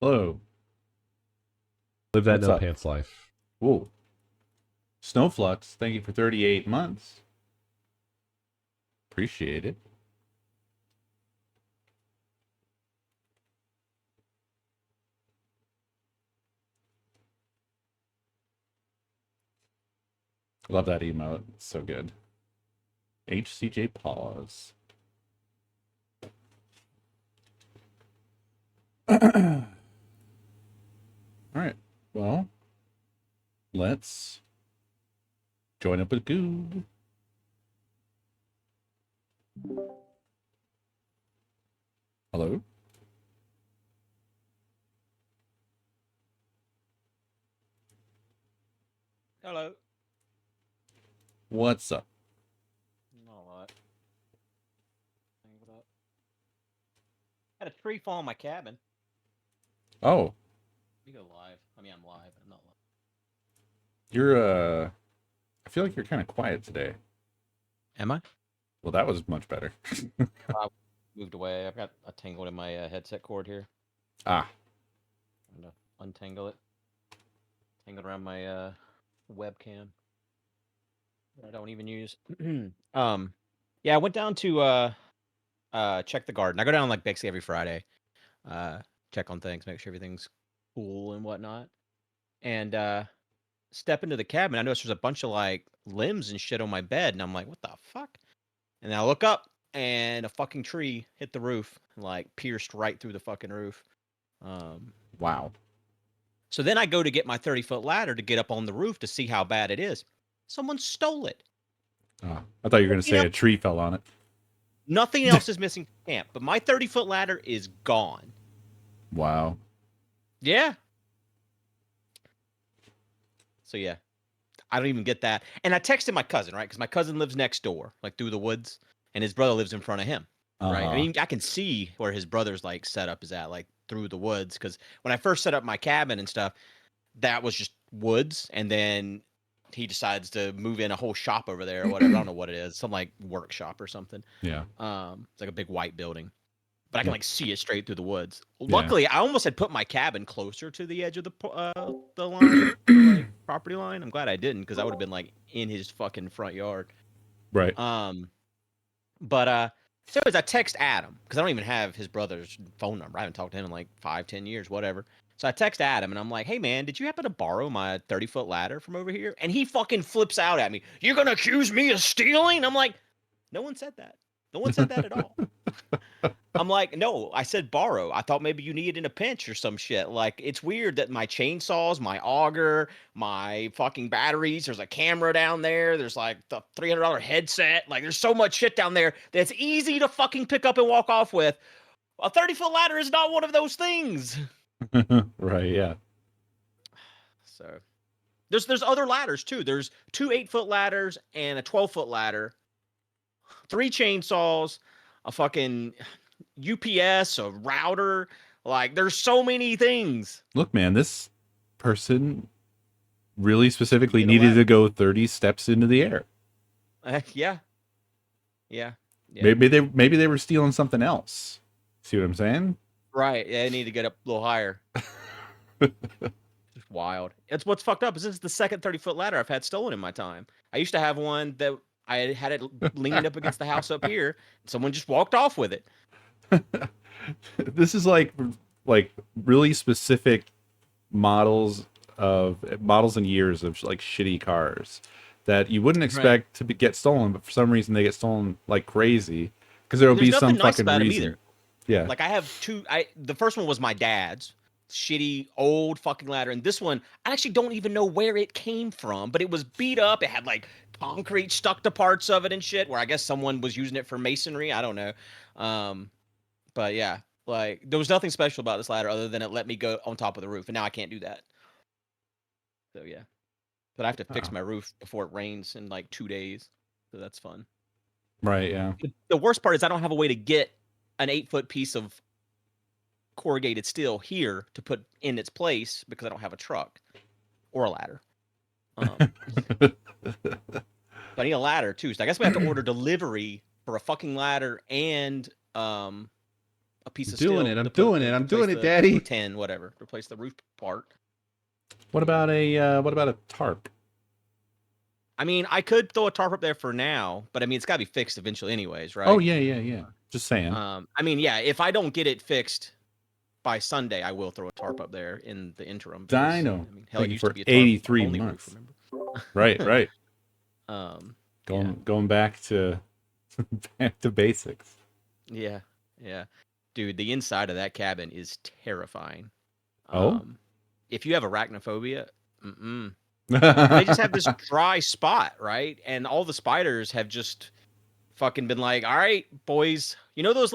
Hello. Live that What's no up? pants life. Whoa. Snowflux, thank you for 38 months. Appreciate it. Love that emote. It's so good. HCJ pause. All right. Well, let's join up with Goob. Hello. Hello. What's up? Not a lot. What up? Had a tree fall in my cabin. Oh, We go live. I mean, I'm live, but I'm not live. you're I feel like you're kind of quiet today. Am I? Well, that was much better. I moved away. I've got a tangled in my headset cord here. Ah, I'm gonna untangle it. Tangled around my webcam that I don't even use. um, yeah, I went down to check the garden. I go down like basically every Friday. Uh, check on things, make sure everything's cool and whatnot. And step into the cabin. I noticed there's a bunch of like limbs and shit on my bed, and I'm like, what the fuck? And then I look up, and a fucking tree hit the roof, and, like pierced right through the fucking roof. Um, wow. so then I go to get my 30-foot ladder to get up on the roof to see how bad it is. Someone stole it. Ah, I thought you were going to You say know, a tree fell on it. nothing else is missing from camp, but my 30-foot ladder is gone. Wow. Yeah. So yeah, I don't even get that. And I texted my cousin, right? Because my cousin lives next door, like through the woods, and his brother lives in front of him, right? I Uh-huh. mean, I can see where his brother's like setup is at, like through the woods. Because when I first set up my cabin and stuff, that was just woods, and then he decides to move in a whole shop over there or whatever. I don't know what it is, some like workshop or something. Yeah. It's like a big white building, but I can Yep. like see it straight through the woods. Yeah. Luckily, I almost had put my cabin closer to the edge of the line, the like property line. I'm glad I didn't, because I would have been like in his fucking front yard. Right. Um, but so as I text Adam, because I don't even have his brother's phone number. I haven't talked to him in like 5, 10 years, whatever. So I text Adam and I'm like, "Hey man, did you happen to borrow my 30-foot ladder from over here?" And he fucking flips out at me. "You're gonna accuse me of stealing?" I'm like, "No one said that. No one said that at all." I'm like, "No, I said borrow. I thought maybe you need it in a pinch or some shit." Like, it's weird that my chainsaws, my auger, my fucking batteries, there's a camera down there, there's like the $300 headset. Like, there's so much shit down there that's easy to fucking pick up and walk off with. A 30-foot ladder is not one of those things. Right, yeah. So, there's other ladders too. There's two 8-foot ladders and a 12-foot ladder, three chainsaws, a fucking UPS, a router. Like, there's so many things. Look, man, this person really You specifically get a needed to ladder. go 30 steps into the air. Yeah, yeah, yeah. Maybe they were stealing something else. See what I'm saying? Right. Yeah, I need to get up a little higher. Just wild. It's what's fucked up is this is the second 30-foot ladder I've had stolen in my time. I used to have one that I had it leaning up against the house up here. And someone just walked off with it. This is like really specific models and years of like shitty cars that you wouldn't Right. expect to get stolen, but for some reason they get stolen like crazy because there will And there's be some nothing nice fucking about them reason. either. Yeah. Like, I have two. I The first one was my dad's shitty old fucking ladder, and this one I actually don't even know where it came from, but it was beat up. It had like concrete stuck to parts of it and shit. Where I guess someone was using it for masonry. I don't know. Um, but yeah, like there was nothing special about this ladder other than it let me go on top of the roof, and now I can't do that. So yeah, but I have to fix Oh, my roof before it rains in like 2 days. So that's fun. right. Yeah. The worst part is I don't have a way to get an 8-foot piece of corrugated steel here to put in its place because I don't have a truck or a ladder. Um, but I need a ladder too. So I guess we have to order delivery for a fucking ladder and a piece of Doing steel. it. I'm to doing to it. I'm replace doing it, the Daddy. tin, whatever. Replace the roof part. What about a tarp? I mean, I could throw a tarp up there for now, but I mean, it's got to be fixed eventually, anyways, right? Oh yeah. Just saying. I mean, yeah, if I don't get it fixed by Sunday, I will throw a tarp up there in the interim. I Because, know. I mean, hell, it Thank you used to for be a tarp 83 only roof, months. remember? Right. Yeah, Going back to back to basics. yeah, yeah. Dude, the inside of that cabin is terrifying. Oh? If you have arachnophobia, they just have this dry spot, right? And all the spiders have just fucking been like, all right, boys. You know those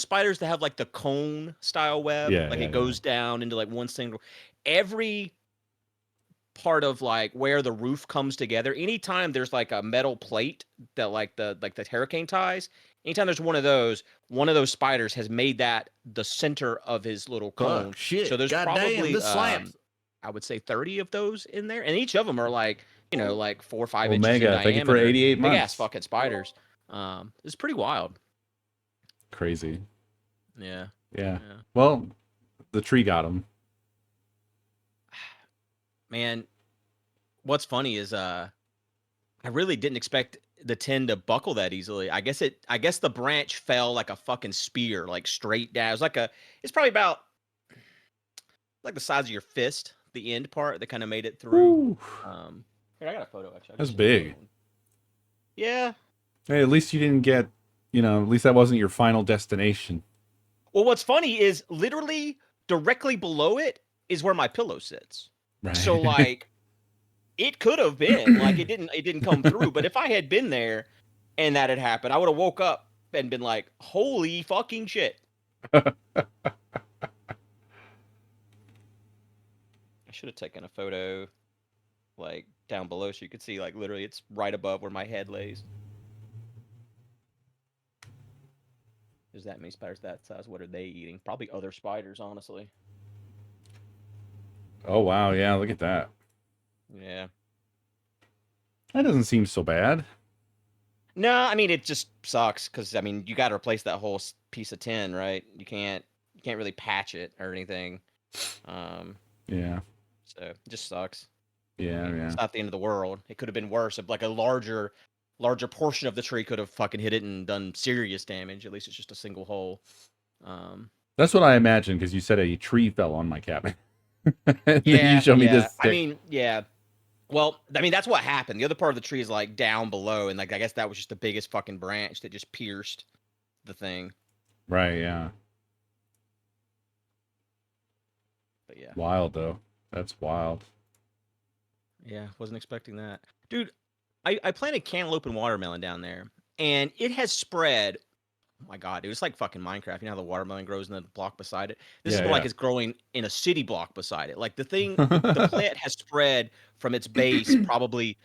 spiders that have like the cone style web? Yeah, Like yeah, it goes down into like one single every part of like where the roof comes together. Anytime there's like a metal plate that like the hurricane ties, anytime there's one of those spiders has made that the center of his little cone. Fuck, shit, So there's goddamn, probably this slaps. I would say 30 of those in there, and each of them are like, like 4 or 5 inches in Omega, thank you for diameter. 88 Big ass months. fucking spiders. It's pretty wild. Crazy. Yeah. Yeah. Well, the tree got him. Man, what's funny is I really didn't expect the tin to buckle that easily. I guess the branch fell like a fucking spear, like straight down. It's probably about like the size of your fist, the end part that kind of made it through. Woo. Here, I got a photo actually. That's big. Yeah. Hey, at least you didn't get, at least that wasn't your final destination. Well, what's funny is literally directly below it is where my pillow sits. Right. So like it could have been like it didn't come through, but if I had been there and that had happened, I would have woke up and been like, "Holy fucking shit." I should have taken a photo like down below so you could see like literally it's right above where my head lays. There's that many spiders that size. What are they eating? Probably other spiders, honestly. Oh, wow. Yeah, look at that. Yeah. That doesn't seem so bad. No, I mean it just sucks because I mean you got to replace that whole piece of tin, right? You can't really patch it or anything. Yeah. So it just sucks. Yeah, It's not the end of the world. It could have been worse if like a larger portion of the tree could have fucking hit it and done serious damage. At least it's just a single hole. That's what I imagined because you said a tree fell on my cabin. Then Yeah, you showed me this stick. I mean, yeah. Well, I mean that's what happened. The other part of the tree is like down below, and like I guess that was just the biggest fucking branch that just pierced the thing. Right, yeah. But yeah. Wild, though. That's wild. Yeah, wasn't expecting that. Dude, I planted cantaloupe and watermelon down there, and it has spread. Oh my god, dude, it's like fucking Minecraft. You know how the watermelon grows in the block beside it? This is Yeah, more like yeah. it's growing in a city block beside it. Like the plant has spread from its base probably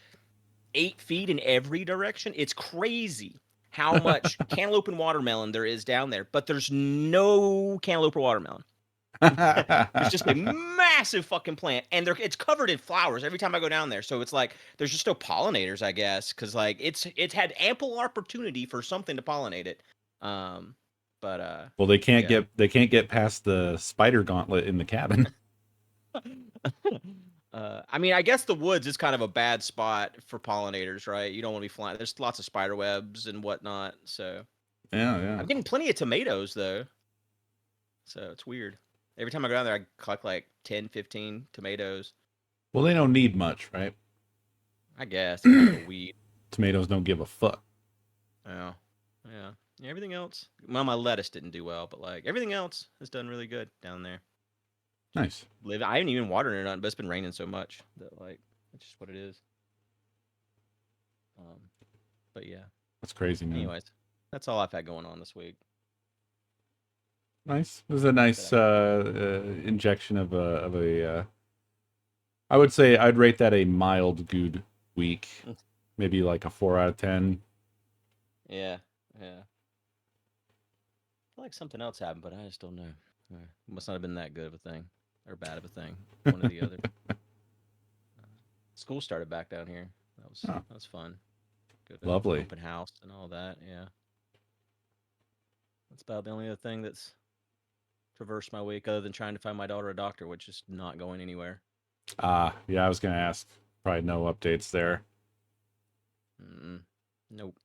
8 feet in every direction. It's crazy how much cantaloupe and watermelon there is down there, but there's no cantaloupe or watermelon. There's just a massive fucking plant, and it's covered in flowers every time I go down there. So it's like there's just no pollinators, I guess, because like it's had ample opportunity for something to pollinate it. Well, they can't get past the spider gauntlet in the cabin. I mean, I guess the woods is kind of a bad spot for pollinators, right? You don't want to be flying. There's lots of spider webs and whatnot. So Yeah. I'm getting plenty of tomatoes though. So it's weird. Every time I go down there, I collect like 10, 15 tomatoes. Well, they don't need much, right? I guess they're kind of a weed. Tomatoes don't give a fuck. Yeah. Everything else. Well, my lettuce didn't do well, but like everything else has done really good down there. Nice. I haven't even watered it on, but it's been raining so much that like it's just what it is. But yeah. That's crazy, man. Anyways, that's all I've had going on this week. Nice. It was a nice injection of a. I would say I'd rate that a mild good week, maybe like a 4 out of 10. Yeah. I feel like something else happened, but I just don't know. It must not have been that good of a thing or bad of a thing. One or the other. School started back down here. That was fun. Good. Lovely. Open house and all that. Yeah. That's about the only other thing that's traversed my week other than trying to find my daughter a doctor, which is not going anywhere. Yeah, I was gonna ask. Probably no updates there. Mm-mm. Nope.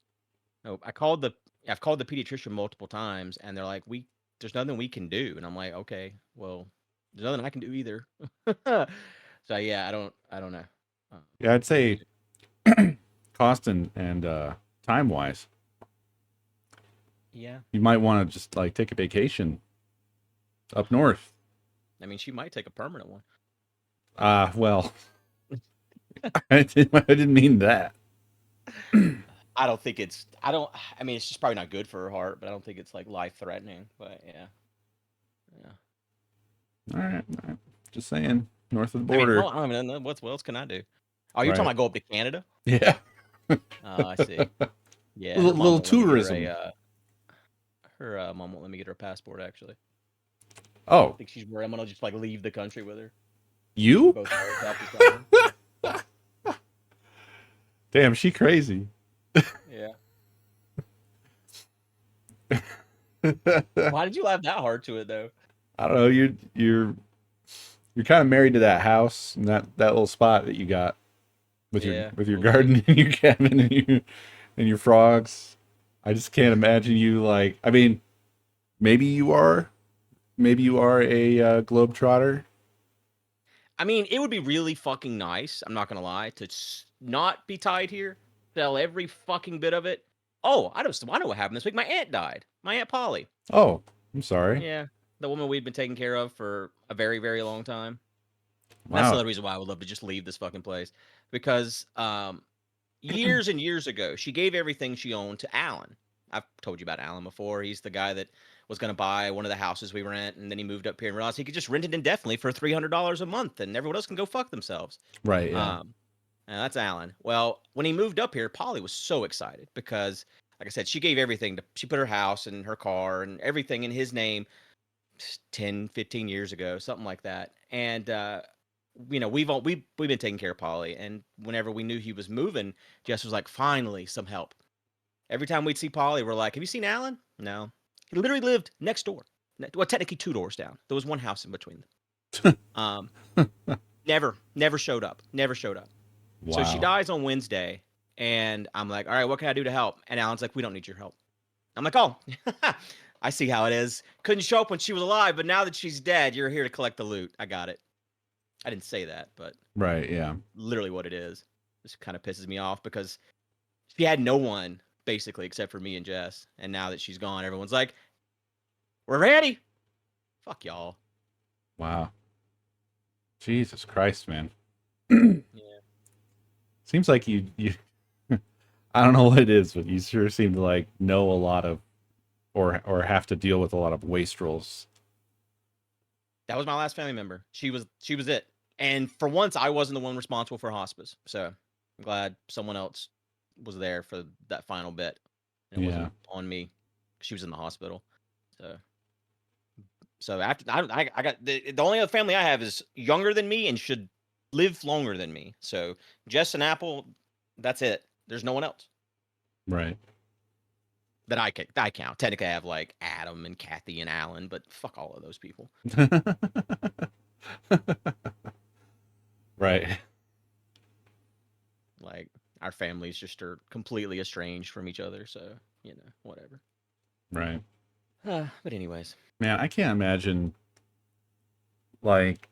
Nope. I've called the pediatrician multiple times, and they're like, there's nothing we can do, and I'm like, okay, well, there's nothing I can do either. So yeah, I don't know. Yeah, I'd What do you say cost and time wise, Yeah, you might want to just like take a vacation up north. I mean, she might take a permanent one. Well, I didn't mean that. I don't think it's. I don't. I mean, it's just probably not good for her heart, but I don't think it's like life threatening. But yeah, yeah. All right, all right. Just saying, north of the I mean, hell, border. I don't even know what else can I do. Oh, you're talking Right. about go up to Canada? Yeah. Oh, I see. A Yeah, her mom little won't let me get her tourism. her mom won't let me get her passport. Actually, I Oh, think she's worried I'm gonna just like leave the country with her. We you? both America this time. Damn, she crazy. Yeah. I Why did you laugh that hard to it though? don't know. You're kind of married to that house and that little spot that you got Yeah, with your we'll see. garden and your cabin and your frogs. I just can't imagine you like. I mean, maybe you are. Maybe you are a globetrotter. I mean, it would be really fucking nice. I'm not gonna lie to not be tied here, sell every fucking bit of it. Oh, I know what happened this week. My aunt died. My aunt Polly. Oh, I'm sorry. Yeah, the woman we'd been taking care of for a very very long time. And that's Wow. another reason why I would love to just leave this fucking place because years and years ago, she gave everything she owned to Alan. I've told you about Alan before. He's the guy that was going to buy one of the houses we rent, and then he moved up here and realized he could just rent it indefinitely for $300 a month, and everyone else can go fuck themselves. Right. Yeah. Um, and that's Alan. Well, when he moved up here, Polly was so excited because, like I said, she gave everything to. She put her house and her car and everything in his name 10, 15 years ago, something like that. And we've been taking care of Polly, and whenever we knew he was moving, Jess was like, "Finally, some help." Every time we'd see Polly, we're like, "Have you seen Alan?" No, he literally lived next door. Well, technically 2 doors down. There was one house in between them. Never showed up. Never showed up. So she Wow. dies on Wednesday, and I'm like, "All right, what can I do to help?" And Alan's like, "We don't need your help." I'm like, "Oh, I see how it is. Couldn't show up when she was alive, but now that she's dead, you're here to collect the loot. I got it." I didn't say that, but Right. Yeah. literally what it is. This kind of pisses me off because she had no one basically except for me and Jess, and now that she's gone, everyone's like, "We're ready." Fuck y'all. Wow. Jesus Christ, man. Yeah. Seems like you I don't know what it is, but you sure seem to like know a lot of or have to deal with a lot of wastrels. That was my last family member. She was it. And for once I wasn't the one responsible for hospice. So I'm glad someone else was there for that final bit. And it Yeah. wasn't on me. She was in the hospital. So after I got the only other family I have is younger than me and should live longer than me. So Jess and Apple, that's it. There's no one else Right. that I count. Technically, I have like Adam and Kathy and Alan, but fuck all of those people. Right. Like our families just are completely estranged from each other. So whatever. Right. But anyways, Man, I can't imagine like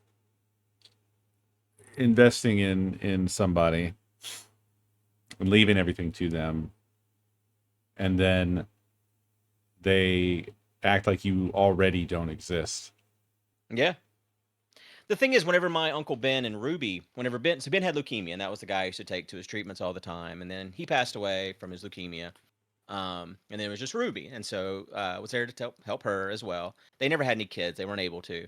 investing in somebody and leaving everything to them and then they act like you already don't exist. yeah. The thing is, whenever my uncle Ben and Ruby, so Ben had leukemia, and that was the guy I used to take to his treatments all the time, and then he passed away from his leukemia. And then it was just Ruby, and so was there to help her as well. They never had any kids; they weren't able to,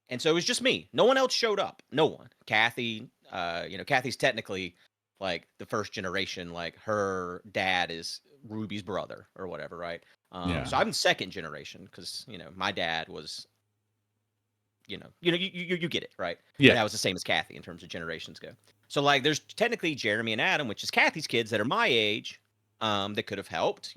and so it was just me. No one else showed up. No one. Kathy, Kathy's technically like the first generation. Like her dad is Ruby's brother or whatever, right? Yeah. So I'm second generation because my dad was you get it, right? Yeah. And that was the same as Kathy in terms of generations go. So like, there's technically Jeremy and Adam, which is Kathy's kids that are my age, that could have helped.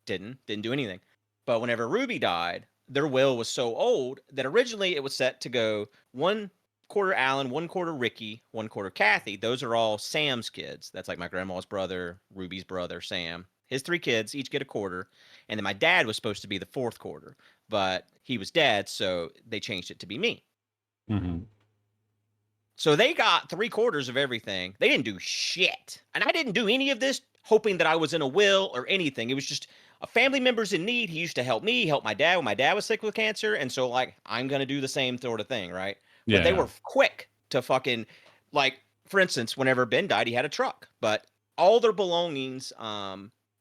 Didn't do anything. But whenever Ruby died, their will was so old that originally it was set to go 1/4 Alan, 1/4 Ricky, 1/4 Kathy. Those are all Sam's kids. That's like my grandma's brother, Ruby's brother, Sam. His 3 kids each get a quarter. And then my dad was supposed to be the 4th quarter, but he was dead, so they changed it to be me. Mm-hmm. So they got 3/4 of everything. They didn't do shit. And I didn't do any of this hoping that I was in a will or anything. It was just a family member's in need. He used to help me, help my dad when my dad was sick with cancer. And so, like, I'm going to do the same sort of thing, right? But they Yeah. were quick to fucking, like, for instance, whenever Ben died, he had a truck. But all their belongings,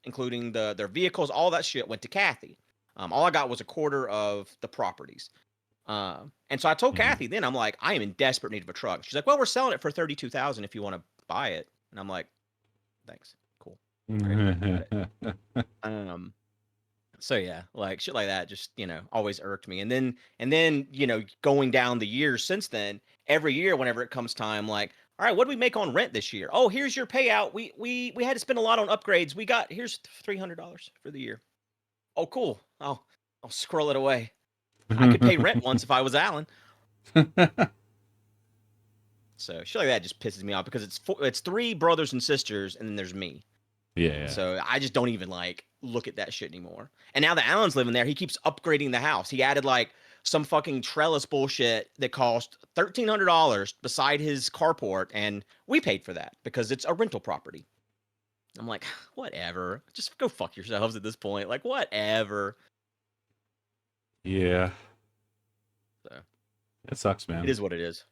including their vehicles, all that shit went to Kathy. All I got was a quarter of the properties. And so I told Mhm. Kathy then, I'm like, I am in desperate need of a truck. She's like, well, we're selling it for 32,000 if you want to buy it. And I'm like, thanks. Cool. Great. Got it. So yeah, like shit like that just, always irked me. And then, going down the years since then, every year whenever it comes time, like, all right, what do we make on rent this year? Oh, here's your payout. We had to spend a lot on upgrades. Here's $300 for the year. Oh, cool. I'll scroll it away. I could pay rent once if I was Alan. So shit like that just pisses me off because it's 3 brothers and sisters, and then there's me. Yeah. So I just don't even like look at that shit anymore. And now that Alan's living there, he keeps upgrading the house. He added like some fucking trellis bullshit that cost $1,300 beside his carport, and we paid for that because it's a rental property. I'm like, whatever. Just go fuck yourselves at this point. Like, whatever. Yeah. So It sucks, man. it is what it is.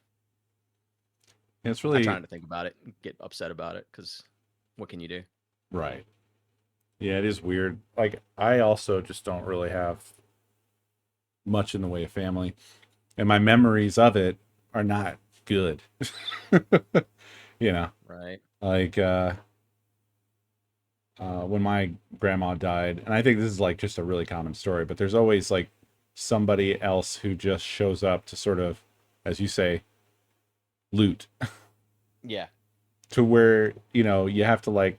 It's I'm really trying to think about it, and get upset about it, because what can you do? right. Yeah, it is weird. Like, I also just don't really have much in the way of family, and my memories of it are not good. You know, Right. like when my grandma died, and I think this is like just a really common story, but there's always like somebody else who just shows up to sort of, as you say, loot, Yeah. to where, you have to like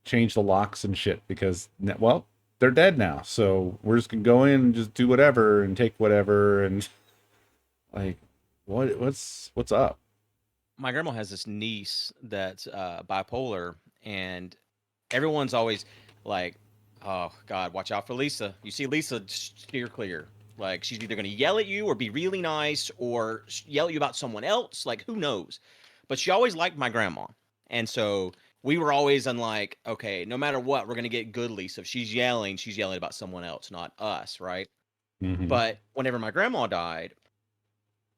change the locks and shit because, well, they're dead now, so we're just gonna go in and just do whatever and take whatever, and like, what's up? My grandma has this niece that's bipolar, and everyone's always like, "Oh God, watch out for Lisa. You see Lisa, steer clear. Like she's either gonna yell at you or be really nice or yell at you about someone else. Like who knows?" But she always liked my grandma, and so we were always on like, okay, no matter what, we're gonna get good Lisa. If she's yelling about someone else, not us, right? Mm-hmm. But whenever my grandma died,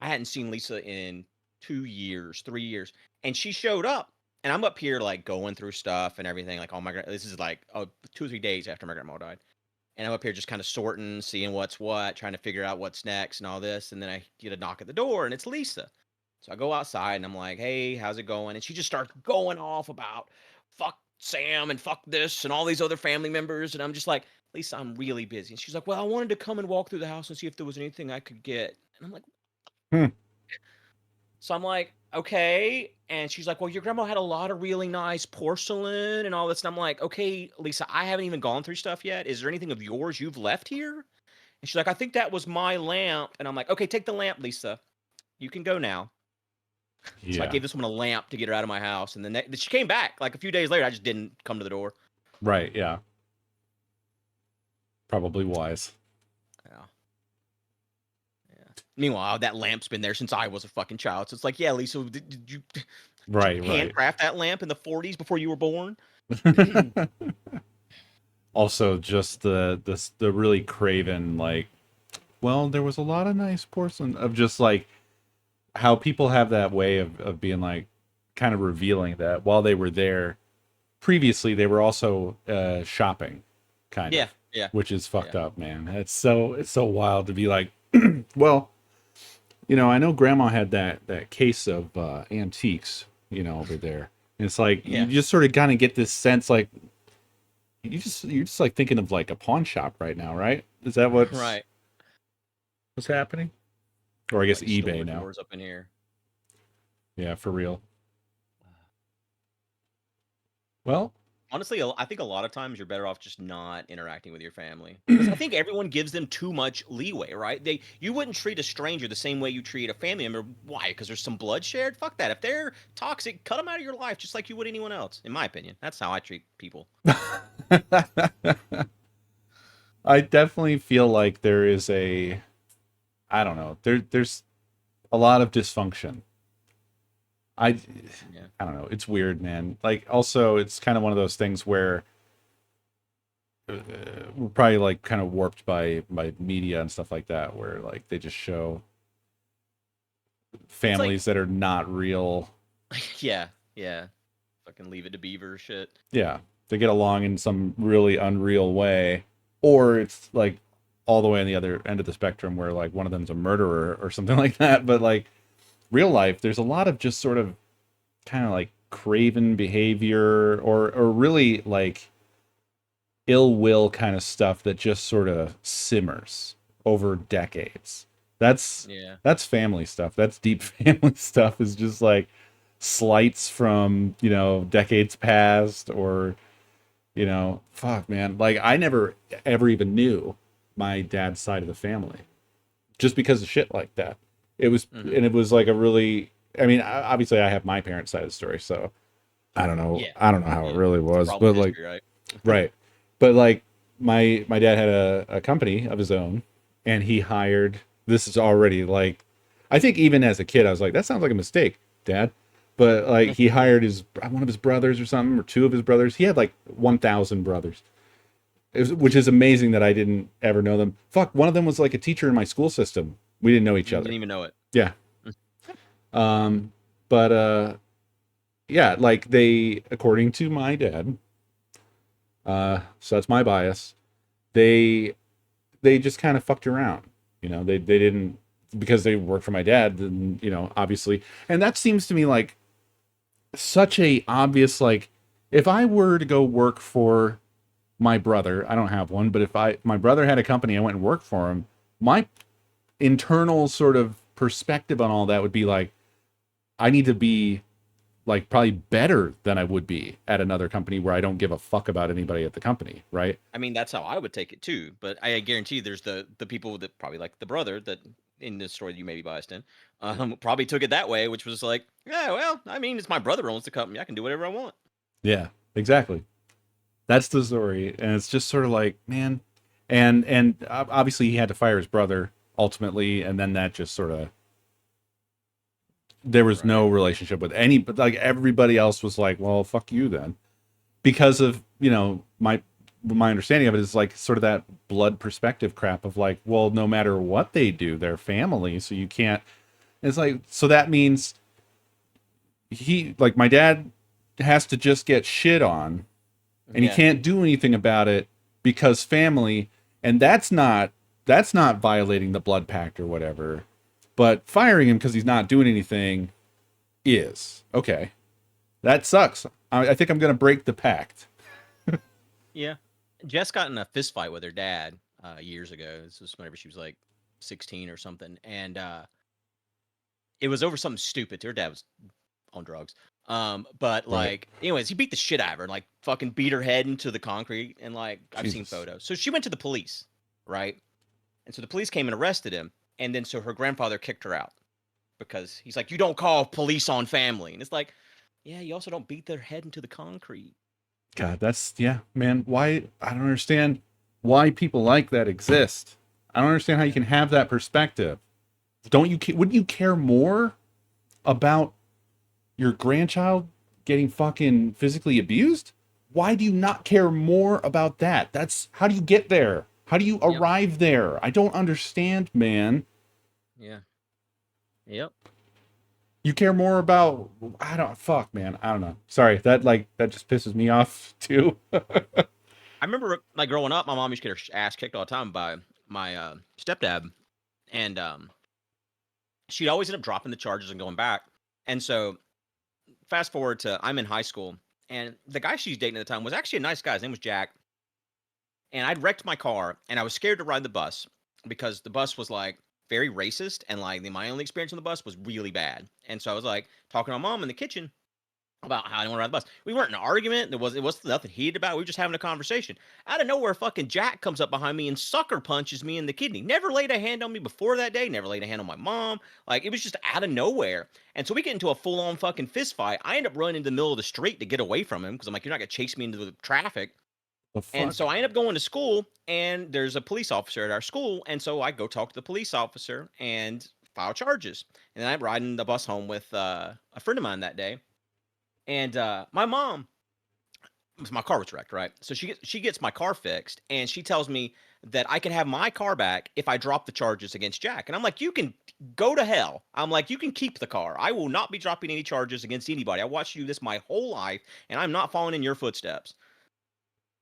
I hadn't seen Lisa in 2 years, 3 years, and she showed up, and I'm up here, like, going through stuff and everything, like, oh my god, this is, like, 2 or 3 days after my grandma died, and I'm up here just kinda sorting, seeing what's what, trying to figure out what's next and all this, and then I get a knock at the door, and it's Lisa. So I go outside, and I'm like, "Hey, how's it going?" And she just starts going off about, "Fuck Sam, and fuck this, and all these other family members," and I'm just like, "Lisa, I'm really busy." And she's like, "Well, I wanted to come and walk through the house and see if there was anything I could get." And I'm like, Hmm. so I'm like, okay. And she's like, well, your grandma had a lot of really nice porcelain and all this. And I'm like, okay, Lisa, I haven't even gone through stuff yet. Is there anything of yours you've left here? And she's like, I think that was my lamp. And I'm like, okay, take the lamp, Lisa. You can go now. So I Yeah. gave this woman a lamp to get her out of my house. And then she came back like a few days later. I just didn't come to the door. Right. Yeah. Probably wise. Yeah. Yeah. Meanwhile, that lamp's been there since I was a fucking child. So it's like, yeah, Lisa, did you Right. Right. handcraft that lamp in the 40s before you were born? Also, just the really craven, like, well, there was a lot of nice porcelain, of just like how people have that way of being like kind of revealing that while they were there previously, they were also shopping, kind Yeah. of, Yeah. which is fucked Yeah. up, man. It's so wild to be like, well, I know grandma had that case of antiques, over there. And it's like you Yeah. just sort of kind of get this sense like you're just like thinking of like a pawn shop right now, right? Is that Right. what's happening? Or I guess Like store eBay now. doors up in here. Yeah, for real. Well, Honestly, I think a lot of times you're better off just not interacting with your family because I think everyone gives them too much leeway, right? You wouldn't treat a stranger the same way you treat a family member. Why? Because there's some blood shared. Fuck that. If they're toxic, cut them out of your life just like you would anyone else. In my opinion, that's how I treat people. I definitely feel like there is I don't know, there's a lot of dysfunction. I Yeah. I don't know. It's weird, man. Like, also, it's kind of one of those things where we're probably like kind of warped by media and stuff like that, where like they just show It's like, families that are not real. yeah, yeah. Fucking leave it to Beaver shit. Yeah, they get along in some really unreal way, or it's like all the way on the other end of the spectrum where like one of them's a murderer or something like that. But like real life, there's a lot of just sort of kind of like craven behavior, or really like ill will kind of stuff that just sort of simmers over decades. That's Yeah. that's family stuff. That's deep family stuff, is just like slights from, decades past, or, fuck, man. Like, I never ever even knew my dad's side of the family just because of shit like that. Hmm. And it was like a really, I mean, obviously I have my parents' side of the story, so I don't know. Yeah. I don't know how it Yeah. really It's a was, problem but with like, history, right? right. But like my dad had a company of his own, and he hired, this is already like, I think even as a kid I was like, that sounds like a mistake, Dad. But like, he hired one of his brothers or something, or two of his brothers. He had like 1,000 brothers. Which is amazing that I didn't ever know them. Fuck, one of them was like a teacher in my school system. We didn't know each You other. didn't even know it. Yeah. Um but yeah, like, they, according to my dad, so that's my bias, they just kind of fucked around. They didn't, because they worked for my dad, then, obviously. And that seems to me like such a obvious, like, if I were to go work for my brother, I don't have one, but if my brother had a company, I went and worked for him, my internal sort of perspective on all that would be like, I need to be like probably better than I would be at another company where I don't give a fuck about anybody at the company, right? I mean, that's how I would take it too. But I guarantee you there's the people that probably like the brother that in this story that you may be biased in, probably took it that way, which was like, yeah, well, I mean, it's my brother owns the company. I can do whatever I want. Yeah, exactly. That's the story, and it's just sort of like, man, and obviously he had to fire his brother ultimately, and then that just sort of, there was Right. no relationship with any, but like everybody else was like, well, fuck you then, because of, my understanding of it is like sort of that blood perspective crap of like, well, no matter what they do, they're family, so you can't. It's like, so that means my dad has to just get shit on, and he Yeah. can't do anything about it because family. And that's not violating the blood pact or whatever, but firing him because he's not doing anything is. Okay, that sucks. I think I'm gonna break the pact. Yeah. Jess got in a fist fight with her dad years ago. This was whenever she was like 16 or something, and it was over something stupid. Her dad was on drugs. But Right. like, anyways, he beat the shit out of her, and, like, fucking beat her head into the concrete, and like, I've seen Jesus. photos. So she went to the police, right? And so the police came and arrested him, and then so her grandfather kicked her out because he's like, you don't call police on family, and it's like, yeah, you also don't beat their head into the concrete. God, that's, yeah, man. Why? I don't understand why people like that exist. I don't understand how you Yeah. can have that perspective. Don't you? Wouldn't you care more about your grandchild getting fucking physically abused? Why do you not care more about that? That's, how do you get there? How do you Yep. arrive there? I don't understand, man. Yeah. Yep. You care more about, I don't, fuck, man. I don't know. Sorry, that just pisses me off too. I remember like growing up, my mom used to get her ass kicked all the time by my stepdad, and she'd always end up dropping the charges and going back. And so fast forward to I'm in high school, and the guy she's dating at the time was actually a nice guy. His name was Jack, and I'd wrecked my car, and I was scared to ride the bus because the bus was like very racist, and like my only experience on the bus was really bad. And so I was like talking to my mom in the kitchen, about how I didn't want to ride the bus. We weren't in an argument. It was nothing heated about it. We were just having a conversation. Out of nowhere, fucking Jack comes up behind me and sucker punches me in the kidney. Never laid a hand on me before that day. Never laid a hand on my mom. Like, it was just out of nowhere. And so we get into a full-on fucking fist fight. I end up running into the middle of the street to get away from him because I'm like, you're not gonna chase me into the traffic. The And fuck? so I end up going to school, and there's a police officer at our school. And so I go talk to the police officer and file charges. And then I'm riding the bus home with a friend of mine that day. And my mom, my car was wrecked, right? So she gets my car fixed, and she tells me that I can have my car back if I drop the charges against Jack. And I'm like, you can go to hell. I'm like, you can keep the car. I will not be dropping any charges against anybody. I watched you do this my whole life, and I'm not following in your footsteps.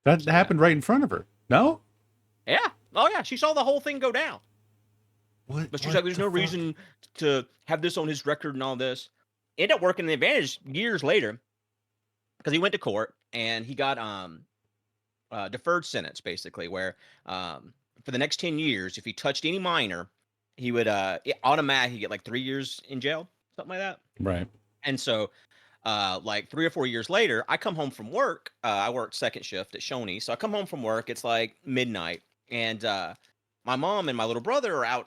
That Yeah. happened right in front of her. No? Yeah. Oh yeah. She saw the whole thing go down. What? But she's what like, there's the no fuck? reason to have this on his record and all this. Ended up working the advantage years later because he went to court and he got deferred sentence, basically, where for the next 10 years, if he touched any minor, he would automatically get like 3 years in jail, something like that. Right. And so like 3 or 4 years later, I come home from work. I worked second shift at Shoney. So I come home from work, it's like midnight, and my mom and my little brother are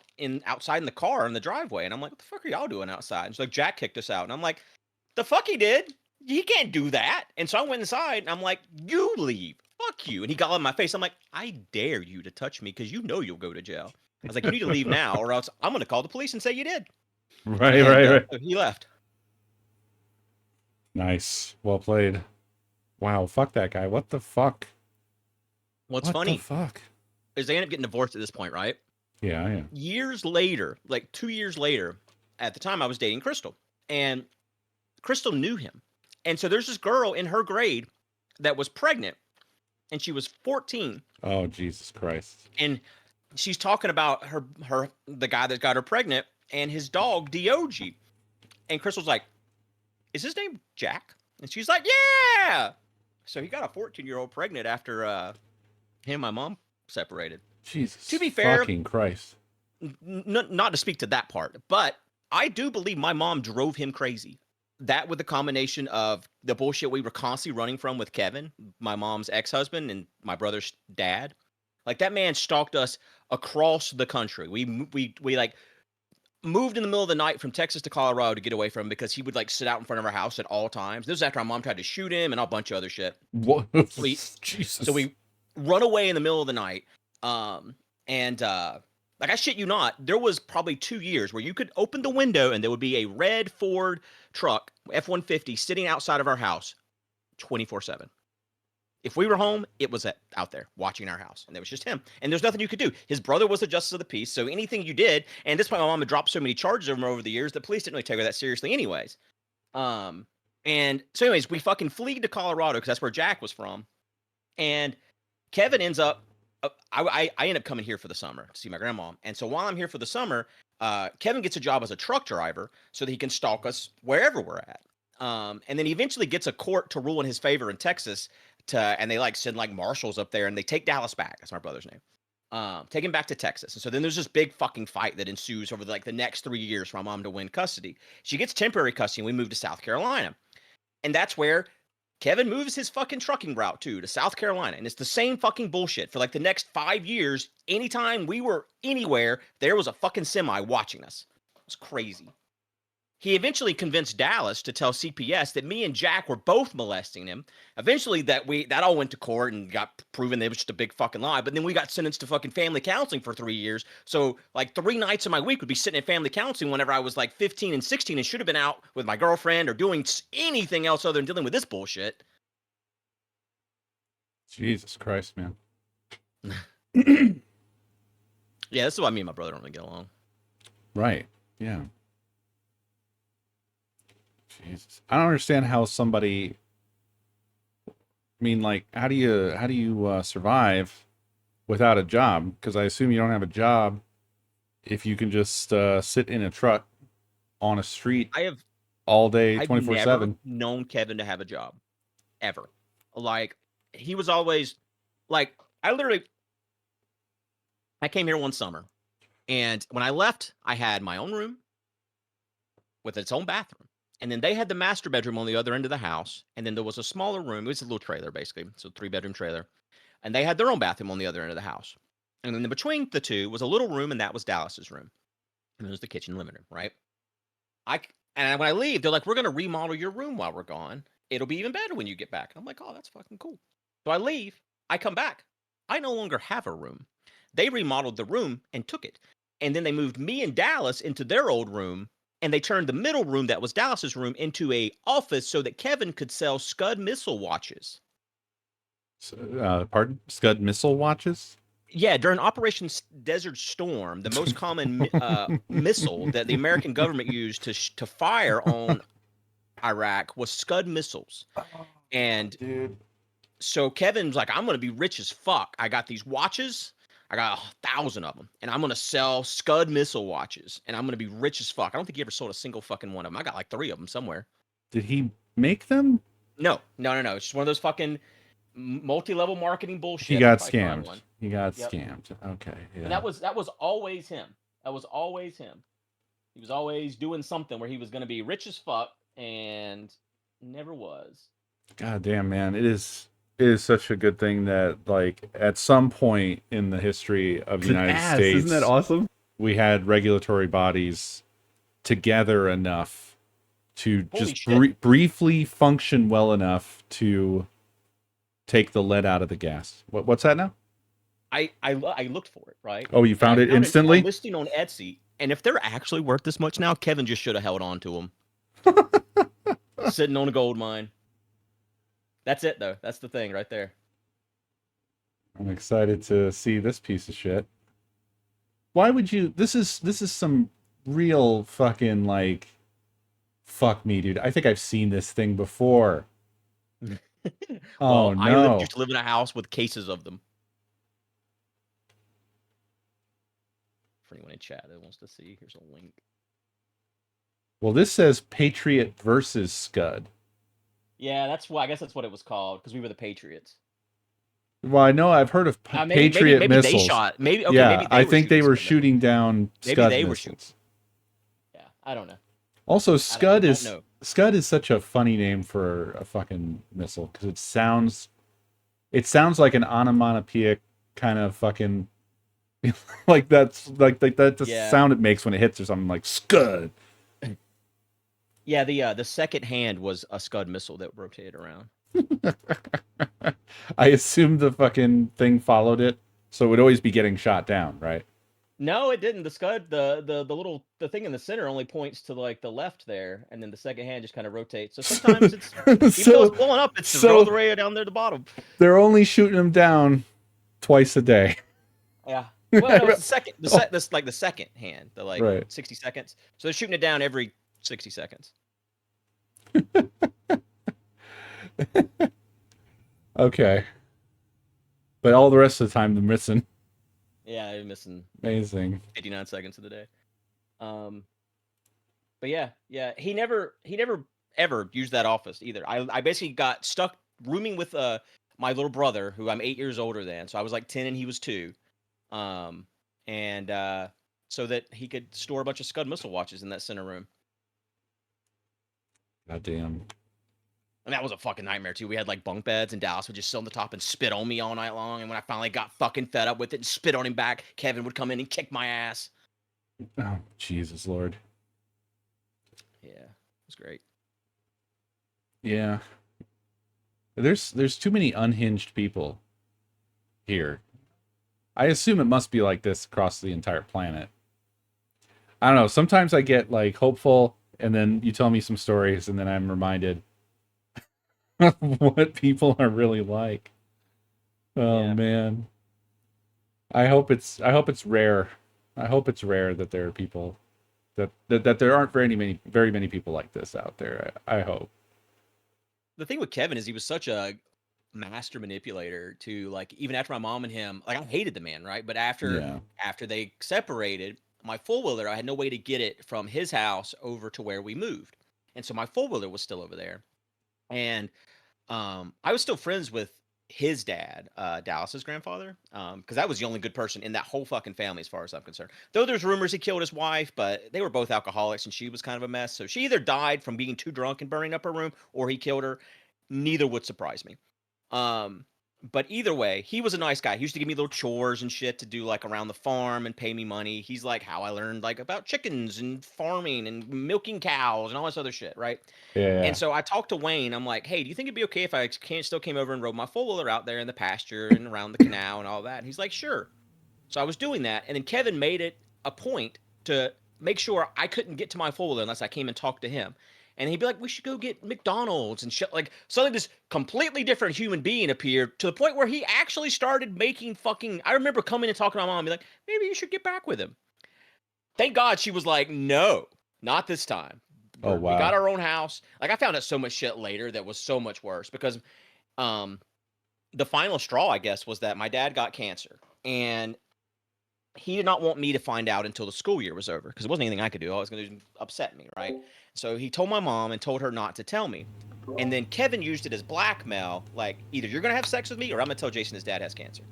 outside in the car in the driveway. And I'm like, what the fuck are y'all doing outside? And she's like, Jack kicked us out. And I'm like, the fuck he did? He can't do that. And so I went inside and I'm like, you leave. Fuck you. And he got on my face. I'm like, I dare you to touch me because you know you'll go to jail. I was like, you need to leave now or else I'm going to call the police and say you did. Right, And right. so he left. Nice. Well played. Wow, fuck that guy. What the fuck? What's What funny the fuck? is they end up getting divorced at this point, right? Yeah, yeah. Years later, like 2 years later, at the time I was dating Crystal, and Crystal knew him. And so there's this girl in her grade that was pregnant, and she was 14, Oh, Jesus Christ. and she's talking about the guy that got her pregnant and his dog Dog. And Crystal's like, is his name Jack? And she's like, yeah. So he got a 14-year-old pregnant after him and my mom separated. Jesus To be fair, fucking Christ. Not to speak to that part, but I do believe my mom drove him crazy. That with the combination of the bullshit we were constantly running from with Kevin, my mom's ex-husband and my brother's dad. Like, that man stalked us across the country. We like moved in the middle of the night from Texas to Colorado to get away from him because he would like sit out in front of our house at all times. This was after our mom tried to shoot him and a bunch of other shit. What? We- Jesus. So we run away in the middle of the night. Like, I shit you not, there was probably 2 years where you could open the window and there would be a red Ford truck, F-150, sitting outside of our house 24/7. If we were home, it was out there watching our house, and it was just him. And there's nothing you could do. His brother was the justice of the peace, so anything you did, and this is why my mom had dropped so many charges over the years, the police didn't really take her that seriously anyways. And so anyways, we fucking flee to Colorado because that's where Jack was from. And Kevin ends up, I end up coming here for the summer to see my grandma. And so while I'm here for the summer, Kevin gets a job as a truck driver so that he can stalk us wherever we're at. And then he eventually gets a court to rule in his favor in Texas and they like send like marshals up there and they take Dallas back. That's my brother's name. Take him back to Texas. And so then there's this big fucking fight that ensues over like the next 3 years for my mom to win custody. She gets temporary custody and we move to South Carolina. And that's where Kevin moves his fucking trucking route to South Carolina. And it's the same fucking bullshit for like the next 5 years. Anytime we were anywhere, there was a fucking semi watching us. It was crazy. He eventually convinced Dallas to tell CPS that me and Jack were both molesting him. Eventually that all went to court and got proven that it was just a big fucking lie. But then we got sentenced to fucking family counseling for 3 years. So like 3 nights of my week would be sitting in family counseling whenever I was like 15 and 16 and should have been out with my girlfriend or doing anything else other than dealing with this bullshit. Jesus Christ, man. Yeah, this is why me and my brother don't really get along. Right. Yeah. Jesus. I don't understand how somebody. I mean, like, how do you survive without a job? Because I assume you don't have a job if you can just sit in a truck on a street all day, I've 24/7. never known Kevin to have a job, ever. Like, he was always like, I came here one summer, and when I left, I had my own room with its own bathroom, And then they had the master bedroom on the other end of the house. And then there was a smaller room. It was a little trailer, basically. So 3-bedroom trailer. And they had their own bathroom on the other end of the house. And then between the two was a little room, and that was Dallas's room. And it was the kitchen living room, right? And when I leave, they're like, "We're gonna remodel your room while we're gone. It'll be even better when you get back." And I'm like, "Oh, that's fucking cool." So I leave. I come back. I no longer have a room. They remodeled the room and took it. And then they moved me and Dallas into their old room, and they turned the middle room that was Dallas's room into a office so that Kevin could sell Scud missile watches. Pardon? Scud missile watches? Yeah, during Operation Desert Storm, the most common missile that the American government used to fire on Iraq was Scud missiles. And dude, so Kevin's like, "I'm going to be rich as fuck. I got these watches. I got 1,000 of them, and I'm going to sell Scud missile watches, and I'm going to be rich as fuck." I don't think he ever sold a single fucking one of them. I got like 3 of them somewhere. did he make them? No. It's just one of those fucking multi-level marketing bullshit. He got I'll probably find scammed. one. He got Yep. scammed. Okay. Yeah. And that was always him. That was always him. He was always doing something where he was going to be rich as fuck, and never was. God damn, man. It is such a good thing that, like, at some point in the history of the United States, Isn't that awesome? we had regulatory bodies together enough to Holy just shit. briefly function well enough to take the lead out of the gas. What's that now? I looked for it, right? Oh, you found And I it found instantly? a listing on Etsy, and if they're actually worth this much now, Kevin just should have held on to them. Sitting on a gold mine. That's it, though. That's the thing right there. I'm excited to see this piece of shit. Why would you? This is some real fucking, like, fuck me, dude. I think I've seen this thing before. Oh Well, no. used to live in a house with cases of them. For anyone in chat that wants to see, here's a link. Well, this says Patriot versus Scud. Yeah, I guess that's what it was called, because we were the Patriots. Well, I know I've heard of Patriot maybe missiles. they shot. Maybe I think they were shooting down Maybe Scud they were missiles. Yeah, I don't know. Also, Scud don't know. is such a funny name for a fucking missile, because it sounds like an onomatopoeic kind of fucking like that's like that the Yeah. sound it makes when it hits or something, like Scud. Yeah, the second hand was a Scud missile that rotated around. I assume the fucking thing followed it, so it would always be getting shot down, right? No, it didn't. The Scud, the thing in the center only points to like the left there, and then the second hand just kind of rotates. So sometimes it's even though it's blowing up, it's all the way down there at the bottom. They're only shooting them down twice a day. Yeah. Well, no, it's the second. That's like the second hand, the like Right. 60 seconds. So they're shooting it down every 60 seconds. Okay. But all the rest of the time they're missing. Yeah, they're missing Amazing. 59 seconds of the day. But yeah, he never ever used that office either. I basically got stuck rooming with my little brother, who I'm 8 years older than. So I was like 10 and he was 2. So that he could store a bunch of Scud missile watches in that center room. God damn. And that was a fucking nightmare too. We had like bunk beds, and Dallas would just sit on the top and spit on me all night long. And when I finally got fucking fed up with it and spit on him back, Kevin would come in and kick my ass. Oh, Jesus Lord. Yeah, it was great. Yeah. There's too many unhinged people here. I assume it must be like this across the entire planet. I don't know. Sometimes I get like hopeful, and then you tell me some stories, and then I'm reminded of what people are really like. Oh Yeah. man. I hope it's rare. I hope it's rare that there are people that there aren't very many people like this out there. I hope. The thing with Kevin is he was such a master manipulator to, like, even after my mom and him, like, I hated the man, right? But after they separated, my four-wheeler, I had no way to get it from his house over to where we moved. And so my four-wheeler was still over there. And I was still friends with his dad, Dallas's grandfather, because that was the only good person in that whole fucking family, as far as I'm concerned. Though there's rumors he killed his wife, but they were both alcoholics, and she was kind of a mess. So she either died from being too drunk and burning up her room, or he killed her. Neither would surprise me. Um, but either way, he was a nice guy. He used to give me little chores and shit to do like around the farm and pay me money. He's like how I learned like about chickens and farming and milking cows and all this other shit, right? Yeah. And so I talked to Wayne. I'm like, hey, do you think it'd be okay if I still came over and rode my four-wheeler out there in the pasture and around the canal and all that? And he's like, sure. So I was doing that, and then Kevin made it a point to make sure I couldn't get to my four-wheeler unless I came and talked to him. And he'd be like, we should go get McDonald's and shit. Like, suddenly this completely different human being appeared to the point where he actually started making fucking. I remember coming and talking to my mom and be like, maybe you should get back with him. Thank God she was like, no, not this time. Oh, We got wow. our own house. Like, I found out so much shit later that was so much worse because um, the final straw, I guess, was that my dad got cancer. And he did not want me to find out until the school year was over because it wasn't anything I could do. All it was going to upset me, right? So he told my mom and told her not to tell me. And then Kevin used it as blackmail, like either you're going to have sex with me or I'm going to tell Jason his dad has cancer.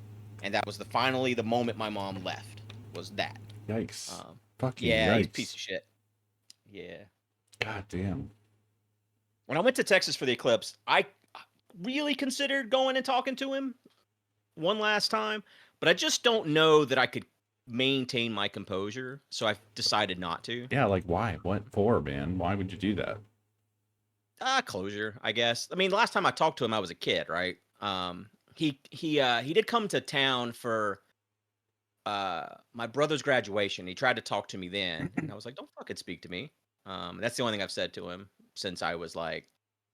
And that was finally the moment my mom left. Was that? Yikes. Um, Fucking yeah, he's a yikes. piece of shit. Yeah. God damn. When I went to Texas for the eclipse, I really considered going and talking to him one last time, but I just don't know that I could maintain my composure, so I decided not to. Yeah, like why? What for, man? Why would you do that? Closure, I guess. I mean, the last time I talked to him, I was a kid, right? He did come to town for my brother's graduation. He tried to talk to me then, and I was like, "Don't fucking speak to me." That's the only thing I've said to him since I was like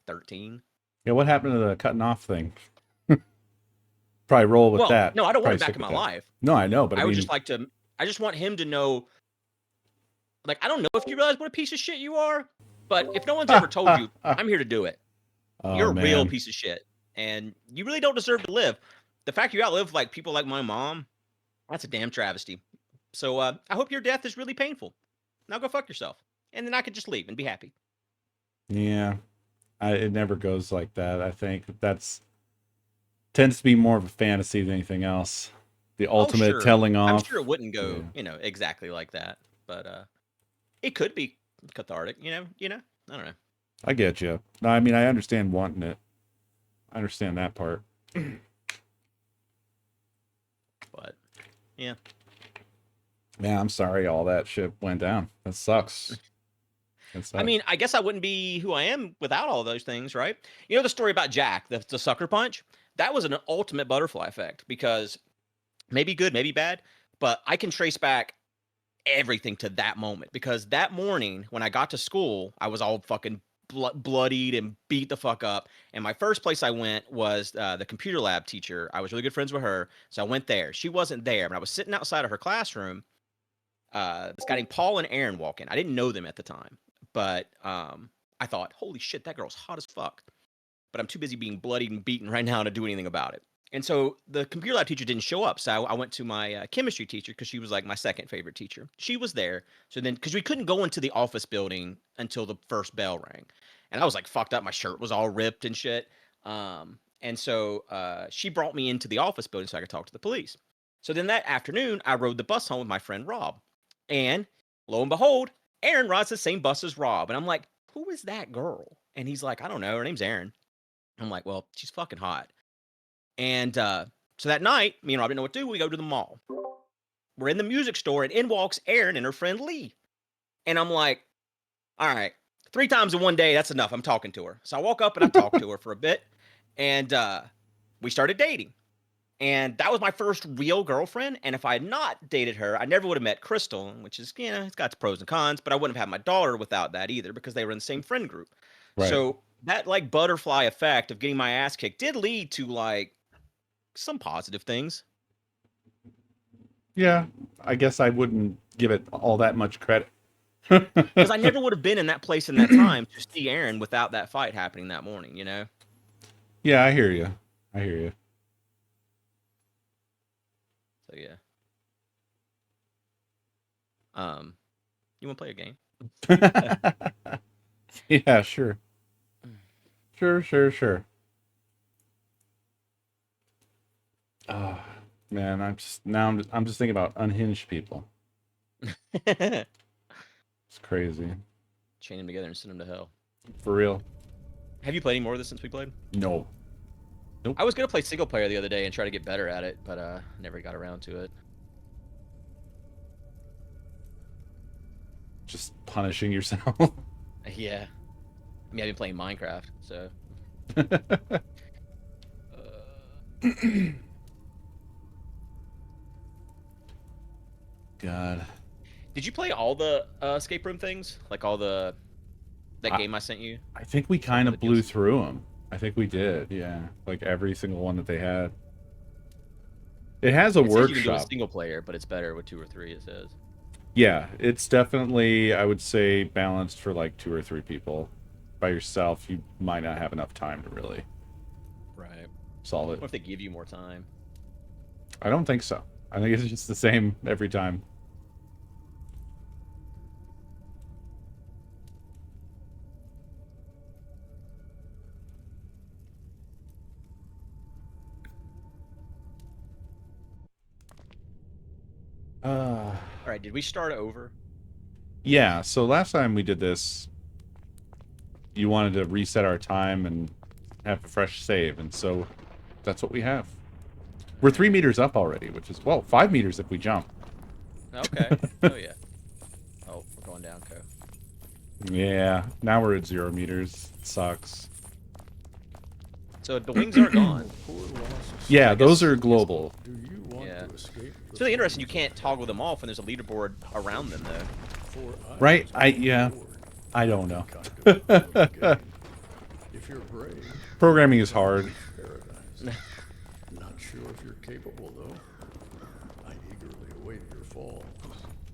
13. Yeah, what happened to the cutting off thing? Probably roll with Well, that. no, I don't want Probably him back stick in with my that. life. No, I know, but I I would mean, just like to. I just want him to know. Like, I don't know if you realize what a piece of shit you are, but if no one's ever told you, I'm here to do it. oh You're a real man. piece of shit, and you really don't deserve to live. The fact you outlive like people like my mom, that's a damn travesty. So I hope your death is really painful. Now go fuck yourself, and then I could just leave and be happy. Yeah. It never goes like that. I think that's tends to be more of a fantasy than anything else. The Oh ultimate sure, telling I'm sure off. it wouldn't Yeah. go, exactly like that, but it could be cathartic. I don't know. I get you. No, I mean, I understand wanting it. I understand that part. But yeah. Man, I'm sorry all that shit went down. That sucks. That I sucks. mean, I guess I wouldn't be who I am without all those things, right? You know the story about Jack, the sucker punch? That was an ultimate butterfly effect because maybe good, maybe bad, but I can trace back everything to that moment because that morning when I got to school, I was all fucking bloodied and beat the fuck up. And my first place I went was the computer lab teacher. I was really good friends with her, so I went there. She wasn't there, but I was sitting outside of her classroom. This guy named Paul and Aaron walk in. I didn't know them at the time, but I thought, holy shit, that girl's hot as fuck. But I'm too busy being bloodied and beaten right now to do anything about it. And so the computer lab teacher didn't show up. So I went to my chemistry teacher because she was like my second favorite teacher. She was there. So then, because we couldn't go into the office building until the first bell rang. And I was like fucked up. My shirt was all ripped and shit. And so she brought me into the office building so I could talk to the police. So then that afternoon, I rode the bus home with my friend Rob. And lo and behold, Aaron rides the same bus as Rob. And I'm like, who is that girl? And he's like, I don't know. Her name's Aaron. I'm like, well, she's fucking hot. And so that night, me and Rob didn't know what to do. We go to the mall. We're in the music store, and in walks Aaron and her friend Lee. And I'm like, all right, 3 times in one day, that's enough. I'm talking to her. So I walk up and I talk to her for a bit. And we started dating. And that was my first real girlfriend. And if I had not dated her, I never would have met Crystal, which is, it's got its pros and cons, but I wouldn't have had my daughter without that either because they were in the same friend group. Right. So that like butterfly effect of getting my ass kicked did lead to like some positive things. Yeah. I guess I wouldn't give it all that much credit. Because I never would have been in that place in that time to see Aaron without that fight happening that morning, Yeah, I hear you. I hear you. So yeah. You want to play a game? Yeah, sure. Sure. Oh, man, I'm just thinking about unhinged people. It's crazy. Chain them together and send them to hell. For real. Have you played any more of this since we played? No. Nope. I was gonna play single player the other day and try to get better at it, but never got around to it. Just punishing yourself. Yeah. I mean, I've been playing Minecraft, so. God. Did you play all the escape room things? Like all that game I sent you? I think we kind of blew through them. I think we did, yeah. Like every single one that they had. It has a It says workshop. You can do a single player, but it's better with 2 or 3, it says. Yeah, it's definitely, I would say, balanced for like 2 or 3 people. By yourself, you might not have enough time to really solve it. What if they give you more time? I don't think so. I think it's just the same every time. All right, did we start over? Yeah, so last time we did this, you wanted to reset our time and have a fresh save, and so that's what we have. We're 3 meters up already, which is, well, 5 meters if we jump. Okay. Oh, yeah. Oh, we're going down, Co. Yeah, now we're at 0 meters. It sucks. So the wings are gone. Yeah, those are global. Yeah. It's really interesting. You can't toggle them off when there's a leaderboard around them, though. Right? Yeah. I don't know. Programming is hard. Not sure if you're capable, though. I eagerly await your fall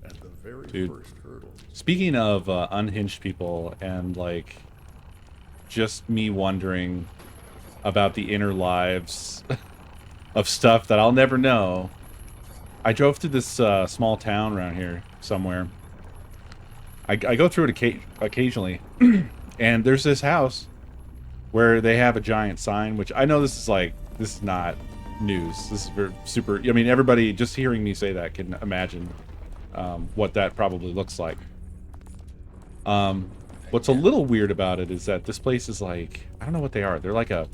at the very first hurdle. Speaking of unhinged people and, like, just me wondering about the inner lives of stuff that I'll never know, I drove to this small town around here somewhere. I go through it occasionally, and there's this house where they have a giant sign, which I know this is not news. This is super, I mean, everybody just hearing me say that can imagine what that probably looks like. What's a little weird about it is that this place is like, I don't know what they are. They're like a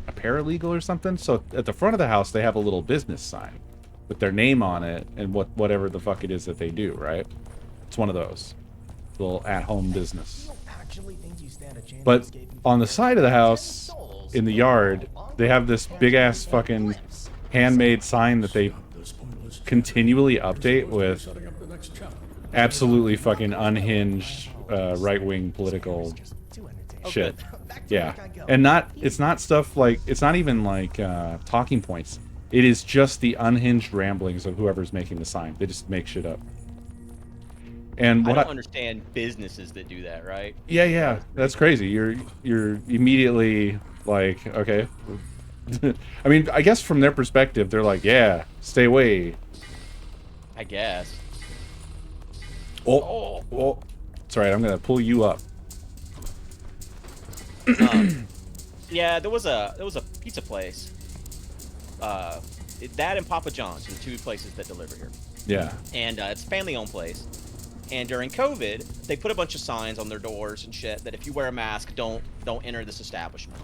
paralegal or something. So at the front of the house, they have a little business sign with their name on it and whatever the fuck it is that they do, right? It's one of those. Little at-home business. But on the side of the house, in the yard, they have this big-ass fucking handmade sign that they continually update with absolutely fucking unhinged right-wing political shit. Yeah. And it's not stuff like, it's not even like talking points. It is just the unhinged ramblings of whoever's making the sign. They just make shit up. And what I don't understand businesses that do that, right? Yeah, that's crazy. You're immediately like, okay. I mean, I guess from their perspective, they're like, yeah, stay away. I guess. Oh. It's all right. I'm gonna pull you up. Yeah, there was a pizza place. That and Papa John's are the 2 places that deliver here. Yeah. And it's a family-owned place. And during COVID, they put a bunch of signs on their doors and shit that if you wear a mask, don't enter this establishment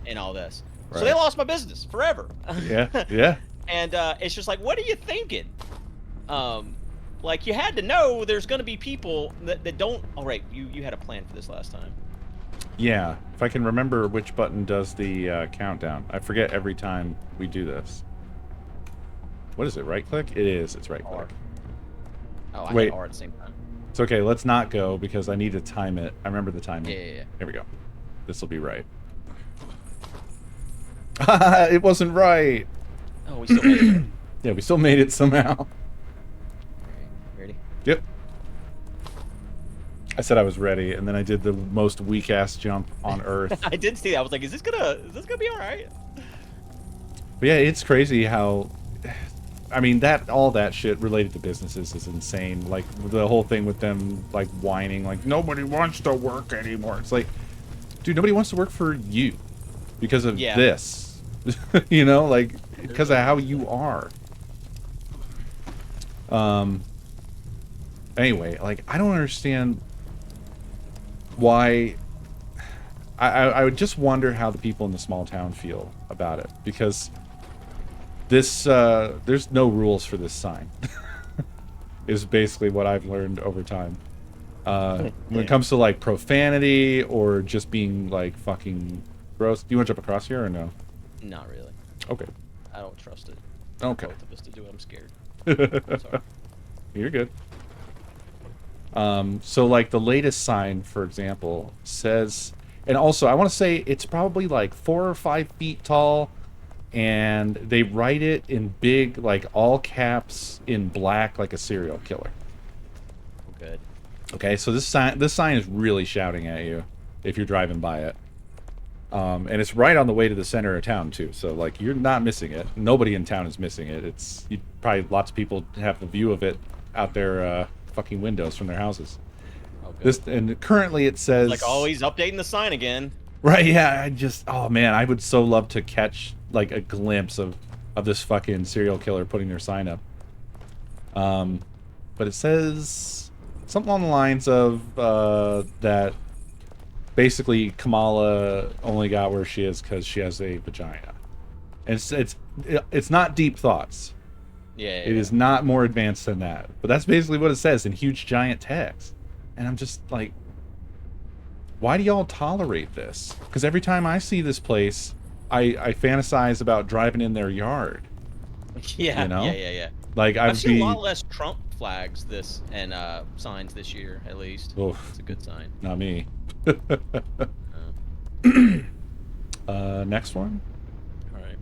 and all this. Right. So they lost my business forever. Yeah. And it's just like, what are you thinking? Like, you had to know there's going to be people that don't. Oh, right, you had a plan for this last time. Yeah, if I can remember which button does the countdown. I forget every time we do this. What is it? Right click? It is. It's right click. Oh, I Wait. had R at the same time. It's okay. Let's not go because I need to time it. I remember the timing. Yeah. Here we go. This will be right. It wasn't right. Oh, we still made it. Yeah, we still made it somehow. Okay. Ready? Yep. I said I was ready, and then I did the most weak-ass jump on Earth. I did see that. I was like, is this gonna be all right? But yeah, it's crazy how, I mean, all that shit related to businesses is insane. Like, the whole thing with them, like, whining, like, nobody wants to work anymore. It's like, dude, nobody wants to work for you because of this. You know, like, because of how you are. Anyway, like, I don't understand why. I would just wonder how the people in the small town feel about it, because this there's no rules for this sign. Is basically what I've learned over time. When it comes to like profanity or just being like fucking gross. Do you want to jump across here or no? Not really. Okay. I don't trust it. Okay. Both of us to do it. I'm scared. Sorry. You're good. So like the latest sign, for example, says, and also I want to say it's probably like 4 or 5 feet tall, and they write it in big, like all caps in black, like a serial killer. Oh, good. Okay, so this sign is really shouting at you if you're driving by it. And it's right on the way to the center of town too, so like you're not missing it. Nobody in town is missing it. It's probably lots of people have the view of it out their fucking windows from their houses. Okay. And currently it says Like always updating the sign again. right. Yeah, oh man, I would so love to catch like a glimpse of this fucking serial killer putting their sign up. But it says something along the lines of that basically Kamala only got where she is because she has a vagina. And it's not deep thoughts. Yeah. It is not more advanced than that. But that's basically what it says in huge giant text. And I'm just like, why do y'all tolerate this? Because every time I see this place, I fantasize about driving in their yard. Yeah. You know? Yeah. Like I've seen a lot less Trump flags and signs this year, at least. Oof. It's a good sign. Not me. Next one. All right.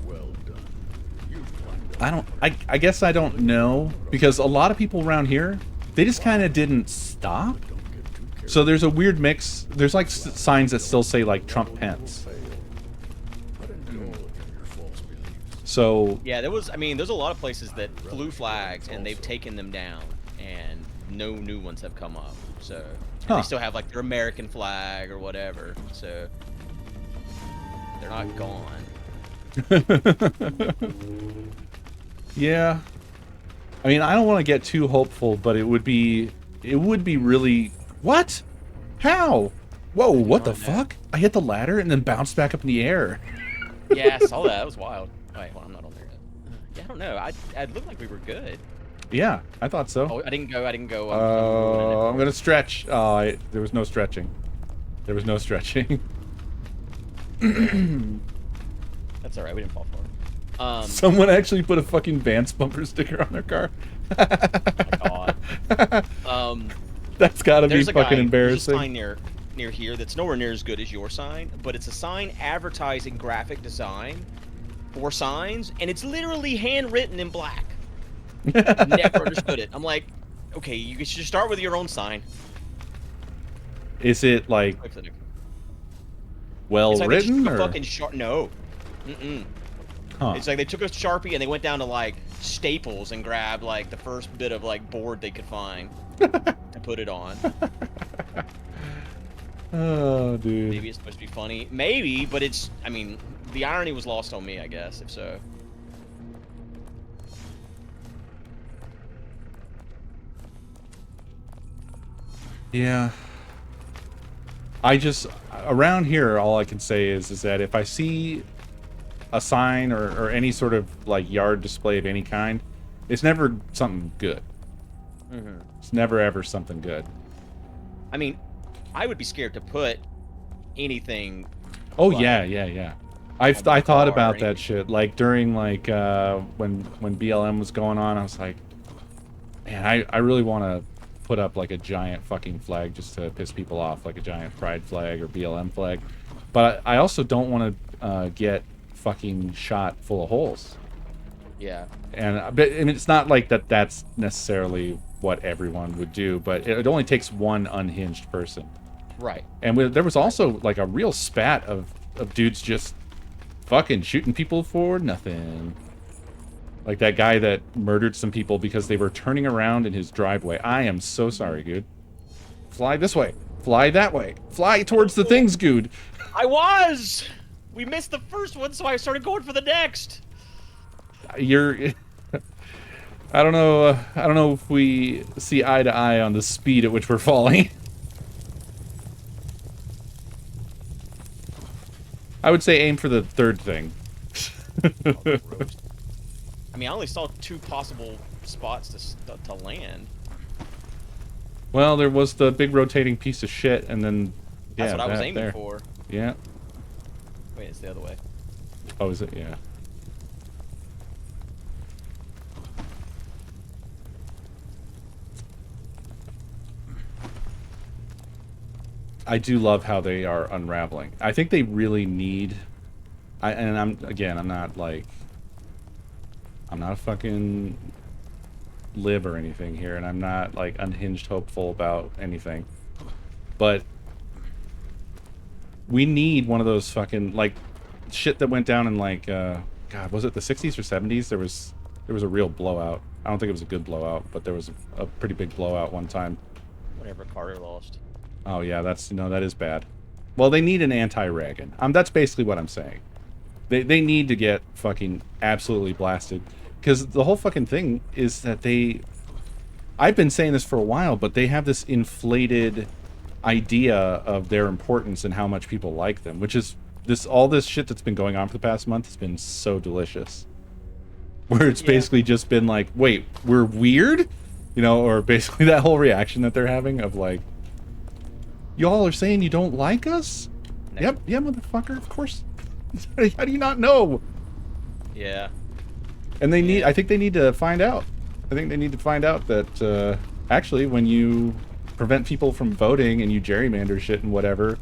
Well done. You climbed up. I guess I don't know, because a lot of people around here, they just kind of didn't stop. Don't get too careful. So there's a weird mix. There's like signs that still say like Trump Pence. Let it go in your false beliefs. So Yeah, there's a lot of places that flew flags and they've taken them down, and no new ones have come up. So and Huh. they still have like their American flag or whatever. So they're not gone. yeah, I mean, I don't want to get too hopeful, but it would be really what? How? Whoa! What the don't know. fuck? I hit the ladder and then bounced back up in the air. Yeah, I saw that. That was wild. Wait, well, I'm not on there yet. Yeah, I don't know. It looked like we were good. Yeah, I thought so. Oh, I didn't go. I'm gonna stretch. There was no stretching. There was no stretching. That's all right. We didn't fall far. Someone actually put a fucking Vance bumper sticker on their car. Oh my God. That's gotta be There's a fucking guy, embarrassing. There's a sign near here that's nowhere near as good as your sign, but it's a sign advertising graphic design for signs, and it's literally handwritten in black. Never understood it. I'm like, okay, you should start with your own sign. Is it like It's well like they just written took a or? fucking no. Huh. It's like they took a Sharpie and they went down to like Staples and grabbed like the first bit of like board they could find to put it on. Oh, dude. Maybe it's supposed to be funny. Maybe, but it's, the irony was lost on me, I guess, if so. Yeah. Around here, all I can say is that if I see a sign or any sort of like yard display of any kind, it's never something good. It's never ever something good. I would be scared to put anything. Oh like, yeah. I on my thought car or about that anything. shit. Like during like when BLM was going on, I was like, man, I really want to put up like a giant fucking flag just to piss people off, like a giant pride flag or BLM flag. But I also don't want to get fucking shot full of holes. Yeah. But I mean, it's not like that's necessarily what everyone would do, but it only takes one unhinged person. Right. And there was also like a real spat of dudes just fucking shooting people for nothing. Like that guy that murdered some people because they were turning around in his driveway. I am so sorry, dude. Fly this way. Fly that way. Fly towards the things, Good. I was. We missed the first one, so I started going for the next. You're. I don't know. I don't know if we see eye to eye on the speed at which we're falling. I would say aim for the third thing. I mean, I only saw 2 possible spots to land. Well, there was the big rotating piece of shit, and then yeah, That's what I was that aiming there. for. Yeah. Wait, it's the other way. Oh, is it? Yeah. I do love how they are unraveling. I think they really need. I'm not like. I'm not a fucking lib or anything here, and I'm not like unhinged hopeful about anything. But we need one of those fucking like shit that went down in like God, was it the 60s or 70s? There was a real blowout. I don't think it was a good blowout, but there was a pretty big blowout one time. Whenever Carter lost. Oh yeah, that is bad. Well, they need an anti-Reagan. That's basically what I'm saying. They need to get fucking absolutely blasted, because the whole fucking thing is that I've been saying this for a while, but they have this inflated idea of their importance and how much people like them, which is all this shit that's been going on for the past month has been so delicious. Where it's basically just been like, wait, we're weird? Or basically that whole reaction that they're having of like, y'all are saying you don't like us? No. Yep, yeah, motherfucker, of course. How do you not know? Yeah. And I think they need to find out. I think they need to find out that, actually, when you prevent people from voting and you gerrymander shit and whatever,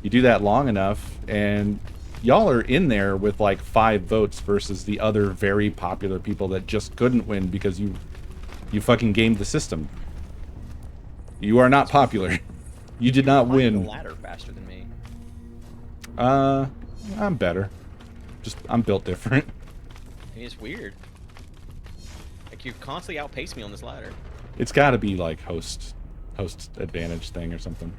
you do that long enough, and y'all are in there with like 5 votes versus the other very popular people that just couldn't win because you fucking gamed the system. You are not popular. You did not win. The ladder faster than me. I'm better. I'm built different. I mean, it's weird. Like, you constantly outpace me on this ladder. It's got to be like host advantage thing or something.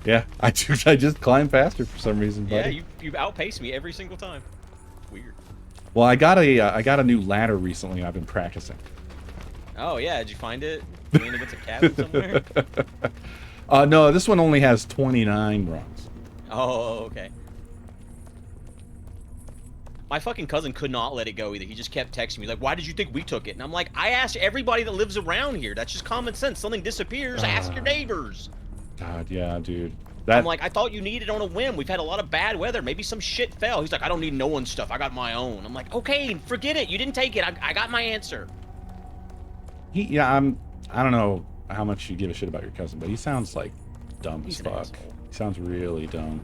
Yeah, I just climb faster for some reason, buddy. Yeah, you've outpaced me every single time. Weird. Well, I got a new ladder recently. I've been practicing. Oh yeah, did you find it? Leaning against a cabin somewhere? No, this one only has 29 rungs. Oh, okay. My fucking cousin could not let it go either. He just kept texting me like, "Why did you think we took it?" And I'm like, "I asked everybody that lives around here. That's just common sense. Something disappears, ask your neighbors." God, yeah, dude. I'm like, I thought you needed on a whim. We've had a lot of bad weather. Maybe some shit fell. He's like, I don't need no one's stuff. I got my own. I'm like, okay, forget it. You didn't take it. I got my answer. I don't know how much you give a shit about your cousin, but he sounds like dumb as fuck. Asshole. He sounds really dumb.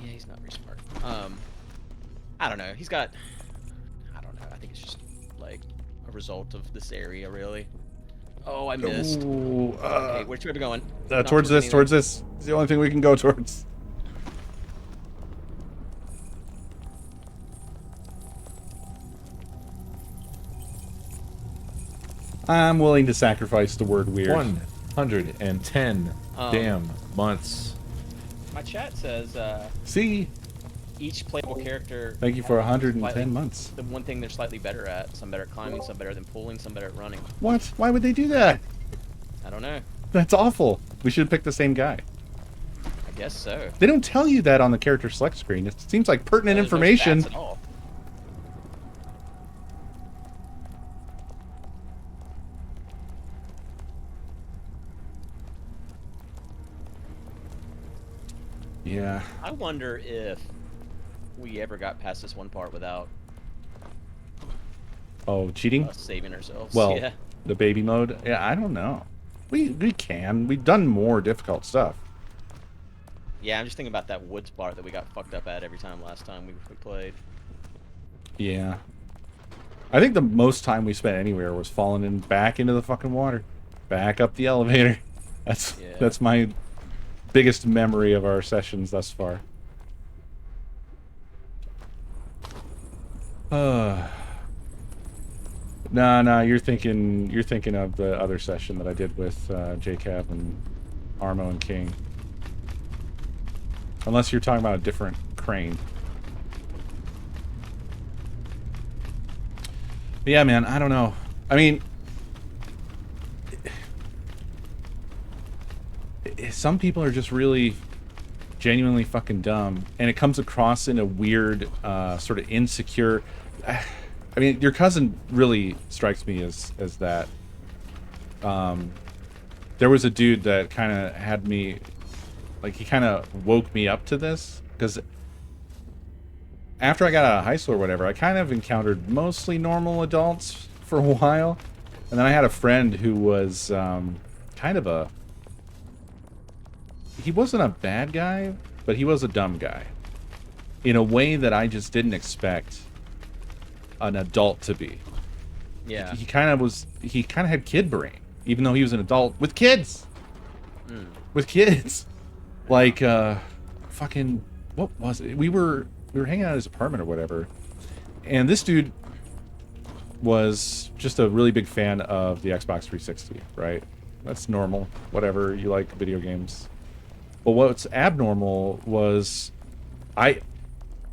Yeah, he's not very smart. I don't know. I don't know. I think it's just like a result of this area, really. Oh, I missed. Ooh, okay, which way are we going? Towards this. It's the only thing we can go towards. I'm willing to sacrifice the word weird. 110 damn months. My chat says See? each playable character. Thank you for has 110 slightly- months. The one thing they're slightly better at. Some better at climbing, some better than pulling, some better at running. What? Why would they do that? I don't know. That's awful. We should have picked the same guy. I guess so. They don't tell you that on the character select screen. It seems like pertinent There's no information. stats at all. Yeah. I wonder if we ever got past this one part without Oh, cheating? us saving ourselves. Well, yeah. the baby mode? Yeah, I don't know. We can. We've done more difficult stuff. Yeah, I'm just thinking about that woods part that we got fucked up at every time last time we played. Yeah. I think the most time we spent anywhere was falling back into the fucking water. Back up the elevator. That's my biggest memory of our sessions thus far. No, you're thinking of the other session that I did with JCab and Armo and King. Unless you're talking about a different crane. But yeah, man, I don't know. I mean, some people are just really genuinely fucking dumb, and it comes across in a weird, sort of insecure. I mean, your cousin really strikes me as that. There was a dude that kind of had me, like, he kind of woke me up to this, because after I got out of high school or whatever, I kind of encountered mostly normal adults for a while, and then I had a friend who was kind of a. He wasn't a bad guy, but he was a dumb guy, in a way that I just didn't expect an adult to be. Yeah. He kind of was. He kind of had kid brain, even though he was an adult with kids. With kids, like fucking, what was it? We were hanging out at his apartment or whatever, and this dude was just a really big fan of the Xbox 360. Right? That's normal. Whatever, you like video games. But what's abnormal was, I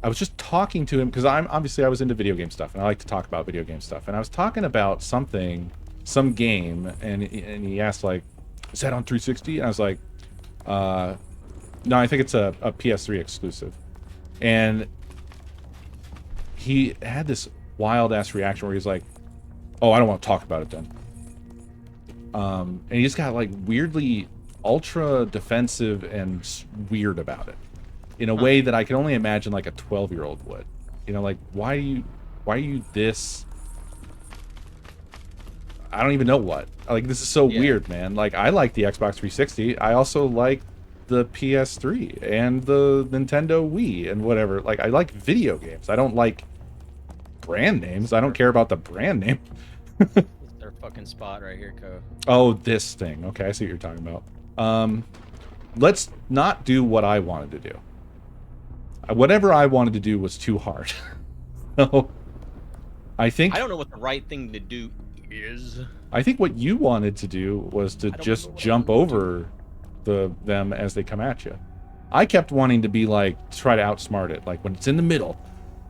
was just talking to him because I was into video game stuff and I like to talk about video game stuff, and I was talking about some game, and he asked, like, is that on 360? And I was like, no, I think it's a PS3 exclusive. And he had this wild ass reaction where he's like, oh, I don't want to talk about it then. And he just got like weirdly ultra defensive and weird about it in a way that I can only imagine like a 12-year-old would. You know, like, why are you this? I don't even know what. Like, this is so weird, man. Like, I like the Xbox 360. I also like the PS3 and the Nintendo Wii and whatever. Like, I like video games. I don't like brand names. I don't care about the brand name. It's their fucking spot right here, Co. Oh, this thing. Okay, I see what you're talking about. Let's not do what I wanted to do. Whatever I wanted to do was too hard. So, I don't know what the right thing to do is. I think what you wanted to do was to just jump over them as they come at you. I kept wanting to be like, try to outsmart it, like when it's in the middle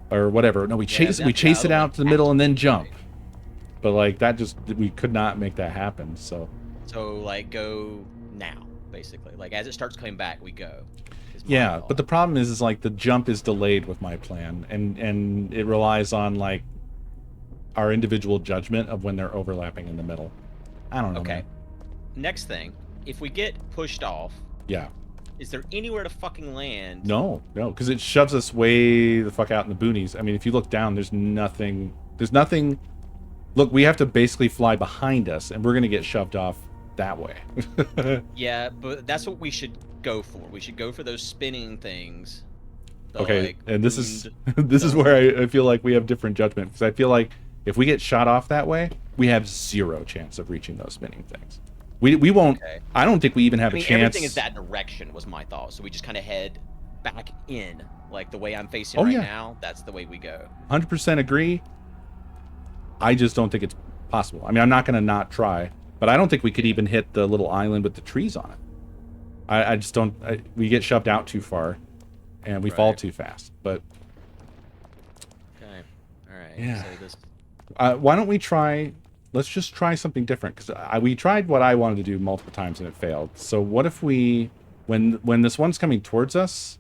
or whatever. No, we chase it out to the middle and then jump. But like that we could not make that happen. So like go now, basically. Like as it starts coming back, we go. Yeah, but the problem is like the jump is delayed with my plan, and it relies on like our individual judgment of when they're overlapping in the middle. I don't know. Okay. Man. Next thing, if we get pushed off, yeah, is there anywhere to fucking land? No, because it shoves us way the fuck out in the boonies. I mean, if you look down, there's nothing. Look, we have to basically fly behind us, and we're gonna get shoved off that way. Yeah, but that's what we should go for. We should go for those spinning things. Okay, like, and this is where I feel like we have different judgment, because I feel like if we get shot off that way, we have zero chance of reaching those spinning things. We won't. Okay. I don't think we even have a chance. Everything is that direction was my thought. So we just kind of head back in, like the way I'm facing now. That's the way we go. 100% agree. I just don't think it's possible. I mean, I'm not going to not try, but I don't think we could even hit the little island with the trees on it. I just don't. We get shoved out too far, and we fall too fast. But okay, all right. Yeah. So this. Why don't we try? Let's just try something different, because we tried what I wanted to do multiple times and it failed. So what if we, when this one's coming towards us,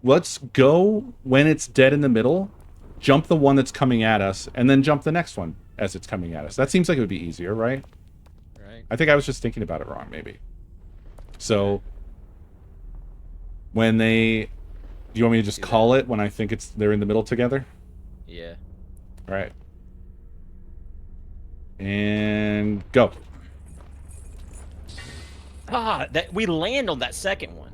let's go when it's dead in the middle, jump the one that's coming at us, and then jump the next one as it's coming at us. That seems like it would be easier, right? Right. I think I was just thinking about it wrong, maybe. So when they, do you want me to just call it when I think they're in the middle together? Yeah. All right. And go. That we land on that second one.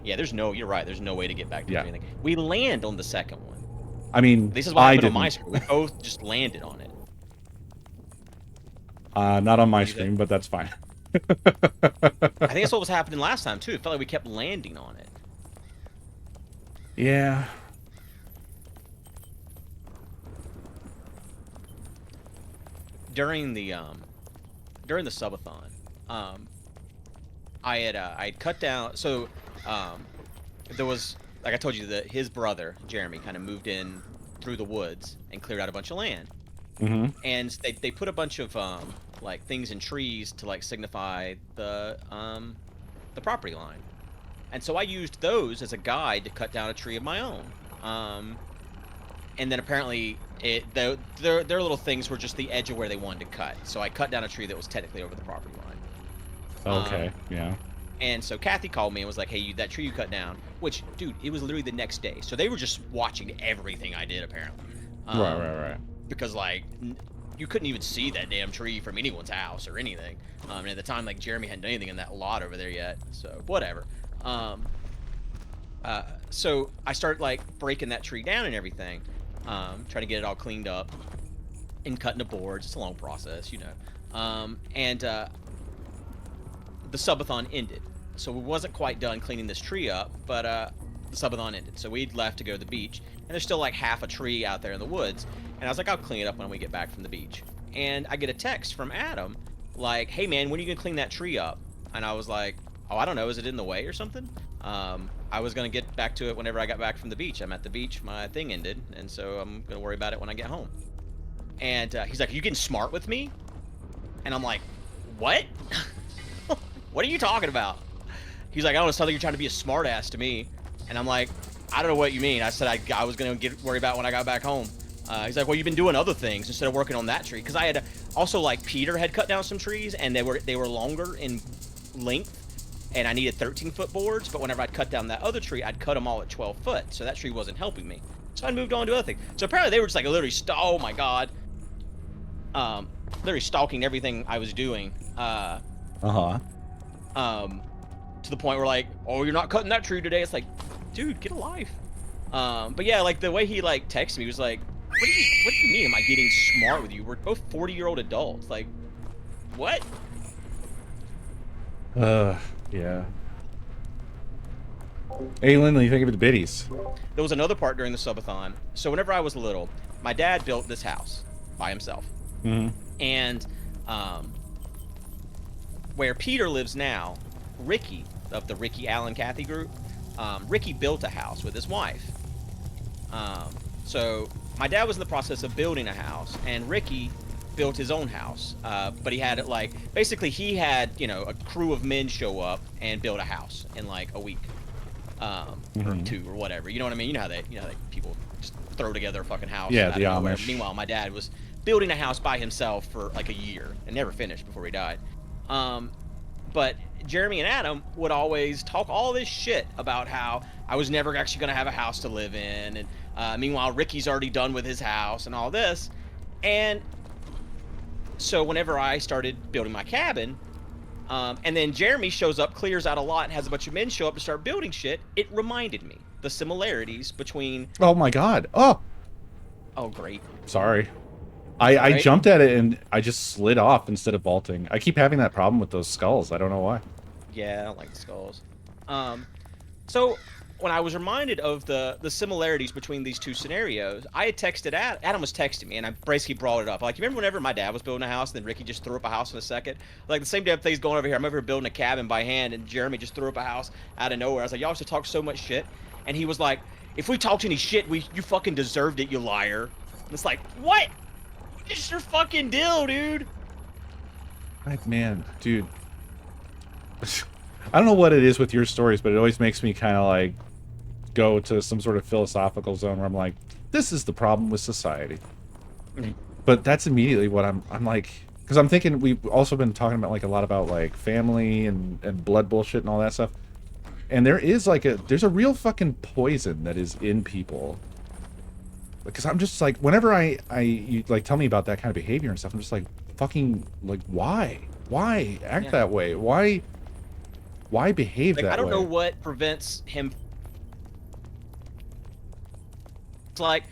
Yeah, you're right. There's no way to get back to anything. We land on the second one. I mean, this is what happened on my screen. We both just landed on it. Not on my screen, but that's fine. I think that's what was happening last time too. It felt like we kept landing on it. Yeah. during the subathon, I had cut down. So there was, like I told you, that his brother Jeremy kind of moved in through the woods and cleared out a bunch of land, Mm-hmm. and they put a bunch of like things in trees to like signify the property line. And so I used those as a guide to cut down a tree of my own. And then apparently their little things were just the edge of where they wanted to cut. So I cut down a tree that was technically over the property line. Okay. Yeah. And so Kathy called me and was like, "Hey, that tree you cut down," which, dude, it was literally the next day. So they were just watching everything I did, apparently. Right. Because, like, you couldn't even see that damn tree from anyone's house or anything. And at the time, like, Jeremy hadn't done anything in that lot over there yet. So, whatever. So I started, like, breaking that tree down and everything. Trying to get it all cleaned up and cutting the boards. It's a long process, you know. The subathon ended. So we wasn't quite done cleaning this tree up, but the subathon ended. So we'd left to go to the beach, and there's still like half a tree out there in the woods. And I was like, I'll clean it up when we get back from the beach. And I get a text from Adam, like, "Hey man, when are you gonna clean that tree up?" And I was like, "Oh, I don't know. Is it in the way or something?" I was gonna get back to it whenever I got back from the beach. I'm at the beach, my thing ended, and so I'm gonna worry about it when I get home. And he's like, "Are you getting smart with me?" And I'm like, "What? What are you talking about?" He's like, "I don't know, something you're trying to be a smart ass to me." And I'm like, "I don't know what you mean." I said I was gonna worry about it when I got back home. He's like, "Well, you've been doing other things instead of working on that tree." Because I had also, like, Peter had cut down some trees, and they were longer in length, and I needed 13-foot boards. But whenever I'd cut down that other tree, I'd cut them all at 12 foot, so that tree wasn't helping me. So I moved on to other things. So apparently they were just like literally, oh my god, literally stalking everything I was doing. To the point where, like, "Oh, you're not cutting that tree today." It's like, dude, get a life. But yeah, like, the way he, like, texted me was like, what do you mean, am I getting smart with you? We're both 40-year-old adults. Like, what? Yeah. Hey, Lindley, you think of the biddies? There was another part during the subathon. So whenever I was little, my dad built this house by himself. Mm-hmm. And where Peter lives now, Ricky, of the Ricky Allen Kathy group, Ricky built a house with his wife. So my dad was in the process of building a house, and Ricky built his own house. But he had it, like, basically he had, you know, a crew of men show up and build a house in like a week, or two or whatever. You know what I mean? You know how people just throw together a fucking house. Yeah, out the of nowhere. Amish. Meanwhile, my dad was building a house by himself for like a year and never finished before he died. But Jeremy and Adam would always talk all this shit about how I was never actually going to have a house to live in. And meanwhile, Ricky's already done with his house and all this. And so whenever I started building my cabin, and then Jeremy shows up, clears out a lot, and has a bunch of men show up to start building shit, it reminded me the similarities between... Oh my god. Oh, great. sorry. I Right? jumped at it and I just slid off instead of vaulting. I keep having that problem with those skulls. I don't know why. Yeah, I don't like the skulls. So when I was reminded of the similarities between these two scenarios, I had texted Adam was texting me, and I basically brought it up. Like, you remember whenever my dad was building a house, and then Ricky just threw up a house in a second? Like, the same damn thing's going over here. I'm over here building a cabin by hand, and Jeremy just threw up a house out of nowhere. I was like, y'all used to talk so much shit. And he was like, "If we talked any shit, you fucking deserved it, you liar." And it's like, what? It's your fucking deal, dude. Like, man, dude. I don't know what it is with your stories, but it always makes me kind of like go to some sort of philosophical zone where I'm like, this is the problem with society. But that's immediately what I'm like, because I'm thinking we've also been talking about like a lot about like family and blood bullshit and all that stuff. And there is like there's a real fucking poison that is in people. Because I'm just like, whenever you like tell me about that kind of behavior and stuff, I'm just like, fucking, like, why act that way? Why behave Like, that way? I don't know what prevents him. It's like,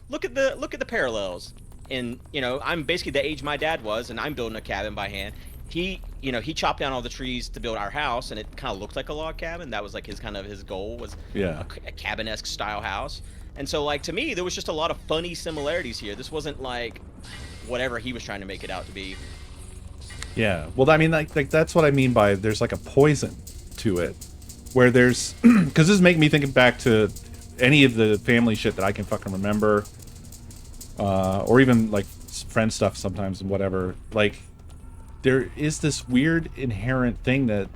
look at the parallels. And, you know, I'm basically the age my dad was, and I'm building a cabin by hand. He chopped down all the trees to build our house, and it kind of looked like a log cabin. That was like his goal was a cabin-esque style house. And so, like, to me, there was just a lot of funny similarities here. This wasn't like, whatever he was trying to make it out to be. Yeah. Well, I mean, like that's what I mean by there's like a poison to it, where there's because this is making me thinking back to any of the family shit that I can fucking remember, or even like friend stuff sometimes and whatever. Like, there is this weird inherent thing that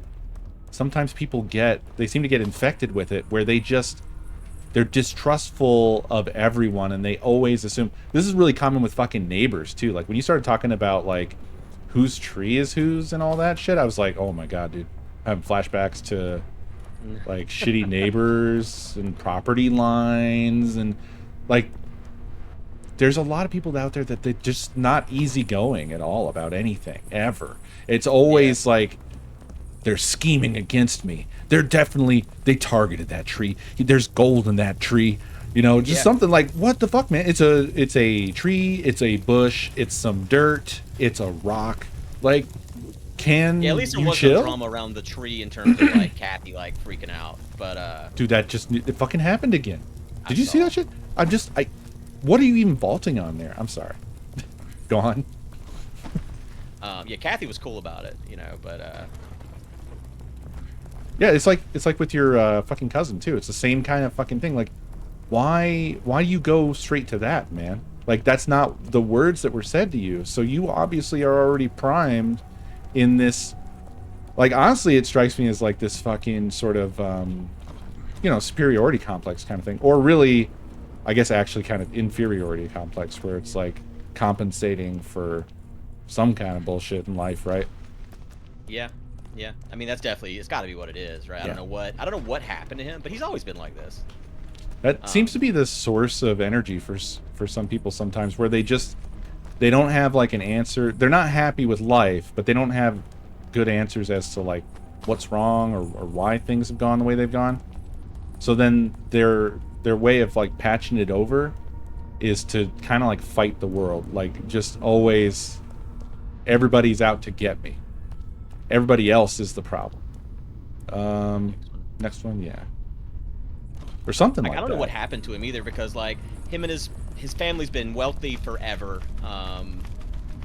sometimes people get. They seem to get infected with it, where they're distrustful of everyone, and they always assume. This is really common with fucking neighbors too. Like when you started talking about like whose tree is whose and all that shit, I was like, oh my god, dude. I have flashbacks to like shitty neighbors and property lines, and like there's a lot of people out there that they're just not easygoing at all about anything ever. It's always like they're scheming against me. They targeted that tree. There's gold in that tree. You know, just something like, what the fuck, man? It's a tree, it's a bush, it's some dirt, it's a rock. Like, can at least there you was chill? some drama around the tree in terms of like Kathy like freaking out. But Dude, it fucking happened again. Did you see that shit? What are you even vaulting on there? I'm sorry. Go on. yeah, Kathy was cool about it, you know, but Yeah, it's like with your fucking cousin too. It's the same kind of fucking thing. Like, why do you go straight to that, man? Like, that's not the words that were said to you. So you obviously are already primed in this. Like, honestly, it strikes me as like this fucking sort of superiority complex kind of thing, or really, I guess actually kind of inferiority complex, where it's like compensating for some kind of bullshit in life, right? yeah. I mean, that's definitely, it's got to be what it is, right? I don't know what happened to him, but he's always been like this. That seems to be the source of energy for some people sometimes, where they don't have like an answer. They're not happy with life, but they don't have good answers as to like what's wrong or why things have gone the way they've gone. So then their way of like patching it over is to kind of like fight the world, like just always everybody's out to get me. Everybody else is the problem. Next one, yeah. Or something like that. I don't know what happened to him either, because like him and his family's been wealthy forever.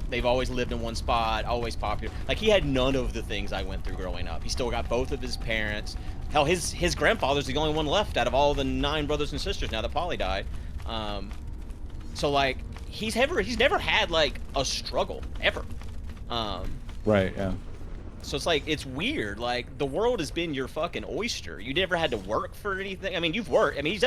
They've always lived in one spot, always popular. Like, he had none of the things I went through growing up. He still got both of his parents. Hell, his grandfather's the only one left out of all the 9 brothers and sisters now that Polly died. So like he's never had like a struggle ever. Right, yeah. So it's like, it's weird. Like, the world has been your fucking oyster. You never had to work for anything. I mean, you've worked. I mean,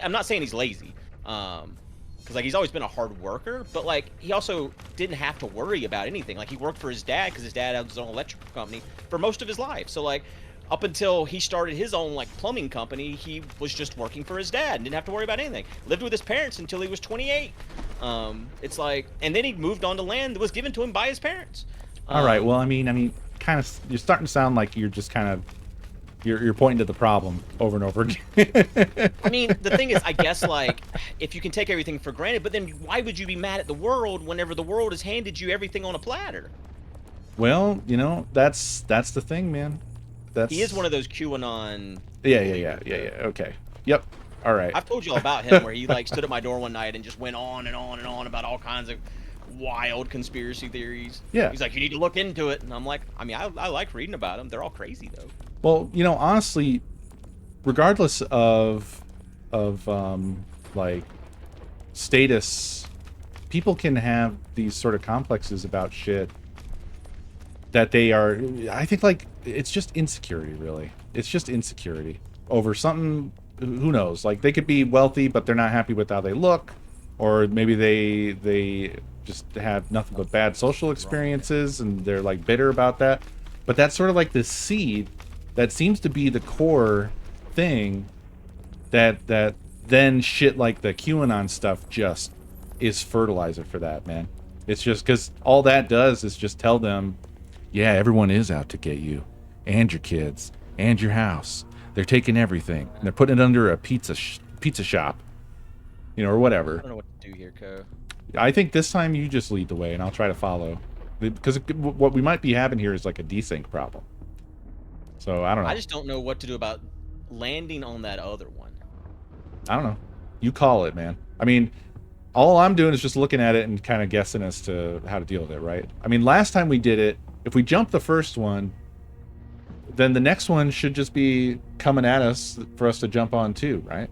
I'm not saying he's lazy. Because, like, he's always been a hard worker. But, like, he also didn't have to worry about anything. Like, he worked for his dad because his dad had his own electrical company for most of his life. So, like, up until he started his own, like, plumbing company, he was just working for his dad and didn't have to worry about anything. Lived with his parents until he was 28. It's like, and then he moved on to land that was given to him by his parents. All right, well, I mean, kind of, you're starting to sound like you're just kind of, you're pointing to the problem over and over again. I mean, the thing is, I guess, like, if you can take everything for granted, but then why would you be mad at the world whenever the world has handed you everything on a platter? Well, you know, that's the thing, man. He is one of those QAnon. Yeah. Okay. Yep. All right. I've told you all about him, where he like stood at my door one night and just went on and on and on about all kinds of wild conspiracy theories. Yeah. He's like, you need to look into it, and I'm like, I mean, I like reading about them. They're all crazy though. Well, you know, honestly, regardless of like status, people can have these sort of complexes about shit that they are, I think, like, it's just insecurity, really. It's just insecurity over something. Who knows? Like, they could be wealthy, but they're not happy with how they look, or maybe they just have nothing but bad social experiences and they're like bitter about that. But that's sort of like this seed that seems to be the core thing that then shit like the QAnon stuff just is fertilizer for that, man. It's just because all that does is just tell them, yeah, everyone is out to get you and your kids and your house. They're taking everything and they're putting it under a pizza shop, you know, or whatever. I don't know what to do here, Co. I think this time you just lead the way and I'll try to follow, because what we might be having here is like a desync problem. So I don't know. I just don't know what to do about landing on that other one. I don't know. You call it, man. I mean, all I'm doing is just looking at it and kind of guessing as to how to deal with it, right? I mean, last time we did it, if we jump the first one, then the next one should just be coming at us for us to jump on too, right?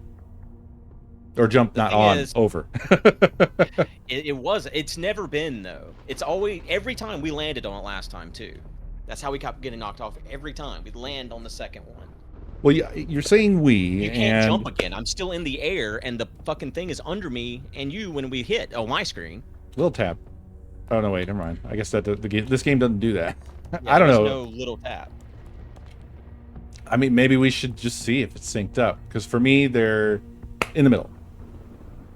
Or jump not on, over. It's never been though. It's always, every time we landed on it last time too. That's how we kept getting knocked off every time. We'd land on the second one. Well, you're saying we, You can't jump again. I'm still in the air, and the fucking thing is under me and you when we hit. Oh, my screen. Little tap. Oh no, wait, never mind. I guess that this game doesn't do that. Yeah, I don't know. No little tap. I mean, maybe we should just see if it's synced up. Because for me, they're in the middle.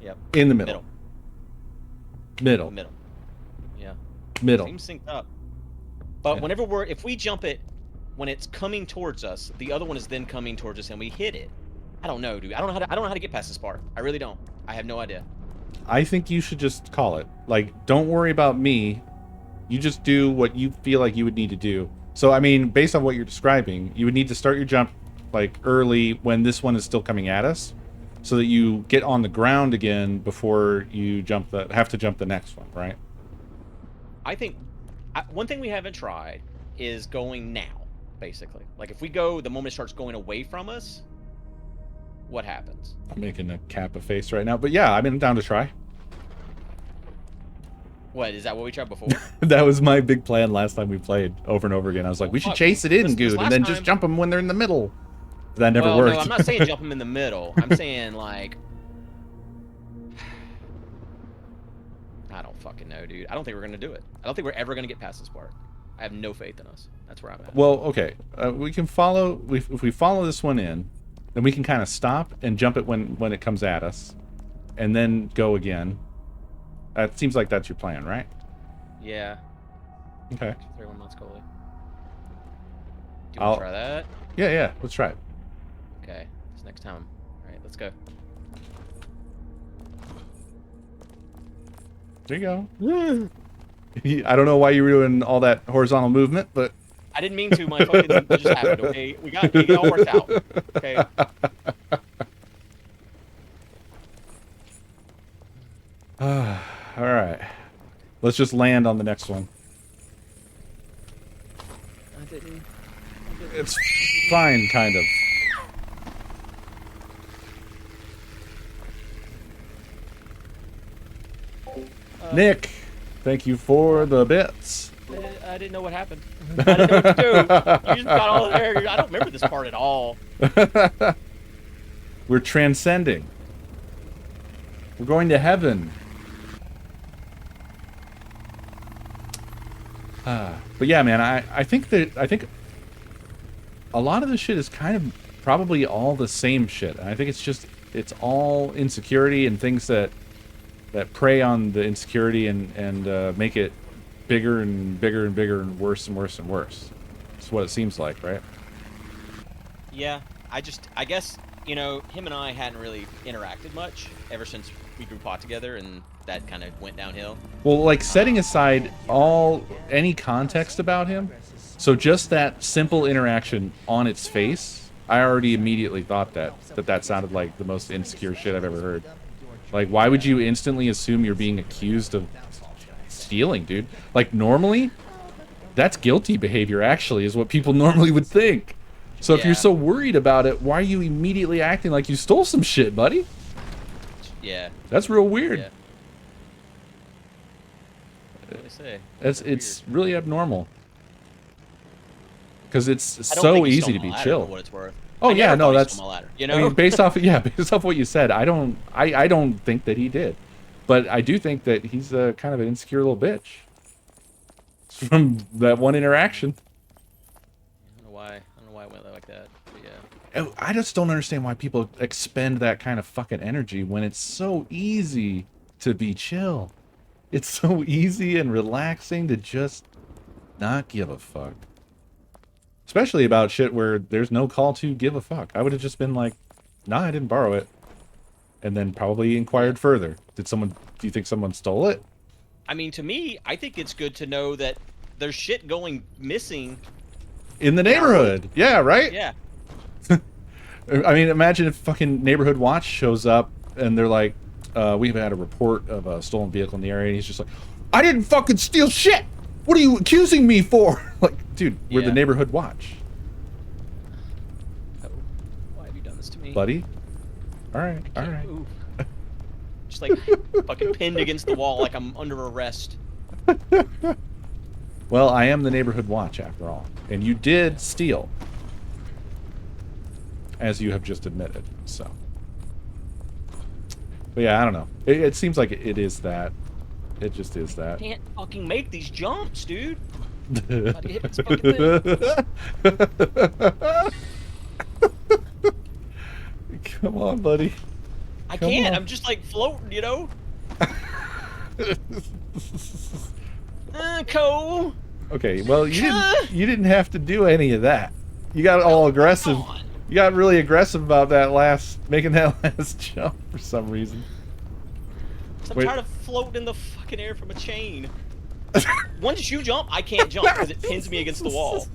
Yep. In the middle. Middle. Middle. Yeah. Middle. Seems synced up. But Yeah. whenever if we jump it, when it's coming towards us, the other one is then coming towards us, and we hit it. I don't know, dude. I don't know how to get past this part. I really don't. I have no idea. I think you should just call it. Like, don't worry about me. You just do what you feel like you would need to do. So, I mean, based on what you're describing, you would need to start your jump, like, early when this one is still coming at us, so that you get on the ground again before you have to jump the next one, right? I think one thing we haven't tried is going now, basically. Like, if we go, the moment it starts going away from us, what happens? I'm making a Kappa face right now. But yeah, I mean, I'm down to try. What, is that what we tried before? That was my big plan last time we played over and over again. I was like, we should chase it in, this dude, and last then just time- jump them when they're in the middle. That never Well, worked. no, I'm not saying jump them in the middle. I'm saying, like... I don't fucking know, dude. I don't think we're going to do it. I don't think we're ever going to get past this part. I have no faith in us. That's where I'm at. Well, okay. We can follow... If we follow this one in, then we can kind of stop and jump it when it comes at us. And then go again. It seems like that's your plan, right? Yeah. Okay. 31 months, Coley. Do you I'll- want to try that? Yeah. Let's try it. Okay. It's next time. All right, let's go. There you go. I don't know why you were doing all that horizontal movement, but... I didn't mean to. My fucking it just happened. Okay, it all worked out. Okay. All right. Let's just land on the next one. I didn't. It's fine, kind of. Nick, thank you for the bits. I didn't know what happened. I didn't know what to do. You just got all there. I don't remember this part at all. We're transcending. We're going to heaven. But yeah, man, I think a lot of this shit is kind of probably all the same shit. And I think it's all insecurity and things that prey on the insecurity and make it bigger and bigger and bigger and worse and worse and worse. That's what it seems like, right? Yeah, I guess, you know, him and I hadn't really interacted much ever since we grew pot together, and that kind of went downhill. Well, like, setting aside any context about him, so just that simple interaction on its face, I already immediately thought that sounded like the most insecure shit I've ever heard. Like, why would you instantly assume you're being accused of stealing, dude? Like, normally, that's guilty behavior, actually, is what people normally would think. So if you're Yeah. so worried about it, why are you immediately acting like you stole some shit, buddy? Yeah. That's real weird. Yeah. What do they say? It's really abnormal. Because it's I don't so think he easy stole to my be ladder, chill. for what it's worth. Oh I yeah, never no, thought he that's stole my ladder, you know? I mean, based off what you said, I don't think that he did, but I do think that he's a kind of an insecure little bitch from that one interaction. I don't know why it went like that. But yeah. I just don't understand why people expend that kind of fucking energy when it's so easy to be chill. It's so easy and relaxing to just not give a fuck. Especially about shit where there's no call to give a fuck. I would have just been like, nah, I didn't borrow it. And then probably inquired further. Do you think someone stole it? I mean, to me, I think it's good to know that there's shit going missing. In the neighborhood. Yeah, right? Yeah. I mean, imagine if fucking Neighborhood Watch shows up and they're like, we've had a report of a stolen vehicle in the area, and he's just like, I didn't fucking steal shit! What are you accusing me for? Like, dude, we're the Yeah. neighborhood watch. Oh, why have you done this to me? Buddy? Alright, alright. Ooh. Just like fucking pinned against the wall like I'm under arrest. Well, I am the neighborhood watch after all. And you did steal. As you have just admitted, so. But yeah, I don't know. It seems like it is that. It just is that. Can't fucking make these jumps, dude. Somebody hit this fucking thing. Come on, buddy. I Come can't. on. I'm just like floating, you know? Cole. Okay, well, you didn't have to do any of that. You got all aggressive. Come on. You got really aggressive about making that last jump for some reason. I'm Wait. tired of floating in the fucking air from a chain. Once you jump, I can't jump because it pins me against the wall.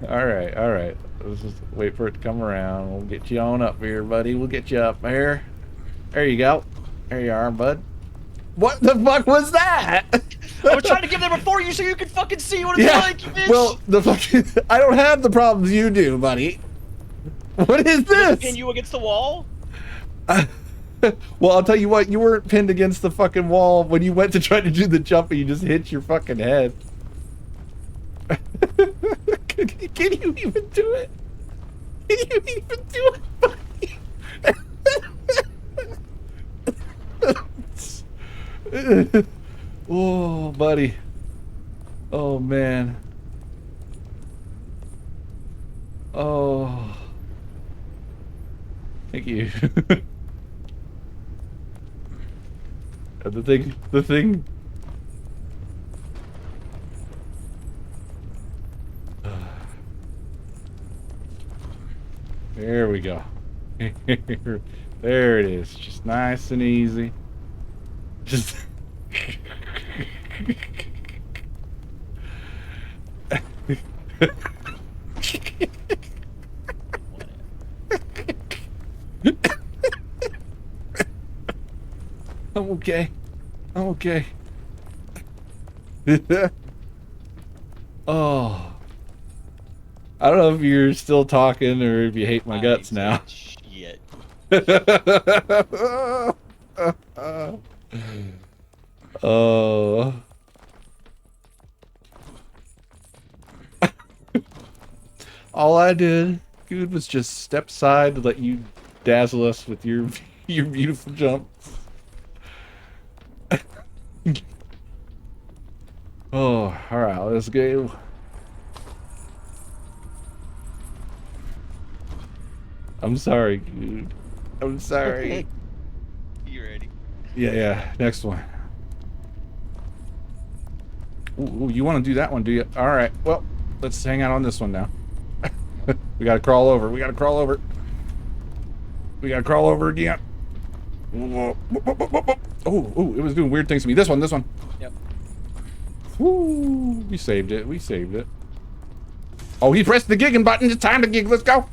All right. Let's just wait for it to come around. We'll get you on up here, buddy. We'll get you up here. There you go. There you are, bud. What the fuck was that? I was trying to get there before you so you could fucking see what it's like, you bitch. Well, I don't have the problems you do, buddy. What is this? Pin you against the wall? Well, I'll tell you what, you weren't pinned against the fucking wall when you went to try to do the jump and you just hit your fucking head. Can you even do it? Can you even do it, buddy? Oh, buddy. Oh, man. Oh. Thank you. The thing. There we go. There it is. Just nice and easy. Just. I'm okay. I'm okay. Oh. I don't know if you're still talking or if you hate my guts now. Shit. Oh. All I did, dude, was just step aside to let you dazzle us with your beautiful jump. Oh, alright, let's go. I'm sorry, dude. I'm sorry. You ready? Yeah, next one. Ooh, you want to do that one, do you? Alright, well, let's hang out on this one now. We gotta crawl over. We gotta crawl over. We gotta crawl over again. Oh, it was doing weird things to me. This one. Yep. Woo, we saved it. Oh, he pressed the gigging button. It's time to gig. Let's go.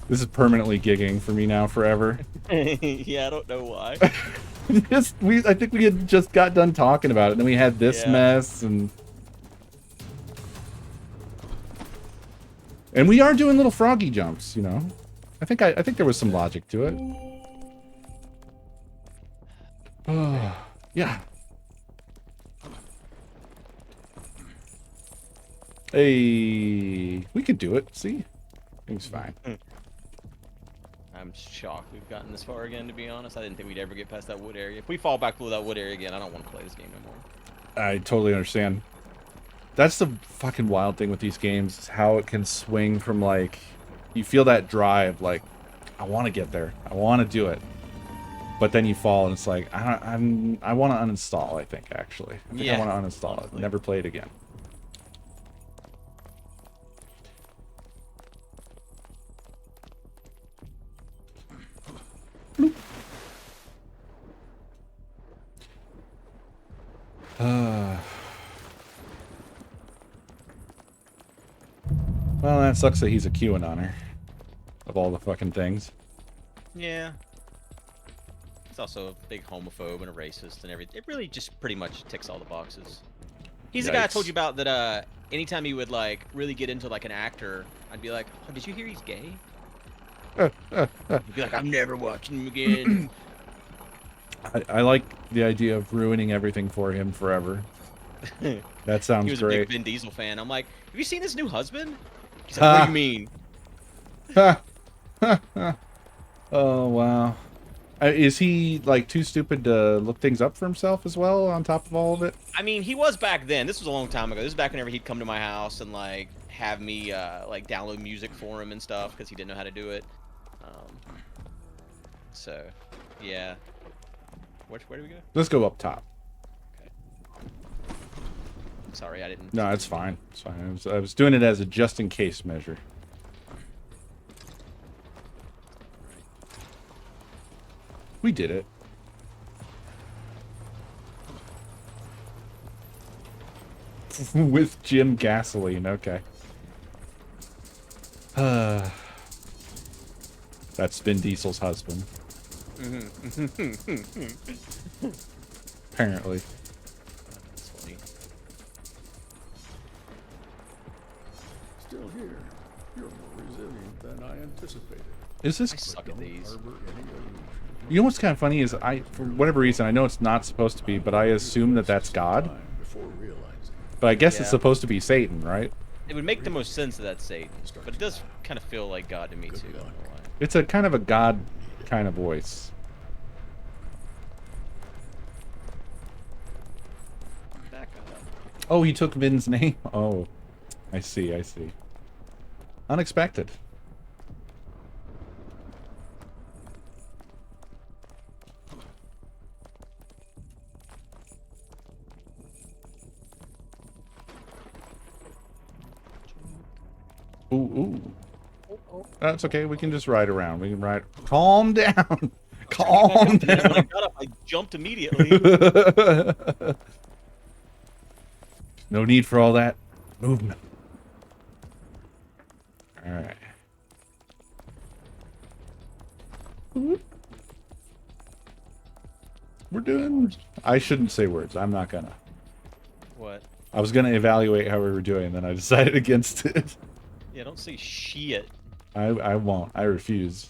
This is permanently gigging for me now forever. Yeah, I don't know why. I think we had just got done talking about it. Then we had this mess and we are doing little froggy jumps, you know. I think there was some logic to it. Oh, yeah. Hey, we could do it. See, things fine. I'm shocked we've gotten this far again, to be honest. I didn't think we'd ever get past that wood area. If we fall back below that wood area again, I don't want to play this game no more. I totally understand. That's the fucking wild thing with these games, is how it can swing from, like, you feel that drive, like, I want to get there, I want to do it, but then you fall and it's like, I want to uninstall. I think I want to uninstall it, never play it again. Well, that sucks that he's a QAnoner. Of all the fucking things. Yeah. He's also a big homophobe and a racist and everything. It really just pretty much ticks all the boxes. He's the guy I told you about that anytime he would like really get into like an actor, I'd be like, oh, did you hear he's gay? He'd be like, I'm never watching him again. I like the idea of ruining everything for him forever. That sounds He was great. a big Vin Diesel fan. I'm like, have you seen his new husband? He's like, what do you mean? Oh, wow. Is he, like, too stupid to look things up for himself as well, on top of all of it? I mean, he was back then. This was a long time ago. This was back whenever he'd come to my house and, like, have me, like, download music for him and stuff because he didn't know how to do it. So, yeah. Where do we go? Let's go up top. Okay. Sorry, I didn't... No, it's fine. It's fine. I was doing it as a just-in-case measure. We did it. With Jim Gasoline, okay. That's Vin Diesel's husband. Apparently. That's funny. Still here. You're more resilient than I anticipated. Is this... I suck at Don't these. harbor any illusions. You know what's kind of funny is for whatever reason, I know it's not supposed to be, but I assume that that's God. Time before realizing. But I guess it's Yeah. supposed to be Satan, right? It would make the most sense that that's Satan, but it does kind of feel like God to me, too. I don't know why. It's a kind of a God kind of voice. Back up. Oh, he took Vin's name? Oh, I see, I see. Unexpected. Ooh, ooh. That's okay. We can just ride around. We can ride. Calm down. Calm When I down. got up, I jumped immediately. No need for all that movement. All right. We're doing... I shouldn't say words. I'm not gonna. What? I was gonna evaluate how we were doing, and then I decided against it. Yeah, don't say shit. I won't. I refuse.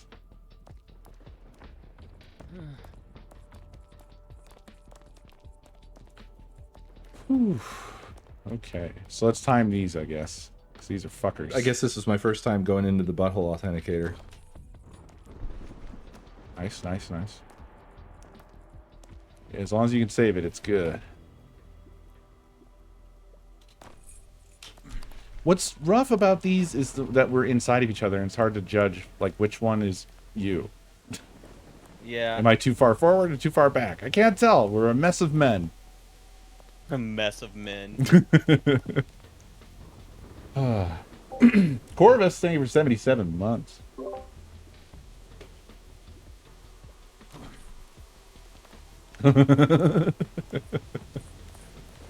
Whew. Okay, so let's time these, I guess. 'Cause these are fuckers. I guess this is my first time going into the butthole authenticator. Nice, nice, nice. Yeah, as long as you can save it, it's good. What's rough about these is that we're inside of each other, and it's hard to judge, like, which one is you. Yeah. Am I too far forward or too far back? I can't tell. We're a mess of men. A mess of men. Corvus, thank you for 77 months.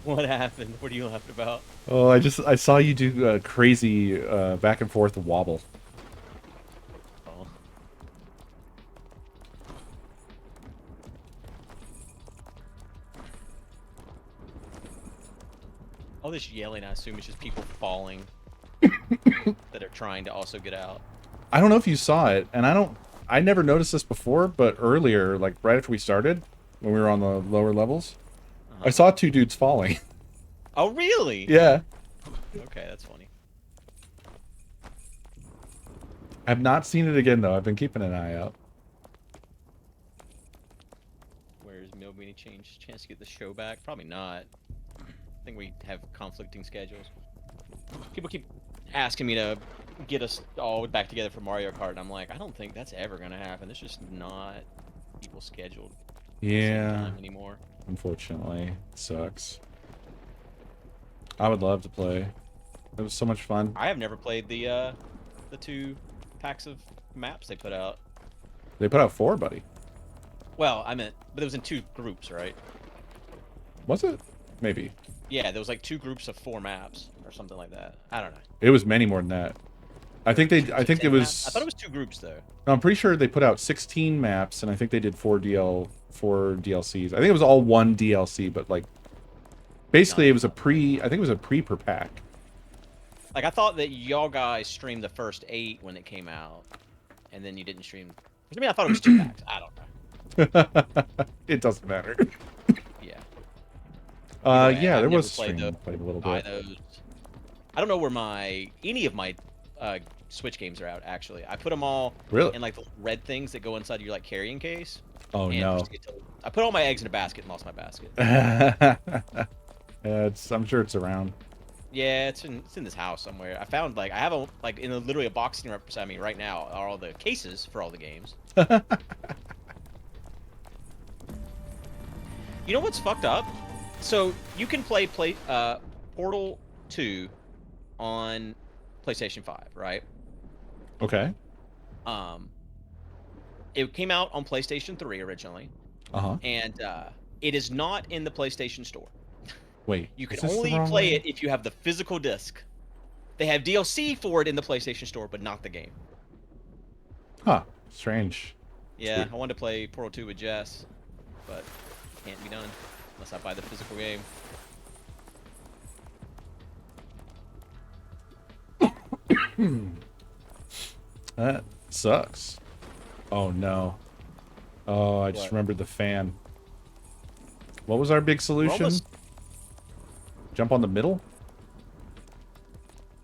What happened? What are you laughing about? Oh, I saw you do a crazy back and forth wobble. Oh. All this yelling, I assume, is just people falling that are trying to also get out. I don't know if you saw it, and I never noticed this before, but earlier, like right after we started, when we were on the lower levels, I saw two dudes falling. Oh, really? Yeah. Okay, that's funny. I've not seen it again, though. I've been keeping an eye out. Where's Milby? Any chance to get the show back? Probably not. I think we have conflicting schedules. People keep asking me to get us all back together for Mario Kart, and I'm like, I don't think that's ever gonna happen. It's just not people scheduled at the same Yeah. time anymore. Unfortunately, it sucks. I would love to play. It was so much fun. I have never played the 2 packs of maps they put out. They put out 4, buddy. Well, I meant, but it was in 2 groups, right? Was it? Maybe. Yeah, there was like 2 groups of 4 maps or something like that. I don't know. It was many more than that. I think they. I think it 10 was. maps? I thought it was 2 groups though. No, I'm pretty sure they put out 16 maps, and I think they did 4 DLCs. I think it was all one DLC, but like, basically it was a pre. I think it was a pre per pack. Like I thought that y'all guys streamed the first 8 when it came out, and then you didn't stream. I mean, I thought it was 2 packs. I don't know. It doesn't matter. Yeah. Either way, Yeah, I've there never was played stream played a little buy bit. those. I don't know where any of my Switch games are out. Actually, I put them all Really? in like the red things that go inside your like carrying case. Oh and no. I put all my eggs in a basket and lost my basket. I'm sure it's around. Yeah, it's in this house somewhere. I found like I have literally a box sitting right beside me right now are all the cases for all the games. You know what's fucked up? So you can play Portal 2 on PlayStation 5, right? Okay. It came out on PlayStation 3 originally, and it is not in the PlayStation Store. Wait. You is can this the only wrong play way? it if you have the physical disc. They have DLC for it in the PlayStation Store, but not the game. Huh. Strange. Yeah, I wanted to play Portal 2 with Jess, but can't be done unless I buy the physical game. That sucks. Oh no. Oh, I just What? remembered the fan. What was our big solution? almost- Jump on the middle?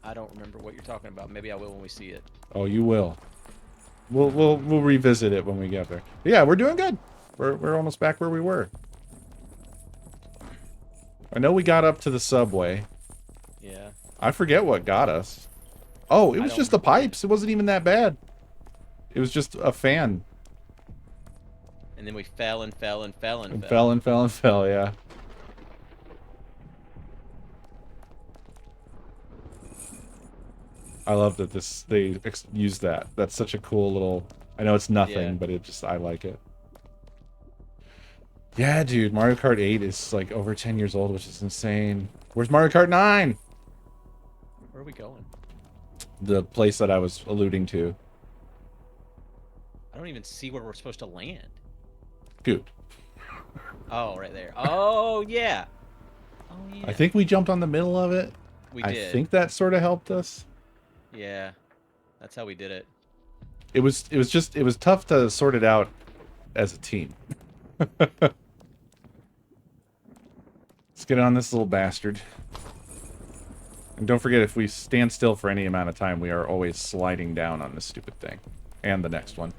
I don't remember what you're talking about. Maybe I will when we see it. Oh, you will. We'll revisit it when we get there. But yeah, we're doing good. We're almost back where we were. I know we got up to the subway. Yeah. I forget what got us. Oh, it I was don't just the remember. pipes. It wasn't even that bad. It was just a fan. And then we fell and fell and fell and And fell. fell and fell and fell, yeah. I love that they use that. That's such a cool little. I know it's nothing, Yeah. but I like it. Yeah, dude, Mario Kart 8 is like over 10 years old, which is insane. Where's Mario Kart 9? Where are we going? The place that I was alluding to. I don't even see where we're supposed to land. Dude, Oh, right there. Oh, yeah. Oh, yeah. I think we jumped on the middle of it. we I did. think that sort of helped us. Yeah. That's how we did it. It was tough to sort it out as a team. Let's get on this little bastard. And don't forget, if we stand still for any amount of time, we are always sliding down on this stupid thing. And the next one.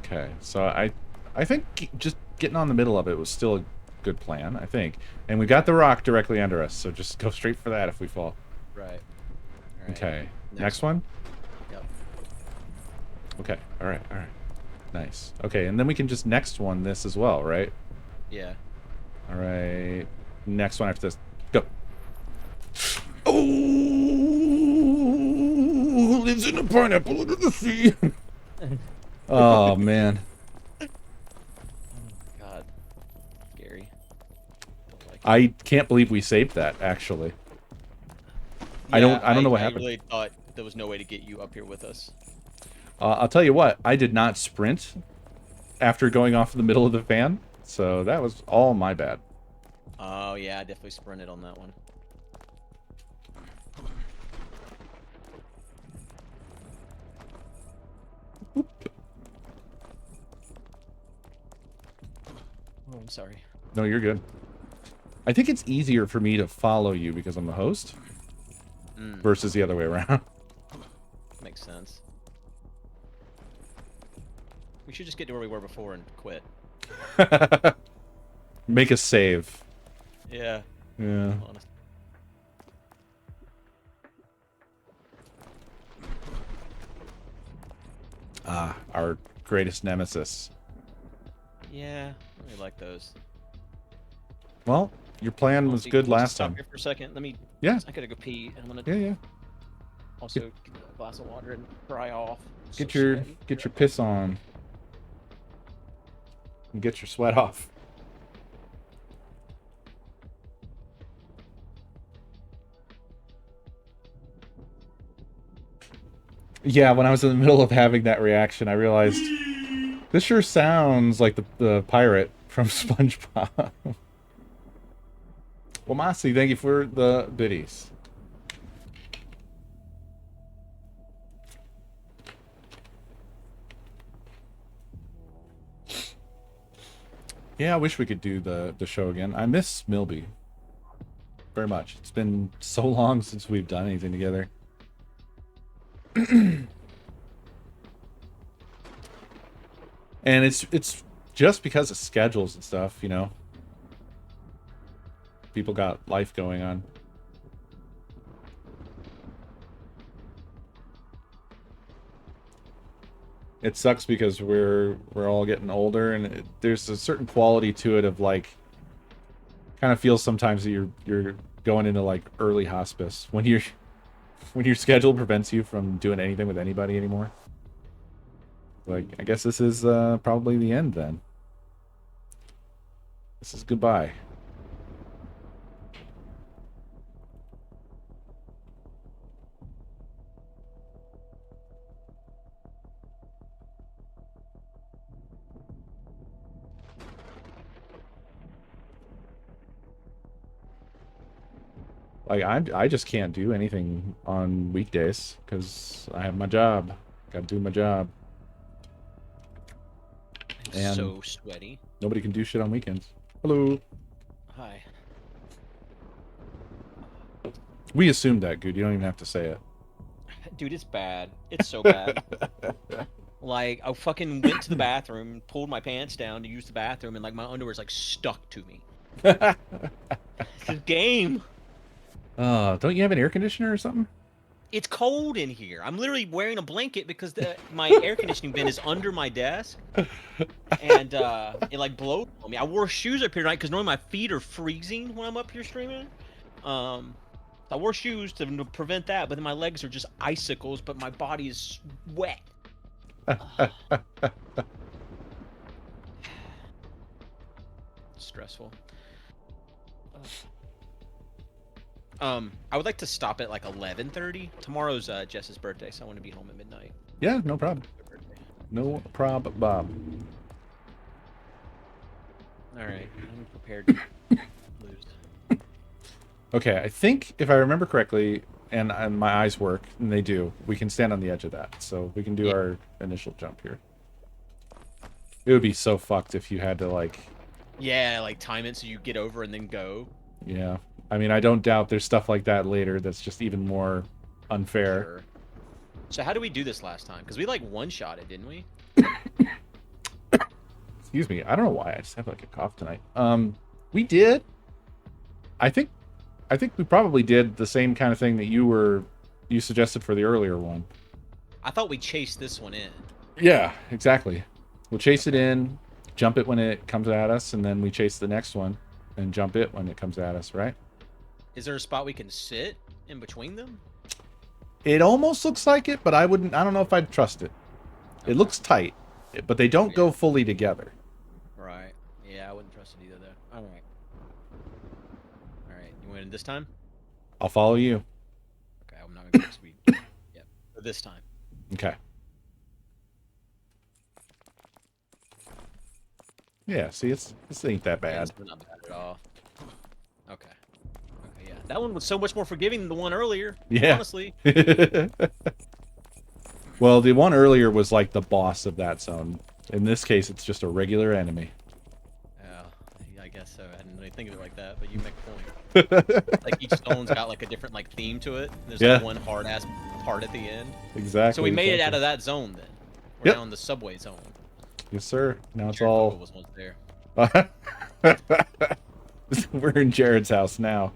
Okay, so I think just getting on the middle of it was still a good plan, I think. And we got the rock directly under us, so just go straight for that if we fall. Right. All right. Okay, next one? Yep. Okay, alright. Nice. Okay, and then we can just next one this as well, right? Yeah. Alright, next one after this. Go. Oh, lives in a pineapple under the sea. Oh, man. God. Scary. Don't like it. I can't believe we saved that, actually. I don't know what happened. I really thought there was no way to get you up here with us. I'll tell you what, I did not sprint after going off in the middle of the fan, so that was all my bad. Oh, yeah, I definitely sprinted on that one. Oh, I'm sorry. No, you're good. I think it's easier for me to follow you because I'm the host versus the other way around. Makes sense. We should just get to where we were before and quit. Make a save. Yeah. Yeah. Honest. Ah, our greatest nemesis. Yeah, I really like those. Well, your plan was good We'll last just stop time. here for a second. Let me. Yeah. I gotta go pee, and I'm gonna Yeah. also get a glass of water and dry off. Get So your sweaty. piss on. and get your sweat off. Yeah, when I was in the middle of having that reaction, I realized this sure sounds like the pirate from SpongeBob. Well, Mossy, thank you for the biddies. Yeah, I wish we could do the show again. I miss Milby very much. It's been so long since we've done anything together. And it's just because of schedules and stuff, you know. People got life going on. It sucks because we're all getting older, and there's a certain quality to it of like, kind of feels sometimes that you're going into like early hospice when your schedule prevents you from doing anything with anybody anymore. Like, I guess this is probably the end then. This is goodbye. Like, I just can't do anything on weekdays because I have my job. Got to do my job. And so sweaty. Nobody can do shit on weekends. Hello. Hi. We assumed that, Good. You don't even have to say it. Dude, it's bad. It's so bad. Like, I fucking went to the bathroom, pulled my pants down to use the bathroom, and like my underwear's like stuck to me. It's a game. Don't you have an air conditioner or something? It's cold in here. I'm literally wearing a blanket because my air conditioning bin is under my desk, and it like blows on me. I wore shoes up here tonight because normally my feet are freezing when I'm up here streaming. I wore shoes to prevent that, but then my legs are just icicles, but my body is wet. Stressful. I would like to stop at like 11:30. Tomorrow's Jess's birthday, so I want to be home at midnight. Yeah, no problem. No prob, Bob. All right, I'm prepared to lose. Okay, I think if I remember correctly, and my eyes work, and they do, we can stand on the edge of that. So we can do our initial jump here. It would be so fucked if you had to like... Yeah, like time it so you get over and then go. Yeah. I mean, I don't doubt there's stuff like that later that's just even more unfair. Sure. So how did we do this last time? Because we like one-shot it, didn't we? Excuse me. I don't know why. I just have like a cough tonight. We did. I think we probably did the same kind of thing that you suggested for the earlier one. I thought we chased this one in. Yeah, exactly. We'll chase it in, jump it when it comes at us, and then we chase the next one and jump it when it comes at us, right? Is there a spot we can sit in between them? It almost looks like it, but I don't know if I'd trust it. Okay. It looks tight, but they don't go fully together. Right. Yeah, I wouldn't trust it either, though. All right. All right. You win this time? I'll follow you. Okay, I'm not gonna go speed. Yeah, this time. Okay. Yeah, see, this ain't that bad. It's not bad at all. Okay. Okay, yeah. That one was so much more forgiving than the one earlier. Yeah. Honestly. Well, the one earlier was like the boss of that zone. In this case, it's just a regular enemy. Yeah, I guess so. I didn't really think of it like that, but you make a point. Like each zone's got like a different like theme to it. There's like one hard ass part at the end. Exactly. So we made it out of that zone then. We're now in the subway zone. Yes, sir. Now it's Jared all... Fogle was once there. We're in Jared's house now.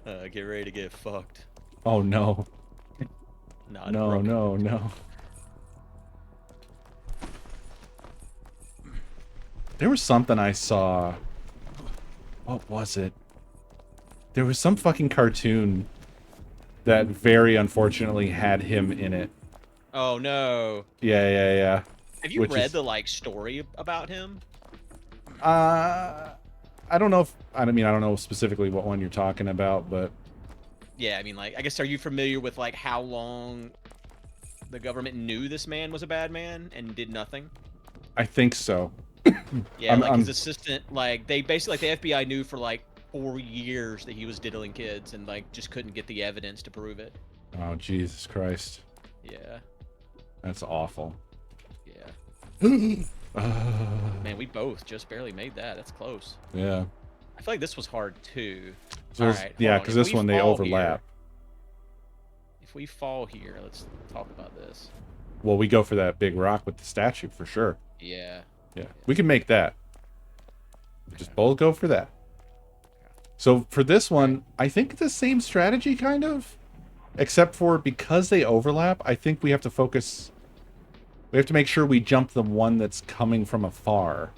Get ready to get fucked. Oh, no. Nah, No, no, no. There was something I saw. What was it? There was some fucking cartoon that very unfortunately had him in it. Oh no. Yeah. Have you Which read is- the like story about him? I don't know if I don't know specifically what one you're talking about, but Yeah, I mean, like, I guess, are you familiar with like how long the government knew this man was a bad man and did nothing? I think so. Yeah, I'm- like his I'm- assistant, like they basically, like the FBI knew for like 4 years that he was diddling kids and like just couldn't get the evidence to prove it. Oh Jesus Christ, Yeah, that's awful. yeah. Man, we both just barely made that. That's close. Yeah. I feel like this was hard too. So there's- Alright, yeah, hold on. because If this we one they fall overlap. If we fall here, let's talk about this. Well, we go for that big rock with the statue for sure. Yeah. Yeah, we can make that. Just both go for that. So for this one, I think the same strategy kind of, except for because they overlap, I think we have to focus. We have to make sure we jump the one that's coming from afar.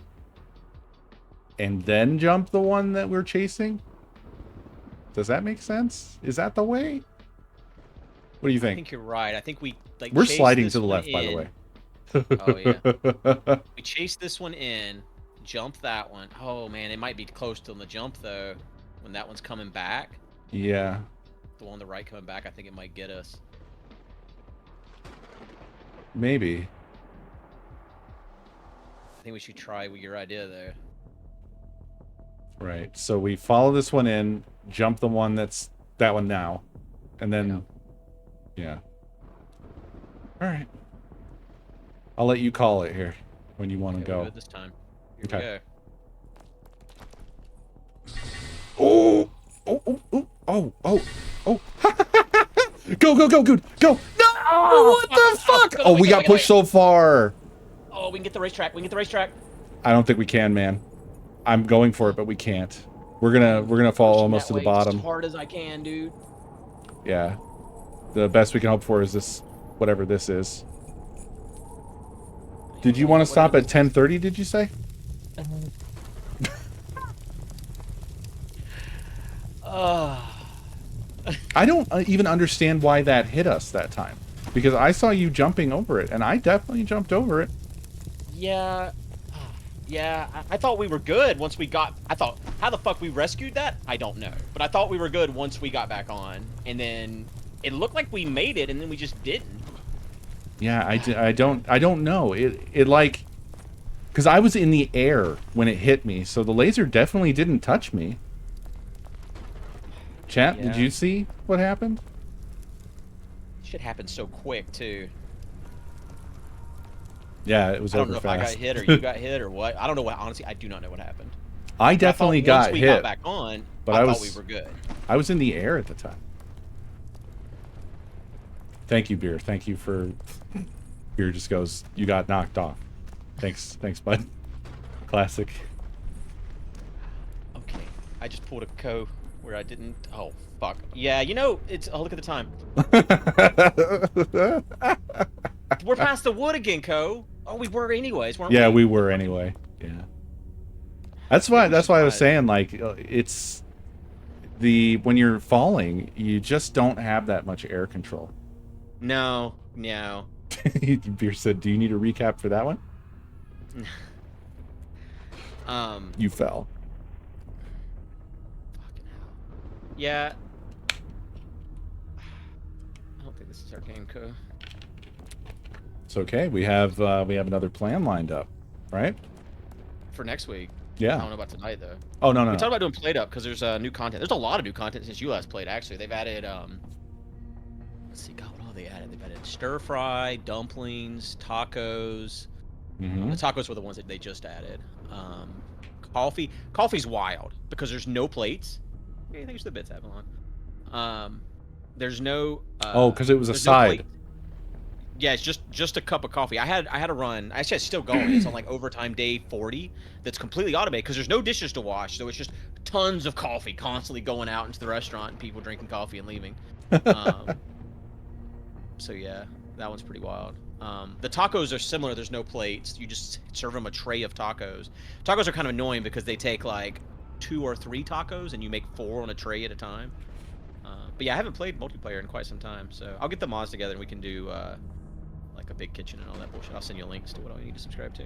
And then jump the one that we're chasing? Does that make sense? Is that the way? What do you I think? think you're right. I think we like We're chase sliding this to the one left, by the in. way. Oh yeah. We chase this one in, jump that one. Oh man, it might be close to the jump though. When that one's coming back, Yeah. the one on the right coming back, I think it might get us. Maybe. I think we should try with your idea there. Right. So we follow this one in, jump the one that's that one now, and then, yeah. All right. I'll let you call it here when you want to Okay, we'll do go. it this time. Here Okay. we Oh! Oh! Oh! Oh! Oh! Oh! Oh! Go! Go! Go! Good! Go! No! What the fuck? Go, Oh, wait, we go, got wait, pushed so far. go. Oh, we can get the racetrack. We can get the racetrack. I don't think we can, man. I'm going for it, but we can't. We're gonna fall Pushing almost that to the way bottom. As hard as I can, dude. Yeah. The best we can hope for is this, whatever this is. Did you want to stop at 10:30? Did you say? I don't even understand why that hit us that time, because I saw you jumping over it, and I definitely jumped over it. Yeah. Yeah, I thought we were good once we got... I thought, how the fuck we rescued that? I don't know. But I thought we were good once we got back on. And then it looked like we made it, and then we just didn't. Yeah, I don't know. It like, because I was in the air when it hit me, so the laser definitely didn't touch me. Chat, Yeah. did you see what happened? Shit happened so quick, too. Yeah, it was I don't over know if I got fast. hit or you got hit or what. I don't know what... Honestly, I do not know what happened. I But definitely thought got once we hit, got back on, but I I thought was- we were good. I was in the air at the time. Thank you, Beer. Thank you for... Beer just goes, you got knocked off. Thanks, bud. Classic. Okay. I just pulled a co where I didn't... Oh, fuck. Yeah, you know, it's... Oh, look at the time. We're past the wood again, Co. Oh, we were anyways, weren't Yeah, we? we were anyway. Yeah. That's why I was saying, like, it's the when you're falling, you just don't have that much air control. No. Beer said, "Do you need a recap for that one?" You fell. Fucking hell. Yeah. I don't think this is our game, Co. It's okay. We have another plan lined up, right? For next week. I Yeah. don't know about tonight, though. Oh no. We talked about doing Played Up because there's new content. There's a lot of new content since you last played, actually. They've added, let's see, God, what all they added? They've added stir fry, dumplings, tacos. Mm-hmm. The tacos were the ones that they just added. Coffee. Coffee's wild because there's no plates. Yeah, thanks for the bits, Avalon. There's no. Oh, because it was a there's no side. plate. Yeah, it's just a cup of coffee. I had a run. Actually, it's still going. It's on like overtime day 40. That's completely automated because there's no dishes to wash. So it's just tons of coffee constantly going out into the restaurant and people drinking coffee and leaving. So yeah, that one's pretty wild. The tacos are similar. There's no plates. You just serve them a tray of tacos. Tacos are kind of annoying because they take like 2 or 3 tacos and you make 4 on a tray at a time. But yeah, I haven't played multiplayer in quite some time, so I'll get the mods together and we can do like like a big kitchen and all that bullshit. I'll send you links to what I need to subscribe to.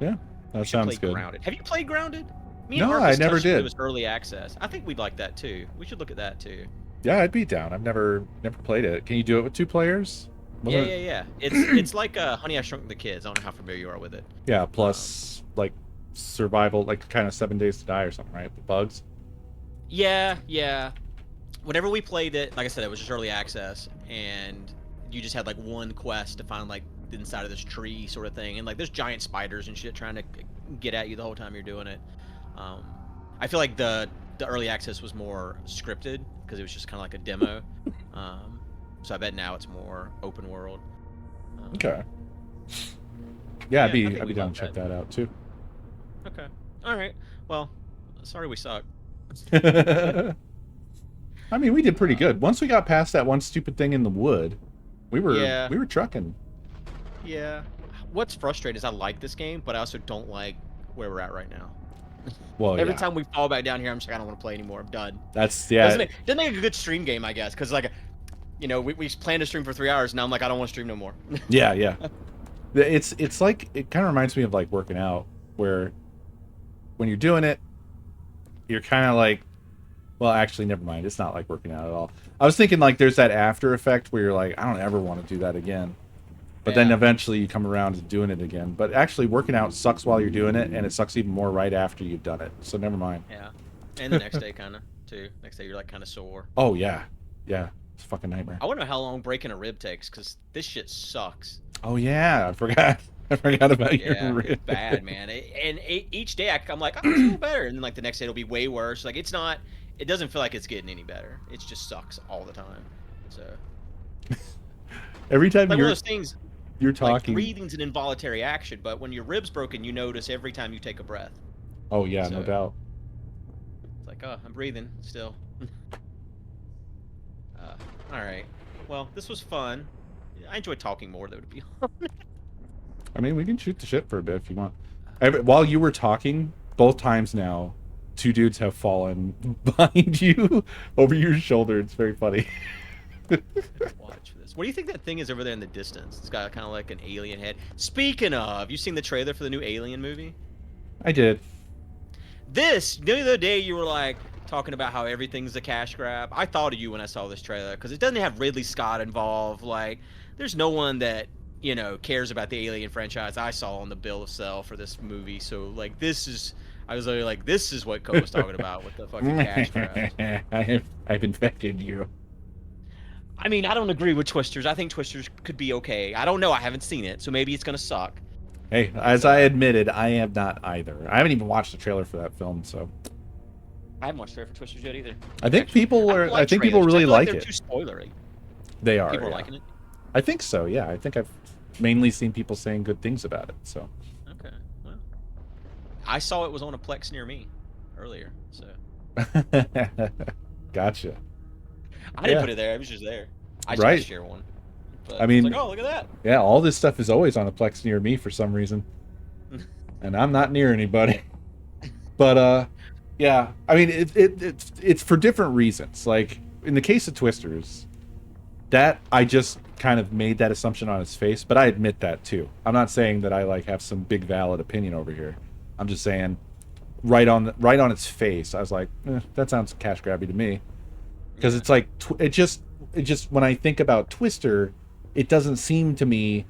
Yeah, You that should sounds play good. Grounded. Have you played Grounded? Me No, and I Marcus never touched it. did. It was early access. I think we'd like that too. We should look at that too. Yeah, I'd be down. I've never played it. Can you do it with 2 players? Yeah, Wasn't yeah, it- yeah. It's like Honey, I Shrunk the Kids. I don't know how familiar you are with it. Yeah, plus like survival, like kind of 7 Days to Die or something, right? The bugs. Yeah, yeah. Whenever we played it, like I said, it was just early access, and you just had like one quest to find like the inside of this tree sort of thing, and like there's giant spiders and shit trying to get at you the whole time you're doing it. I feel like the early access was more scripted because it was just kind of like a demo. So I bet now it's more open world. Okay. Yeah, I think I'd be we'd down like to check that. that out too. Okay. All right. Well, sorry we suck. I mean, we did pretty good. Once we got past that one stupid thing in the wood, we were Yeah. trucking. Yeah. What's frustrating is I like this game, but I also don't like where we're at right now. Well, Every yeah. time we fall back down here, I'm just like, I don't want to play anymore. I'm done. That's Doesn't make a good stream game, I guess, because like, we planned to stream for 3 hours. Now I'm like, I don't want to stream no more. Yeah, yeah. It's like, it kind of reminds me of like working out, where when you're doing it, you're kind of like, well, actually, never mind. It's not like working out at all. I was thinking like there's that after effect where you're like, I don't ever want to do that again. But then Yeah. eventually you come around to doing it again. But actually, working out sucks while you're doing it, and it sucks even more right after you've done it. So never mind. Yeah. And the next day, kind of too. Next day, you're like kind of sore. Oh yeah, yeah. It's a fucking nightmare. I wonder how long breaking a rib takes, because this shit sucks. Oh yeah, I forgot. I forgot about your Yeah, rib. it's bad, man. Each day I'm like, oh, it's a little better, and then like the next day it'll be way worse. Like it's not. It doesn't feel like it's getting any better. It just sucks all the time. So Every time like one of those things. you're Like talking. breathing's an involuntary action, but when your rib's broken, you notice every time you take a breath. Oh yeah, no So- doubt. It's like, oh, I'm breathing still. All right. Well, this was fun. I enjoyed talking more, though, to be honest. I mean, we can shoot the shit for a bit if you want. While you were talking, both times now, 2 dudes have fallen behind you over your shoulder. It's very funny. Watch for this. What do you think that thing is over there in the distance? It's got kind of like an alien head. Speaking of, you seen the trailer for the new Alien movie? I did. The other day you were like talking about how everything's a cash grab. I thought of you when I saw this trailer because it doesn't have Ridley Scott involved. Like, there's no one that cares about the Alien franchise I saw on the bill of sale for this movie. So like, I was literally like, this is what Cole was talking about with the fucking cash grabs. I've infected you. I mean, I don't agree with Twisters. I think Twisters could be okay. I don't know. I haven't seen it, so maybe it's gonna suck. Hey, as I admitted, I have not either. I haven't even watched the trailer for that film, so I haven't watched trailer for Twisters yet either. I think Actually, people don't are. like I think people trailers. really I feel like they're it. Too spoilery. They are. People are yeah. liking it. I think so. Yeah, I think I've mainly seen people saying good things about it. So. Okay. Well, I saw it was on a Plex near me earlier, so Gotcha. I didn't Yeah. put it there. It was just there. I just Right. got to share one. But I mean- it's like, oh, look at that. Yeah, all this stuff is always on a Plex near me for some reason. And I'm not near anybody. But yeah, I mean it's for different reasons. Like in the case of Twisters, that I just kind of made that assumption on its face, but I admit that too. I'm not saying that I like have some big valid opinion over here. I'm just saying right on its face, I was like, that sounds cash grabby to me. Because it's like it just when I think about Twister, it doesn't seem to me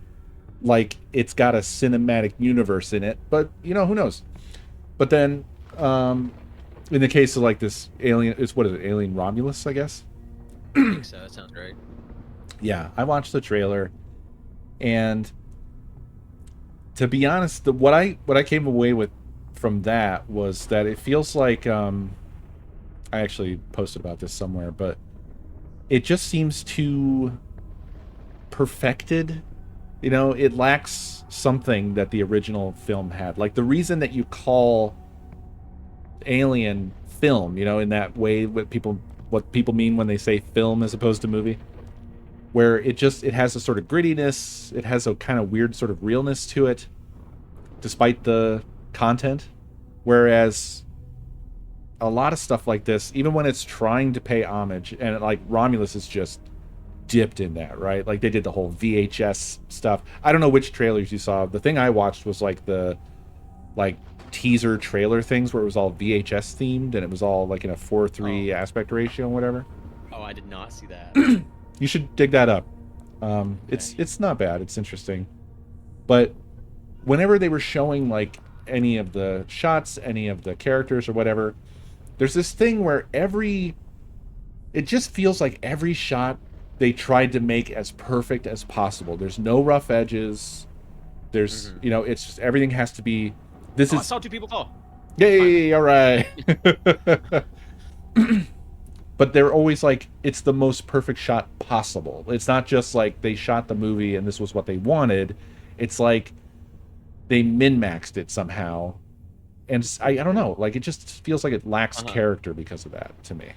like it's got a cinematic universe in it, but who knows. But then in the case of like this alien, what is it, Alien Romulus, I guess. I think so. That sounds right. Yeah, I watched the trailer, and to be honest, what I came away with from that was that it feels like I actually posted about this somewhere, but it just seems too perfected. It lacks something that the original film had. Like the reason that you call Alien film, in that way, what people mean when they say film as opposed to movie, where it has a sort of grittiness, it has a kind of weird sort of realness to it, despite the content. Whereas a lot of stuff like this, even when it's trying to pay homage, and like Romulus is just dipped in that, right? Like they did the whole VHS stuff. I don't know which trailers you saw. The thing I watched was like the like teaser trailer things where it was all VHS themed and it was all like in a 4:3 aspect ratio and whatever. Oh, I did not see that. You should dig that up. It's not bad. It's interesting. But whenever they were showing like any of the shots, any of the characters or whatever, there's this thing where it just feels like every shot they tried to make as perfect as possible. There's no rough edges. There's, it's just everything has to be. This I is. saw two people fall. Yay! All right. But they're always like, it's the most perfect shot possible. It's not just like they shot the movie and this was what they wanted. It's like they min-maxed it somehow. And I don't know, like it just feels like it lacks character because of that to me.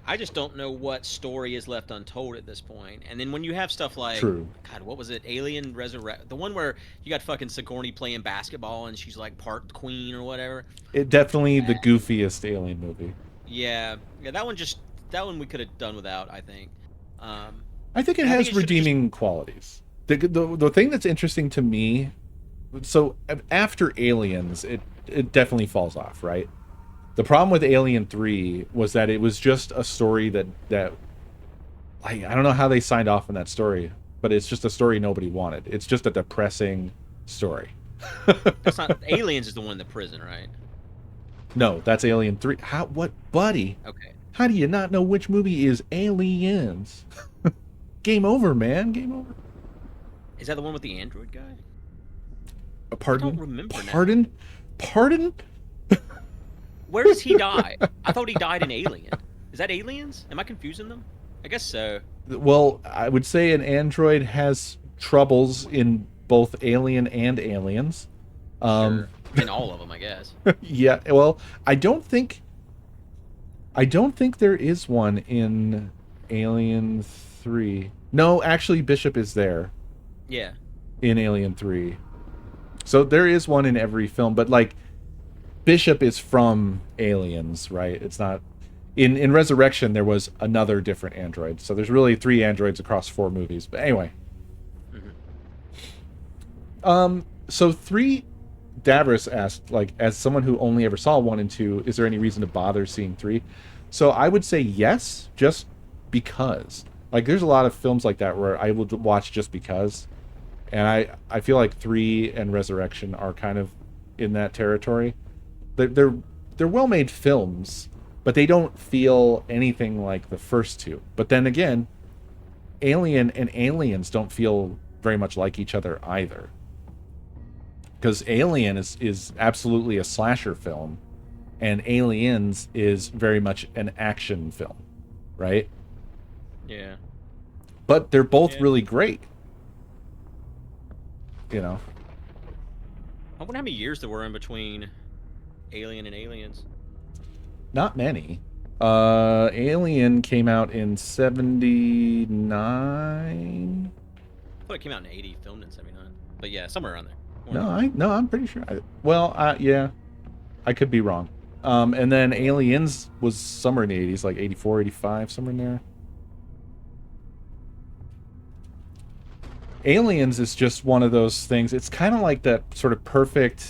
I just don't know what story is left untold at this point. And then when you have stuff like, True. God, what was it? Alien Resurrect, the one where you got fucking Sigourney playing basketball and she's like part queen or whatever. It definitely the goofiest Alien movie. Yeah, that one we could have done without, I think. I think it has redeeming qualities. The thing that's interesting to me, so after Aliens, it definitely falls off, right? The problem with Alien 3 was that it was just a story that I don't know how they signed off on that story, but it's just a story nobody wanted. It's just a depressing story. That's not Aliens is the one in the prison, right? No, that's Alien 3. What, buddy? Okay. How do you not know which movie is Aliens? Game over, man. Game over. Is that the one with the android guy? Pardon? I don't remember now. Pardon? Where does he die? I thought he died in Alien. Is that Aliens? Am I confusing them? I guess so. Well, I would say an android has troubles in both Alien and Aliens. Sure. In all of them, I guess. Yeah, well, I don't think there is one in Alien 3. No, actually Bishop is there Yeah. in Alien 3. So there is one in every film, but like Bishop is from Aliens, right? It's not in Resurrection there was another different android. So there's really 3 androids across 4 movies. But anyway. So 3 Davros asked, like, as someone who only ever saw 1 and 2, is there any reason to bother seeing 3? So I would say yes, just because. Like, there's a lot of films like that where I will watch just because. And I feel like 3 and Resurrection are kind of in that territory. They're well-made films, but they don't feel anything like the first 2. But then again, Alien and Aliens don't feel very much like each other either. Because Alien is absolutely a slasher film, and Aliens is very much an action film, right? Yeah. But they're both really great. You know? I wonder how many years there were in between Alien and Aliens. Not many. Alien came out in 79. I thought it came out in 80, filmed in 79. But yeah, somewhere around there. No, I'm pretty sure. Yeah, I could be wrong. And then Aliens was somewhere in the 80s, like 84, 85, somewhere in there. Aliens is just one of those things. It's kind of like that sort of perfect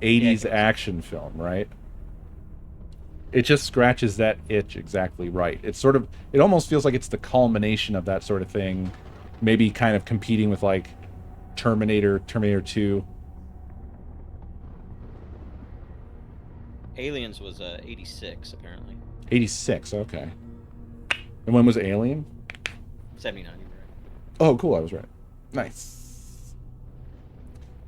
80s action film, right? It just scratches that itch exactly right. It almost feels like it's the culmination of that sort of thing. Maybe kind of competing with like Terminator 2. Aliens was 86, apparently. 86, okay. And when was Alien? 79, you were right. Oh, cool, I was right. Nice.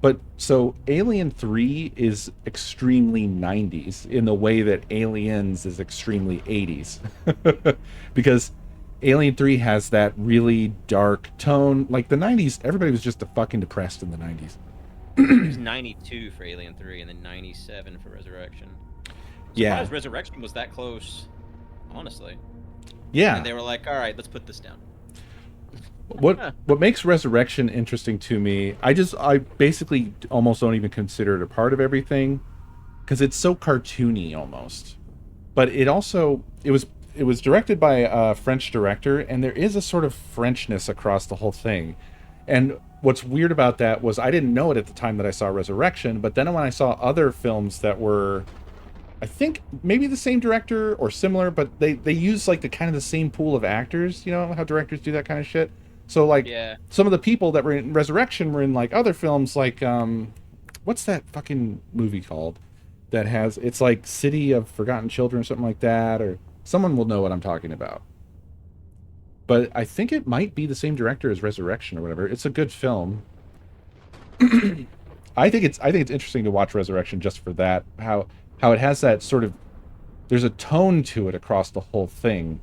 But, so, Alien 3 is extremely 90s in the way that Aliens is extremely 80s. Because Alien 3 has that really dark tone. Like, the 90s, everybody was just fucking depressed in the 90s. It was 92 for Alien 3 and then 97 for Resurrection. Yeah. Resurrection was that close, honestly. Yeah. And they were like, all right, let's put this down. What makes Resurrection interesting to me, I basically almost don't even consider it a part of everything, because it's so cartoony almost. But it was it was directed by a French director, and there is a sort of Frenchness across the whole thing. And what's weird about that was I didn't know it at the time that I saw Resurrection, but then when I saw other films that were, I think maybe the same director or similar, but they use like the kind of the same pool of actors. You know how directors do that kind of shit. So like Yeah. some of the people that were in Resurrection were in like other films, like what's that fucking movie called? That has, it's like City of Forgotten Children or something like that, or someone will know what I'm talking about. But I think it might be the same director as Resurrection or whatever. It's a good film. I think it's interesting to watch Resurrection just for that, how it has that sort of, there's a tone to it across the whole thing.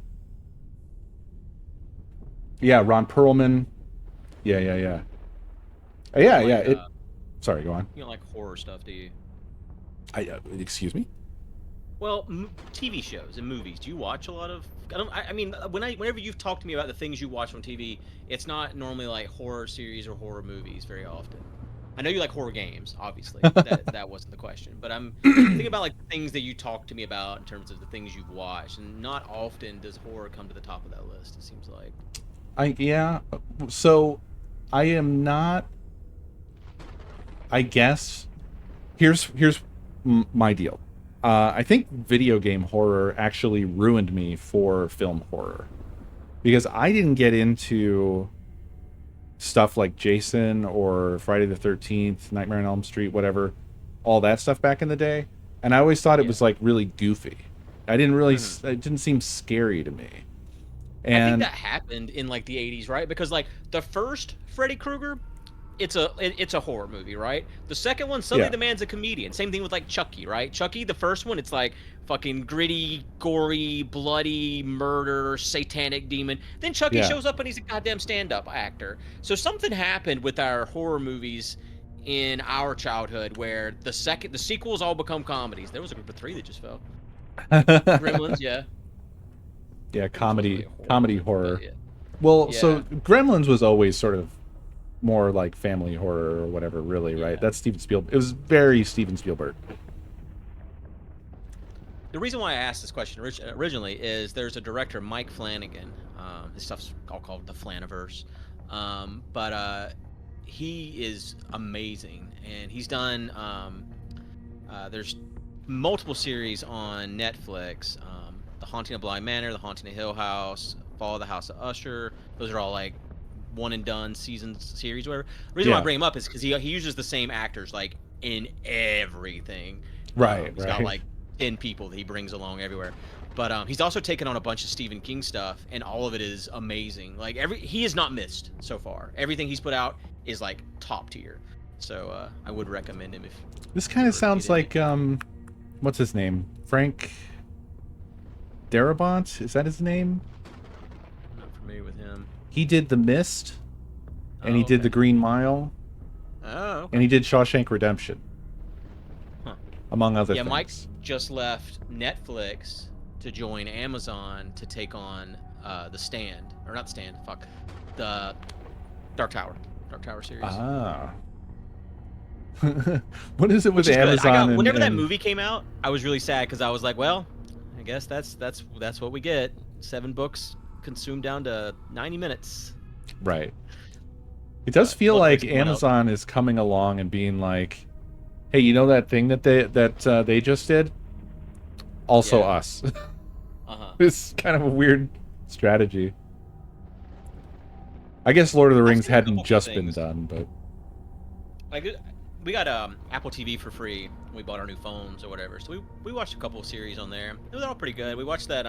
Yeah, Ron Perlman. Yeah, yeah, yeah. Yeah, Like, yeah. Sorry, go on. you don't like horror stuff, do you? Excuse me. Well, TV shows and movies. Do you watch a lot of? I mean, whenever you've talked to me about the things you watch on TV, it's not normally like horror series or horror movies very often. I know you like horror games, obviously. That wasn't the question, but I'm thinking about like the things that you talk to me about in terms of the things you've watched, and not often does horror come to the top of that list. It seems like. Yeah. So, I am not. I guess. Here's my deal. I think video game horror actually ruined me for film horror, because I didn't get into stuff like Jason or Friday the 13th, Nightmare on Elm Street, whatever, all that stuff back in the day, and I always thought it was like really goofy. I didn't really. It didn't seem scary to me. I think And that happened in like the 80s, right? Because like the first Freddy Krueger, it's a horror movie, right? The second one, suddenly Yeah. the man's a comedian. Same thing with like Chucky, right? Chucky, the first one, it's like fucking gritty, gory, bloody, murder, satanic demon. Then Chucky Yeah. shows up and he's a goddamn stand-up actor. So something happened with our horror movies in our childhood where the sequels all become comedies. There was a group of 3 that just fell. Gremlins, yeah. Yeah, Gremlins wasn't really comedy a horror. but yeah. Well, Yeah. so Gremlins was always sort of more like family horror or whatever, really, right? Yeah. That's Steven Spielberg. It was very Steven Spielberg. The reason why I asked this question originally is there's a director, Mike Flanagan. His stuff's all called the Flaniverse. But he is amazing. And he's done, there's multiple series on Netflix. The Haunting of Bly Manor, The Haunting of Hill House, Fall of the House of Usher. Those are all like one and done series, whatever. The reason why I Yeah. bring him up is because he uses the same actors like in everything. Right, He's got right. like 10 people that he brings along everywhere. But he's also taken on a bunch of Stephen King stuff, and all of it is amazing. Like he has not missed so far. Everything he's put out is like top tier. So I would recommend him if. This kind of sounds like what's his name? Frank Darabont? Is that his name? I'm not familiar with him. He did The Mist, and he did okay. The Green Mile, Oh, okay. and he did Shawshank Redemption, Huh. among other Yeah, things. Mike just left Netflix to join Amazon to take on the Stand, or not Stand, fuck, the Dark Tower series. Ah. What is it with Which is good. Amazon? Whenever that and movie came out, I was really sad because I was like, well, I guess that's what we get. 7 books consumed down to 90 minutes. Right. It does feel luckily like it's going up. Amazon is coming along and being like, "Hey, you know that thing that they just did? Also Yeah. us." Uh-huh. It's kind of a weird strategy. I guess Lord of the Rings seen a couple hadn't cool just been things. done, but Like we got Apple TV for free when we bought our new phones or whatever. So we watched a couple of series on there. It was all pretty good. We watched that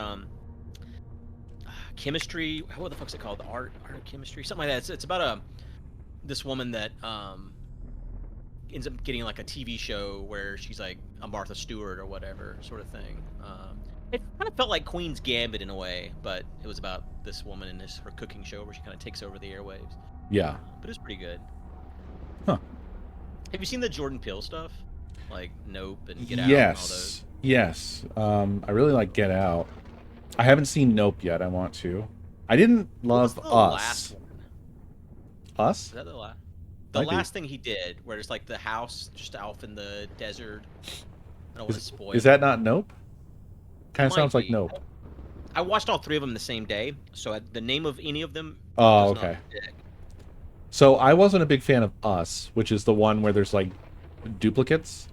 chemistry. What the fuck's it called? The art of chemistry, something like that. It's about this woman that ends up getting like a TV show where she's like a Martha Stewart or whatever sort of thing. It kind of felt like Queen's Gambit in a way, but it was about this woman in her cooking show where she kind of takes over the airwaves. yeah. But it was pretty good. Huh. Have you seen the Jordan Peele stuff? Like Nope and Get Out and all those? Yes. I really like Get Out. I haven't seen Nope yet. I want to. I didn't What was love the Us. last one? Us? Is that the last? Might The be. last thing he did, where it's like the house just off in the desert. I don't want to spoil. Is that not Nope? Kind of Might sounds like be. Nope. I watched all 3 of them the same day, so the name of any of them Oh, does okay. not stick. So I wasn't a big fan of Us, which is the one where there's like duplicates.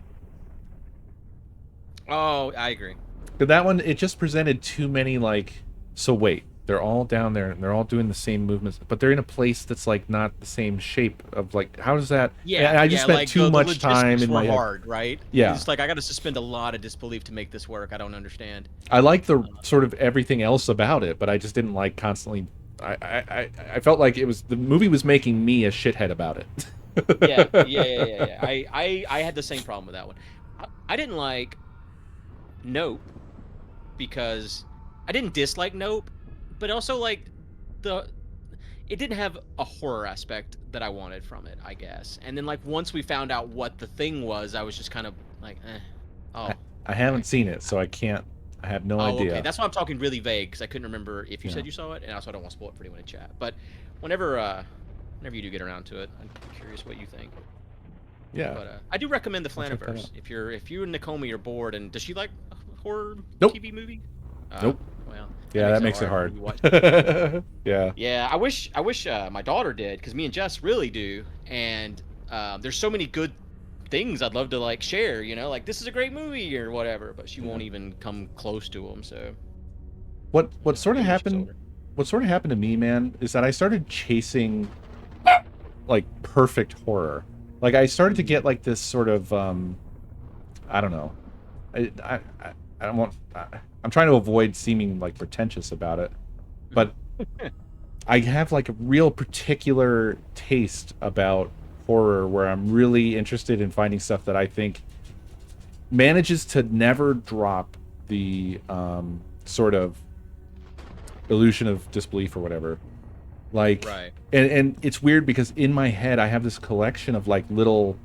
Oh, I agree. But that one, it just presented too many like. So wait, they're all down there and they're all doing the same movements, but they're in a place that's like not the same shape of like. How does that? Yeah, And I just yeah, spent like too the much time logistics in were my head. hard, right? Yeah. It's like I got to suspend a lot of disbelief to make this work. I don't understand. I like the sort of everything else about it, but I just didn't like constantly. I felt like it was the movie was making me a shithead about it. Yeah. I had the same problem with that one. I didn't like Nope because I didn't dislike Nope, but also like the it didn't have a horror aspect that I wanted from it, I guess. And then like once we found out what the thing was, I was just kind of like, oh, I haven't okay. seen it, so I can't. I have no Oh, idea. okay. That's why I'm talking really vague because I couldn't remember if you Yeah. said you saw it, and also I don't want to spoil it for anyone in chat. But whenever you do get around to it, I'm curious what you think. Yeah. But I do recommend the I'll check that Flaniverse out. if you and Nakomi are bored, and does she like a horror Nope. TV movie? Nope. Well, Yeah, that makes it hard. when you watch- Yeah. Yeah, I wish my daughter did because me and Jess really do, and there's so many good things I'd love to like share. You know, like this is a great movie or whatever, but she won't even come close to them. So What sort of maybe when she's happened? older. What sort of happened to me, man, is that I started chasing like perfect horror. Like I started to get like this sort of I don't know. I don't want. I'm trying to avoid seeming like pretentious about it, but I have like a real particular taste about horror where I'm really interested in finding stuff that I think manages to never drop the sort of illusion of disbelief or whatever. Like, Right. and it's weird because in my head I have this collection of like little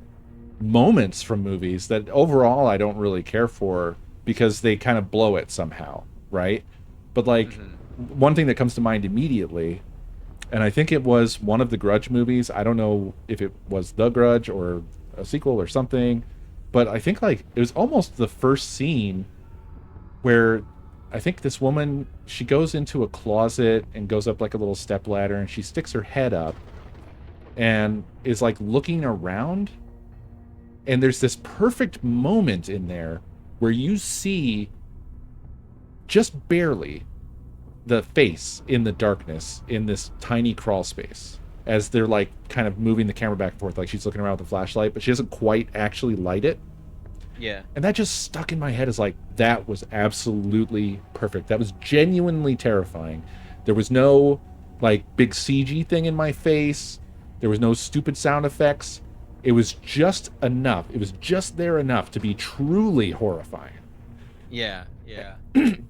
moments from movies that overall I don't really care for because they kind of blow it somehow, right? But like one thing that comes to mind immediately, and I think it was one of the Grudge movies. I don't know if it was The Grudge or a sequel or something, but I think like it was almost the first scene where I think this woman, she goes into a closet and goes up like a little step ladder and she sticks her head up and is like looking around, and there's this perfect moment in there where you see just barely the face in the darkness in this tiny crawl space as they're like kind of moving the camera back and forth, like she's looking around with a flashlight, but she doesn't quite actually light it. Yeah. And that just stuck in my head as like, that was absolutely perfect. That was genuinely terrifying. There was no like big CG thing in my face. There was no stupid sound effects. It was just enough. It was just there enough to be truly horrifying. Yeah.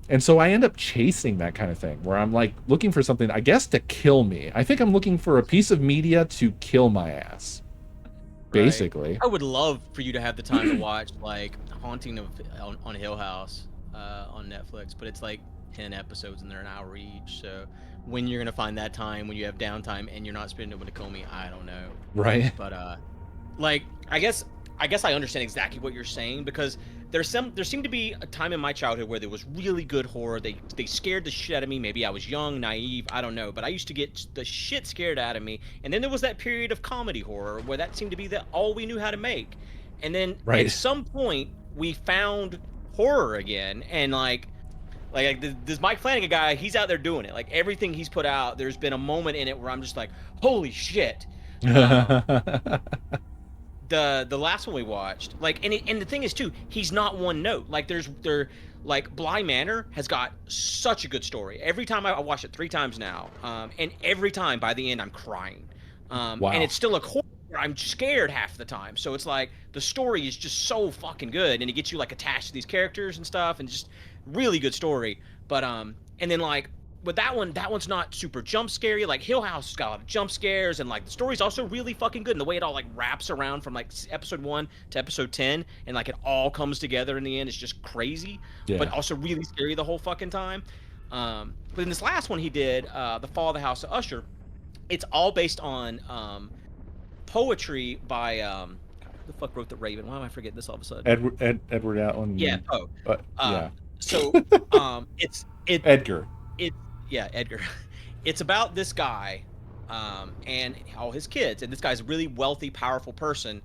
And so I end up chasing that kind of thing where I'm like looking for something, I guess, to kill me. I think I'm looking for a piece of media to kill my ass. Basically. I would love for you to have the time to watch like Haunting of on Hill House on Netflix, but it's like 10 episodes and they're an hour each. So when you're gonna find that time when you have downtime and you're not spending it with Nakomi, I don't know. Right. But like I guess I understand exactly what you're saying because there seemed to be a time in my childhood where there was really good horror. They scared the shit out of me. Maybe I was young, naive, I don't know, but I used to get the shit scared out of me. And then there was that period of comedy horror where that seemed to be all we knew how to make. And then Right. at some point we found horror again, and like this Mike Flanagan guy, he's out there doing it. Like everything he's put out, there's been a moment in it where I'm just like, holy shit. The last one we watched, like, and the thing is too, he's not one note. Like like Bly Manor has got such a good story. Every time I watched it 3 times now, and every time by the end I'm crying. Wow. And it's still a horror. I'm scared half the time. So it's like the story is just so fucking good, and it gets you like attached to these characters and stuff, and just really good story. But and then like with that one's not super jump scary. Like Hill House has got a lot of jump scares, and like the story's also really fucking good. And the way it all like wraps around from like episode 1 to episode 10, and like it all comes together in the end, is just crazy. Yeah. But also really scary the whole fucking time. But in this last one he did, The Fall of the House of Usher, it's all based on poetry by who the fuck wrote The Raven? Why am I forgetting this all of a sudden? Edward Allen. Yeah, Poe. But yeah. So it's Edgar. It yeah, Edgar. It's about this guy, and all his kids, and this guy's a really wealthy, powerful person.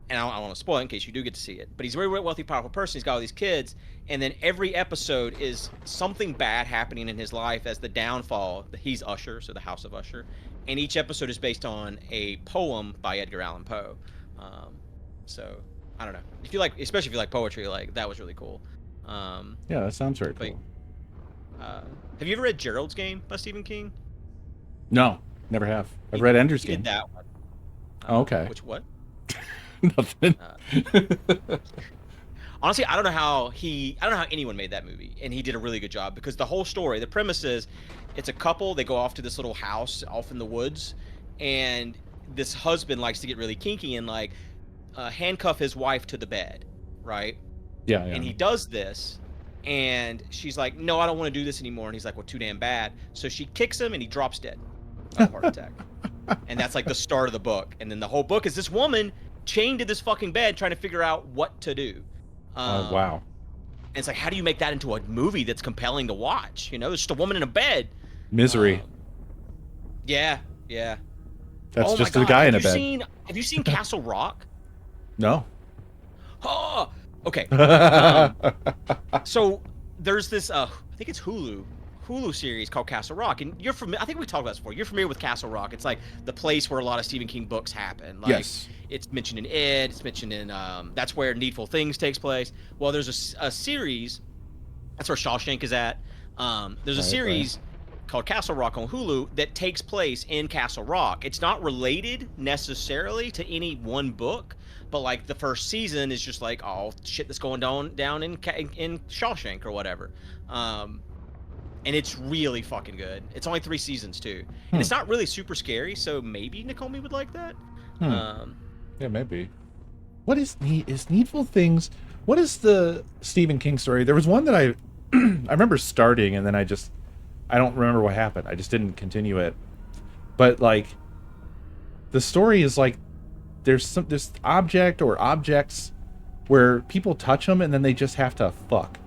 And I don't want to spoil it in case you do get to see it, but he's a very wealthy, powerful person. He's got all these kids, and then every episode is something bad happening in his life as the downfall. He's Usher, so the House of Usher, and each episode is based on a poem by Edgar Allan Poe. So I don't know if you like, especially if you like poetry, like that was really cool. Yeah, that sounds very But cool. have you ever read Gerald's Game by Stephen King? No, never have. I've read Ender's He Game. did that one. Oh, okay. Which what? Nothing. Honestly, I don't know how anyone made that movie, and he did a really good job because the whole story, the premise is, it's a couple. They go off to this little house off in the woods, and this husband likes to get really kinky and like handcuff his wife to the bed, right? Yeah. And he does this, and she's like, "No, I don't want to do this anymore." And he's like, "Well, too damn bad." So she kicks him, and he drops dead of a heart attack. And that's like the start of the book. And then the whole book is this woman chained to this fucking bed trying to figure out what to do. Oh, wow. And it's like, how do you make that into a movie that's compelling to watch? You know, there's just a woman in a bed. Misery. Yeah. That's Oh just my a God. guy in a bed. Have you seen Castle Rock? No. Oh, okay. So there's this, I think it's Hulu series called Castle Rock, and you're familiar. I think we talked about this before. You're familiar with Castle Rock? It's like the place where a lot of Stephen King books happen. Like, Yes. It's mentioned in Ed. It's mentioned in that's where Needful Things takes place. Well, there's a series. That's where Shawshank is at. There's a series called Castle Rock on Hulu that takes place in Castle Rock. It's not related necessarily to any one book, but like the first season is just like all shit that's going down in Shawshank or whatever. And it's really fucking good. It's only 3 seasons too, and it's not really super scary. So maybe Nakomi would like that. Yeah, maybe. What is Needful Things? What is the Stephen King story? There was one that I remember starting, and then I don't remember what happened. I just didn't continue it. But like, the story is like there's this object or objects where people touch them and then they just have to fuck.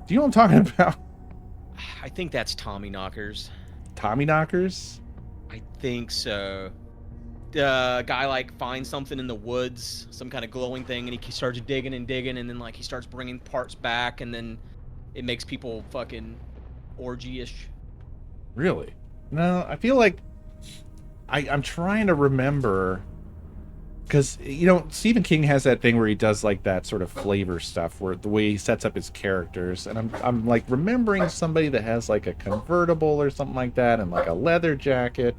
Do you know what I'm talking about? I think that's Tommy Knockers. Tommy Knockers? I think so. The guy like finds something in the woods, some kind of glowing thing, and he starts digging, and then like he starts bringing parts back, and then it makes people fucking orgy-ish. Really? No, I feel like I'm trying to remember, because Stephen King has that thing where he does like that sort of flavor stuff, where the way he sets up his characters, and I'm like remembering somebody that has like a convertible or something like that, and like a leather jacket.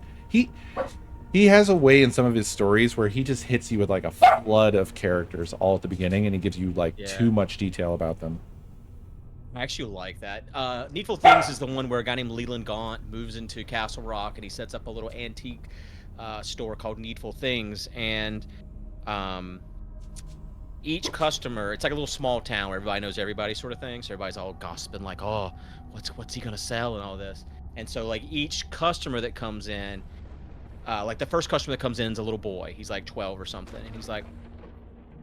He has a way in some of his stories where he just hits you with like a flood of characters all at the beginning, and he gives you like too much detail about them. I actually like that. Needful Things is the one where a guy named Leland Gaunt moves into Castle Rock, and he sets up a little antique store called Needful Things, and each customer, it's like a little small town where everybody knows everybody sort of thing, so everybody's all gossiping like, oh, what's he gonna sell and all this. And so like each customer that comes in, like the first customer that comes in is a little boy. He's like 12 or something, and he's like,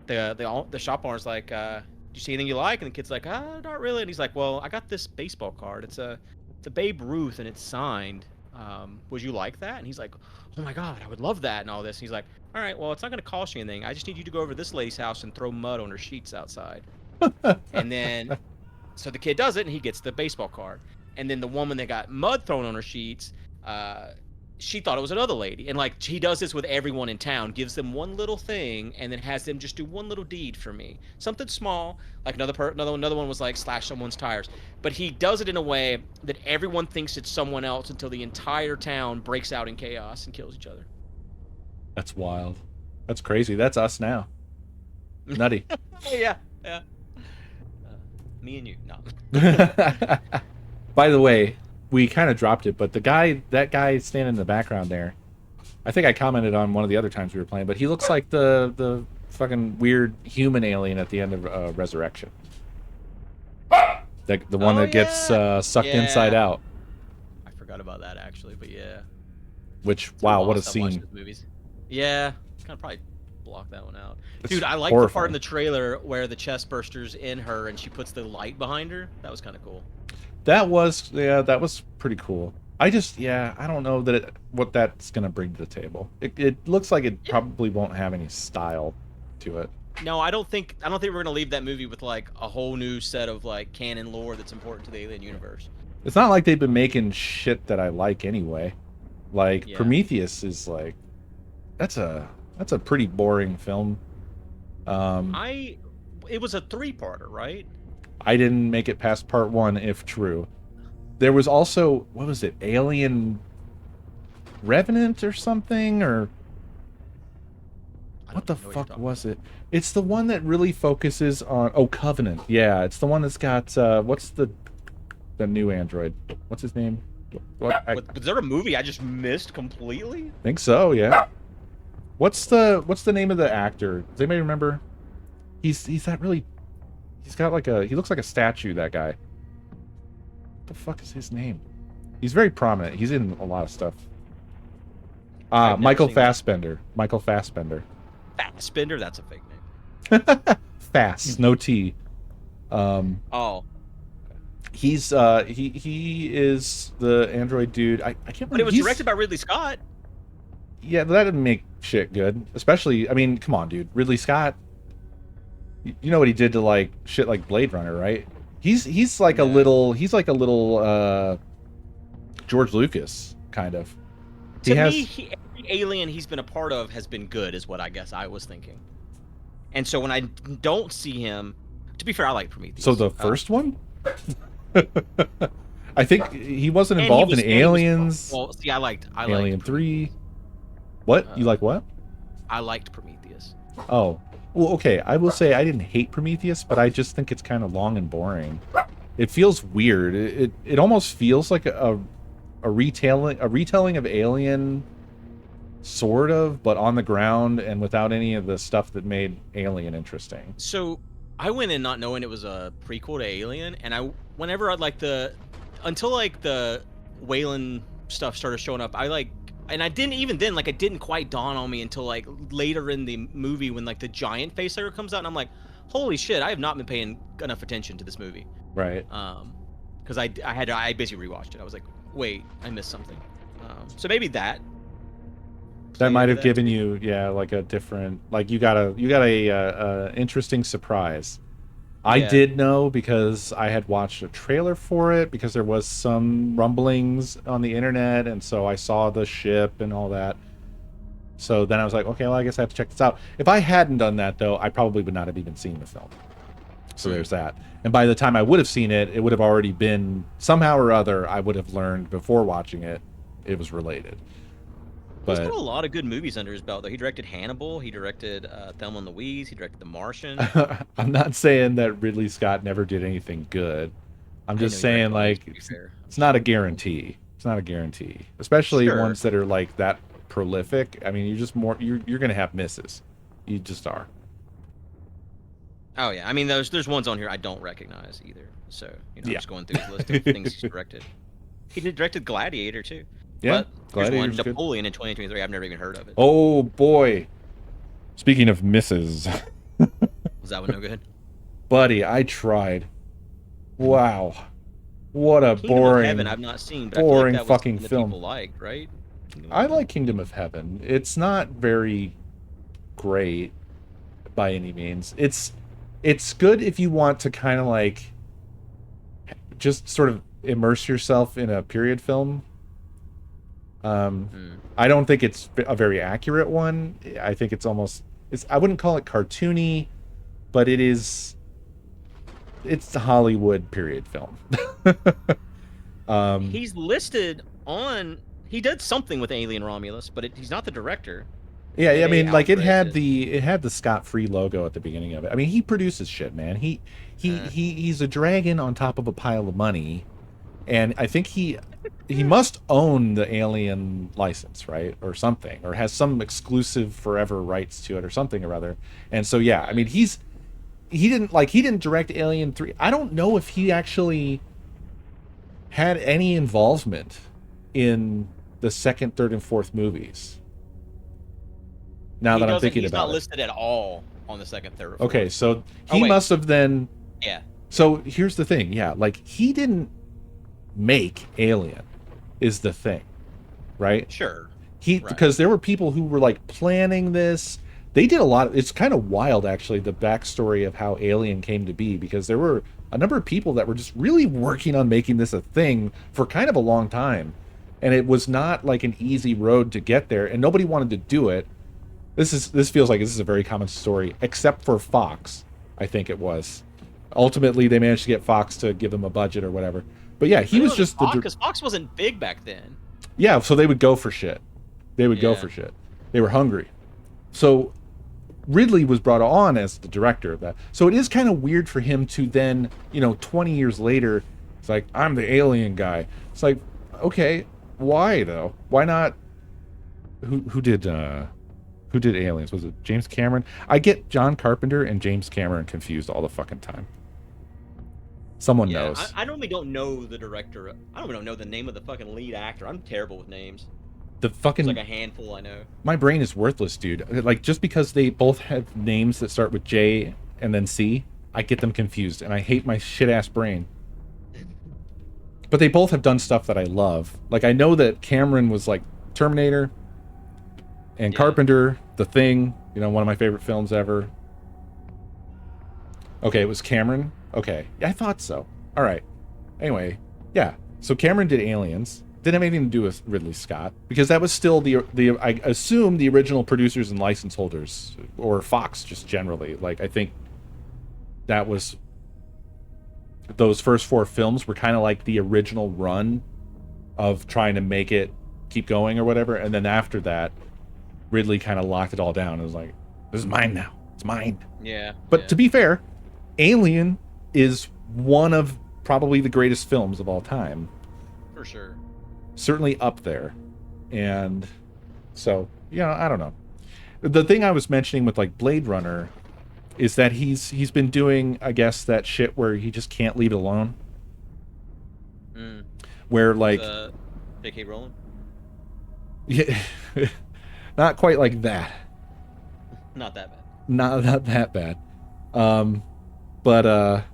the shop owner's like, do you see anything you like? And the kid's like, not really. And he's like, well, I got this baseball card. It's a Babe Ruth, and it's signed. Would you like that? And he's like, oh my God, I would love that, and all this. And he's like, all right, well, it's not going to cost you anything. I just need you to go over to this lady's house and throw mud on her sheets outside. And then, so the kid does it, and he gets the baseball card. And then the woman that got mud thrown on her sheets, she thought it was another lady. And like, he does this with everyone in town, gives them one little thing, and then has them just do one little deed for me. Something small, like another one was like slash someone's tires. But he does it in a way that everyone thinks it's someone else until the entire town breaks out in chaos and kills each other. That's wild. That's crazy. That's us now. Nutty. Yeah. Me and you. No. By the way, we kind of dropped it, but that guy standing in the background there, I think I commented on one of the other times we were playing, but he looks like the fucking weird human alien at the end of Resurrection. The one that gets sucked inside out. I forgot about that actually, but yeah. Which, wow, what a I've watched scene. those movies. Yeah, kind of probably block that one out. It's Dude, I like the part horrifying. in the trailer where the chest burster's in her and she puts the light behind her. That was kind of cool. That was pretty cool. I don't know what that's gonna bring to the table. It looks like it probably won't have any style to it. No, I don't think we're gonna leave that movie with like a whole new set of like canon lore that's important to the Alien universe. It's not like they've been making shit that I like anyway. Like Yeah. Prometheus is like that's a pretty boring film. It was a 3-parter, right? I didn't make it past part 1, if true. There was also, what was it, Alien Revenant or something, or I what don't the know you're fuck talking was it? It's the one that really focuses on Covenant. Yeah, it's the one that's got what's the new android? What's his name? I Was there a movie I just missed completely? think so. Yeah. What's the name of the actor? Does anybody remember? He's that really. He's got like he looks like a statue. That guy. What the fuck is his name? He's very prominent. He's in a lot of stuff. I've never Michael seen that. Fassbender. Michael Fassbender. Fassbender, that's a fake name. Fass, no T. Oh, He's he is the android dude. I can't remember. but it was He's- directed by Ridley Scott. Yeah, that didn't make shit good. Especially, I mean, come on, dude. Ridley Scott. You know what he did to like shit like Blade Runner, right? He's like a little George Lucas kind of. To me, every Alien he's been a part of has been good, is what I guess I was thinking. And so when I don't see him, to be fair, I like Prometheus. So the first one. I think he wasn't and involved in and he was- Aliens. Well, see, I liked Alien 3. What? You like what? I liked Prometheus. Oh. Well, okay. I will say I didn't hate Prometheus, but I just think it's kind of long and boring. It feels weird. It almost feels like a retelling of Alien, sort of, but on the ground and without any of the stuff that made Alien interesting. So I went in not knowing it was a prequel to Alien, and whenever I'd like until like the Wayland stuff started showing up, and I didn't even then, like, it didn't quite dawn on me until like later in the movie when like the giant facehugger comes out, and I'm like, holy shit, I have not been paying enough attention to this movie. Right. Because I basically rewatched it. I was like, wait, I missed something. So maybe that. That might have that given you, like a different, like you got a interesting surprise. I Yeah. did know because I had watched a trailer for it because there was some rumblings on the internet, and so I saw the ship and all that. So then I was like, okay, well, I guess I have to check this out. If I hadn't done that, though, I probably would not have even seen the film. So there's that. And by the time I would have seen it, it would have already been, somehow or other, I would have learned before watching it, it was related. He's But got a lot of good movies under his belt, though. He directed Hannibal. He directed Thelma and Louise. He directed The Martian. I'm not saying that Ridley Scott never did anything good. I'm just saying, like, it's not a guarantee. It's not a guarantee, especially Sure. ones that are like that prolific. I mean, you're gonna have misses. You just are. Oh yeah, I mean there's ones on here I don't recognize either. So I'm Yeah. just going through his list of things he's directed. He directed Gladiator too. Yeah, But here's one, Gladiator's good. Napoleon in 2023. I've never even heard of it. Oh boy. Speaking of misses, Was that one no good? buddy, I tried. Wow, what a Kingdom boring. of Heaven I've not seen, but boring I feel like that was fucking something that film. people liked, right? Kingdom of I Heaven. like Kingdom of Heaven. It's not very great by any means. It's good if you want to kind of like just sort of immerse yourself in a period film. I don't think it's a very accurate one. I think it's I wouldn't call it cartoony, but it's a Hollywood period film. He's listed on. He did something with Alien Romulus, but he's not the director. Yeah, I mean, like it had Alfred the Scott Free logo at the beginning of it. I mean, he produces shit, man. He's a dragon on top of a pile of money, and I think he must own the Alien license, right, or something, or has some exclusive forever rights to it, or something or other. And so, yeah, I mean, he didn't direct Alien 3. I don't know if he actually had any involvement in the second, third, and fourth movies. Now that I'm thinking he's about not it. listed at all on the second, third, or fourth. Okay, so Oh, he wait. must have then. Yeah. So here's the thing, yeah, like he didn't make Alien is the thing, right? Sure. Right. Because there were people who were like planning this. They did a lot. It's kind of wild, actually, the backstory of how Alien came to be, because there were a number of people that were just really working on making this a thing for kind of a long time, and it was not like an easy road to get there, and nobody wanted to do it. This feels like this is a very common story, except for Fox. I think it was. Ultimately, they managed to get Fox to give them a budget or whatever. But yeah, he was just because Fox wasn't big back then. Yeah, so they would go for shit. They would go Yeah. for shit. They were hungry. So Ridley was brought on as the director of that. So it is kind of weird for him to then, 20 years later, it's like, I'm the alien guy. It's like, okay, why though? Why not? Who did Aliens? Was it James Cameron? I get John Carpenter and James Cameron confused all the fucking time. Someone knows. I normally don't know the director. I don't even know the name of the fucking lead actor. I'm terrible with names. The fucking There's like a handful I know. My brain is worthless, dude. Like, just because they both have names that start with J and then C, I get them confused, and I hate my shit-ass brain. But they both have done stuff that I love. Like, I know that Cameron was, like, Terminator, and Carpenter, The Thing, one of my favorite films ever. Okay, it was Cameron? Okay. Yeah, I thought so. All right. Anyway, yeah. So Cameron did Aliens. Didn't have anything to do with Ridley Scott, because that was still the I assume the original producers and license holders, or Fox just generally. Like, I think that was, those first 4 films were kind of like the original run of trying to make it keep going or whatever, and then after that, Ridley kind of locked it all down. It was like, this is mine now. It's mine. Yeah. But to be fair, Alien is one of probably the greatest films of all time. For sure. Certainly up there. And so, I don't know. The thing I was mentioning with like Blade Runner is that he's been doing, I guess, that shit where he just can't leave it alone. Where like J.K. Rowling? Yeah, not quite like that. Not that bad. Not that bad. But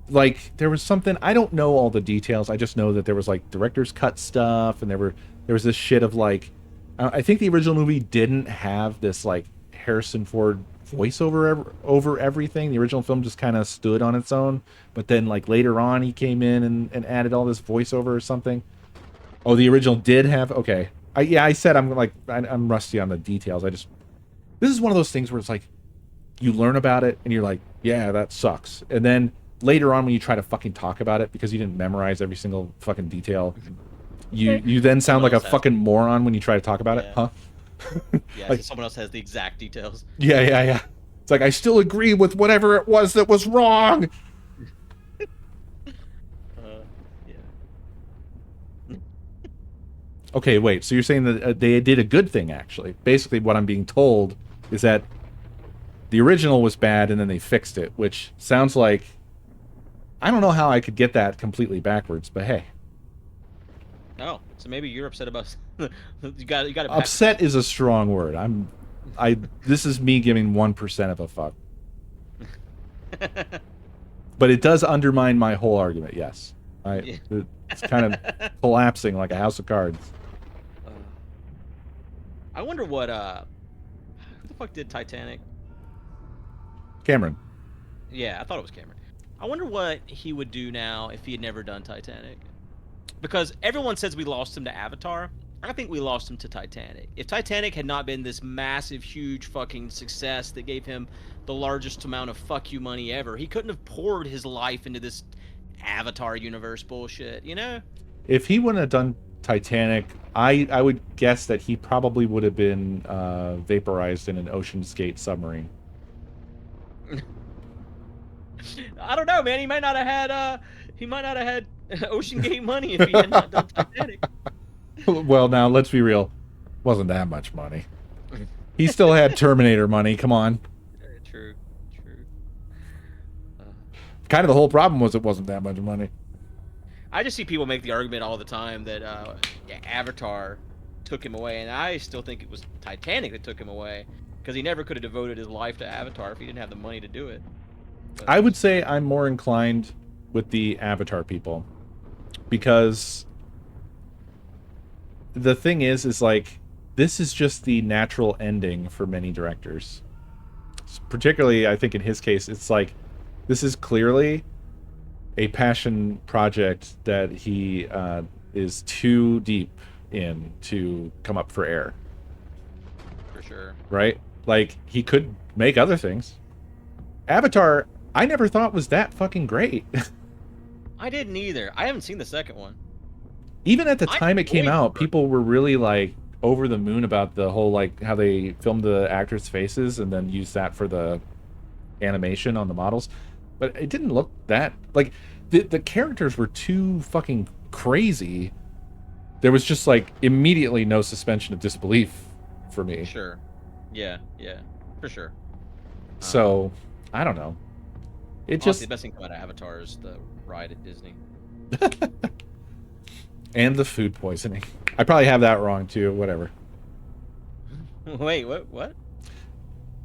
like, there was something, I don't know all the details. I just know that there was like director's cut stuff, and there was this shit of like, I think the original movie didn't have this like Harrison Ford voiceover over everything. The original film just kind of stood on its own, but then like later on he came in and added all this voiceover or something. Oh, the original did have, okay. I said I'm rusty on the details. This is one of those things where it's like, you learn about it and you're like, yeah, that sucks. And then later on, when you try to fucking talk about it because you didn't memorize every single fucking detail, you then sound like a fucking moron when you try to talk about it, huh? Yeah, like, so someone else has the exact details. Yeah. It's like, I still agree with whatever it was that was wrong. Yeah. Okay, wait. So you're saying that they did a good thing, actually. Basically, what I'm being told is that the original was bad and then they fixed it, which sounds like, I don't know how I could get that completely backwards, but hey. Oh, so maybe you're upset about you got it. Upset is a strong word. This is me giving 1% of a fuck. But it does undermine my whole argument. Yes, it's kind of collapsing like a house of cards. I wonder what who the fuck did Titanic? Cameron. Yeah, I thought it was Cameron. I wonder what he would do now if he had never done Titanic. Because everyone says we lost him to Avatar. I think we lost him to Titanic. If Titanic had not been this massive, huge fucking success that gave him the largest amount of fuck you money ever, he couldn't have poured his life into this Avatar universe bullshit, If he wouldn't have done Titanic, I would guess that he probably would have been vaporized in an Ocean's Gate submarine. I don't know, man. He might not have had Ocean Gate money if he had not done Titanic. Well, now let's be real. Wasn't that much money. He still had Terminator money. Come on. True. Kind of the whole problem was it wasn't that much money. I just see people make the argument all the time that Avatar took him away, and I still think it was Titanic that took him away, because he never could have devoted his life to Avatar if he didn't have the money to do it. But I would say I'm more inclined with the Avatar people, because the thing is like this is just the natural ending for many directors. Particularly, I think in his case, it's like this is clearly a passion project that he is too deep in to come up for air. For sure. Right? Like, he could make other things. Avatar, I never thought was that fucking great. I didn't either. I haven't seen the second one. Even at the I time it came enjoyed out, the people were really, like, over the moon about the whole, like, how they filmed the actors' faces and then used that for the animation on the models. But it didn't look that... Like, the characters were too fucking crazy. There was just, like, immediately no suspension of disbelief for me. Sure. Yeah, for sure. So, I don't know. It Honestly, just... the best thing about Avatar is the ride at Disney. And the food poisoning. I probably have that wrong, too. Whatever. Wait, what?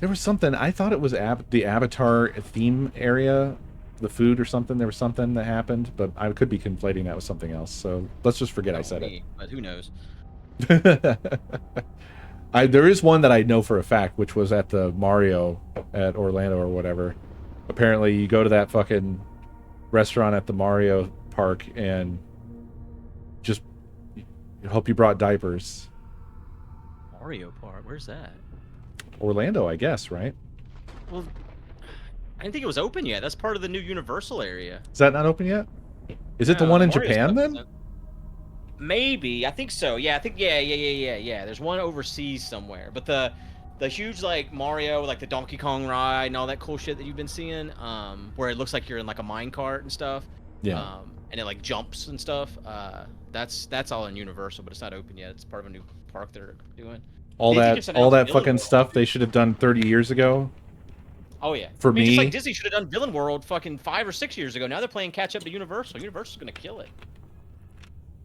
There was something... I thought it was the Avatar theme area, the food or something. There was something that happened, but I could be conflating that with something else. So, let's just forget I said it. But who knows? There is one that I know for a fact, which was at the Mario at Orlando or whatever. Apparently, you go to that fucking restaurant at the Mario park and just hope you brought diapers. Mario Park, where's that? Orlando, I guess, right? Well, I didn't think it was open yet. That's part of the new Universal area. Is that not open yet? Is it the No, one in Mario Japan stuff then? isn't. Maybe. I think so. Yeah, I think yeah. There's one overseas somewhere. But the huge like Mario, like the Donkey Kong ride and all that cool shit that you've been seeing, where it looks like you're in like a minecart and stuff. Yeah. And it like jumps and stuff. That's all in Universal, but it's not open yet. It's part of a new park they're doing. All Disney that just all that announced fucking Villain stuff World. they should have done 30 years ago. Oh yeah. For just me- like Disney should have done Villain World fucking 5 or 6 years ago. Now they're playing catch up to Universal. Universal's gonna kill it.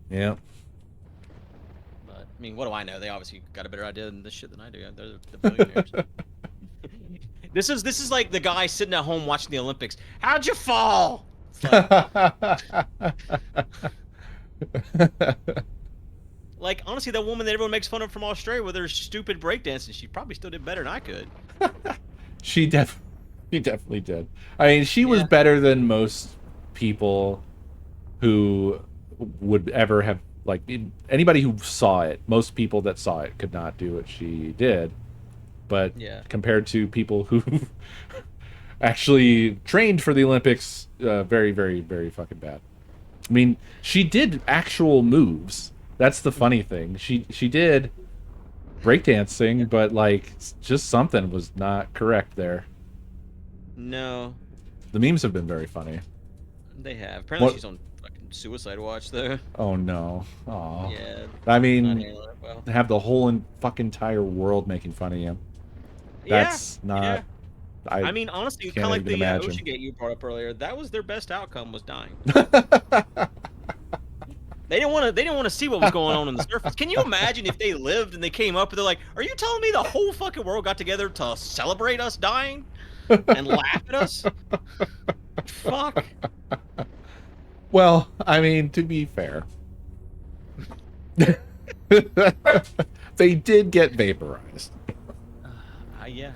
Yeah. But I mean, what do I know? They obviously got a better idea than this shit than I do. They're the billionaires. This is like the guy sitting at home watching the Olympics. How'd you fall? It's like honestly, that woman that everyone makes fun of from Australia with her stupid breakdancing, she probably still did better than I could. She definitely did. I mean, she was Yeah. better than most people who would ever have, like, anybody who saw it. Most people that saw it could not do what she did. But Yeah. compared to people who actually trained for the Olympics, very, very, very fucking bad. I mean, she did actual moves. That's the funny thing. She did breakdancing, but like just something was not correct there. No, The memes have been very funny. they have. Apparently, What- she's on fucking suicide watch though. Oh no. Oh. Yeah. I Not mean, handling it well. have the whole fucking entire world making fun of you. That's not. Yeah. I I mean, honestly, can't kind of like even the imagine. Ocean Gate you brought up earlier. That was their best outcome was dying. They didn't want to see what was going on in the surface. Can you imagine if they lived and they came up and they're like, "Are you telling me the whole fucking world got together to celebrate us dying and laugh at us?" Fuck. Well, I mean, to be fair, they did get vaporized. Yeah.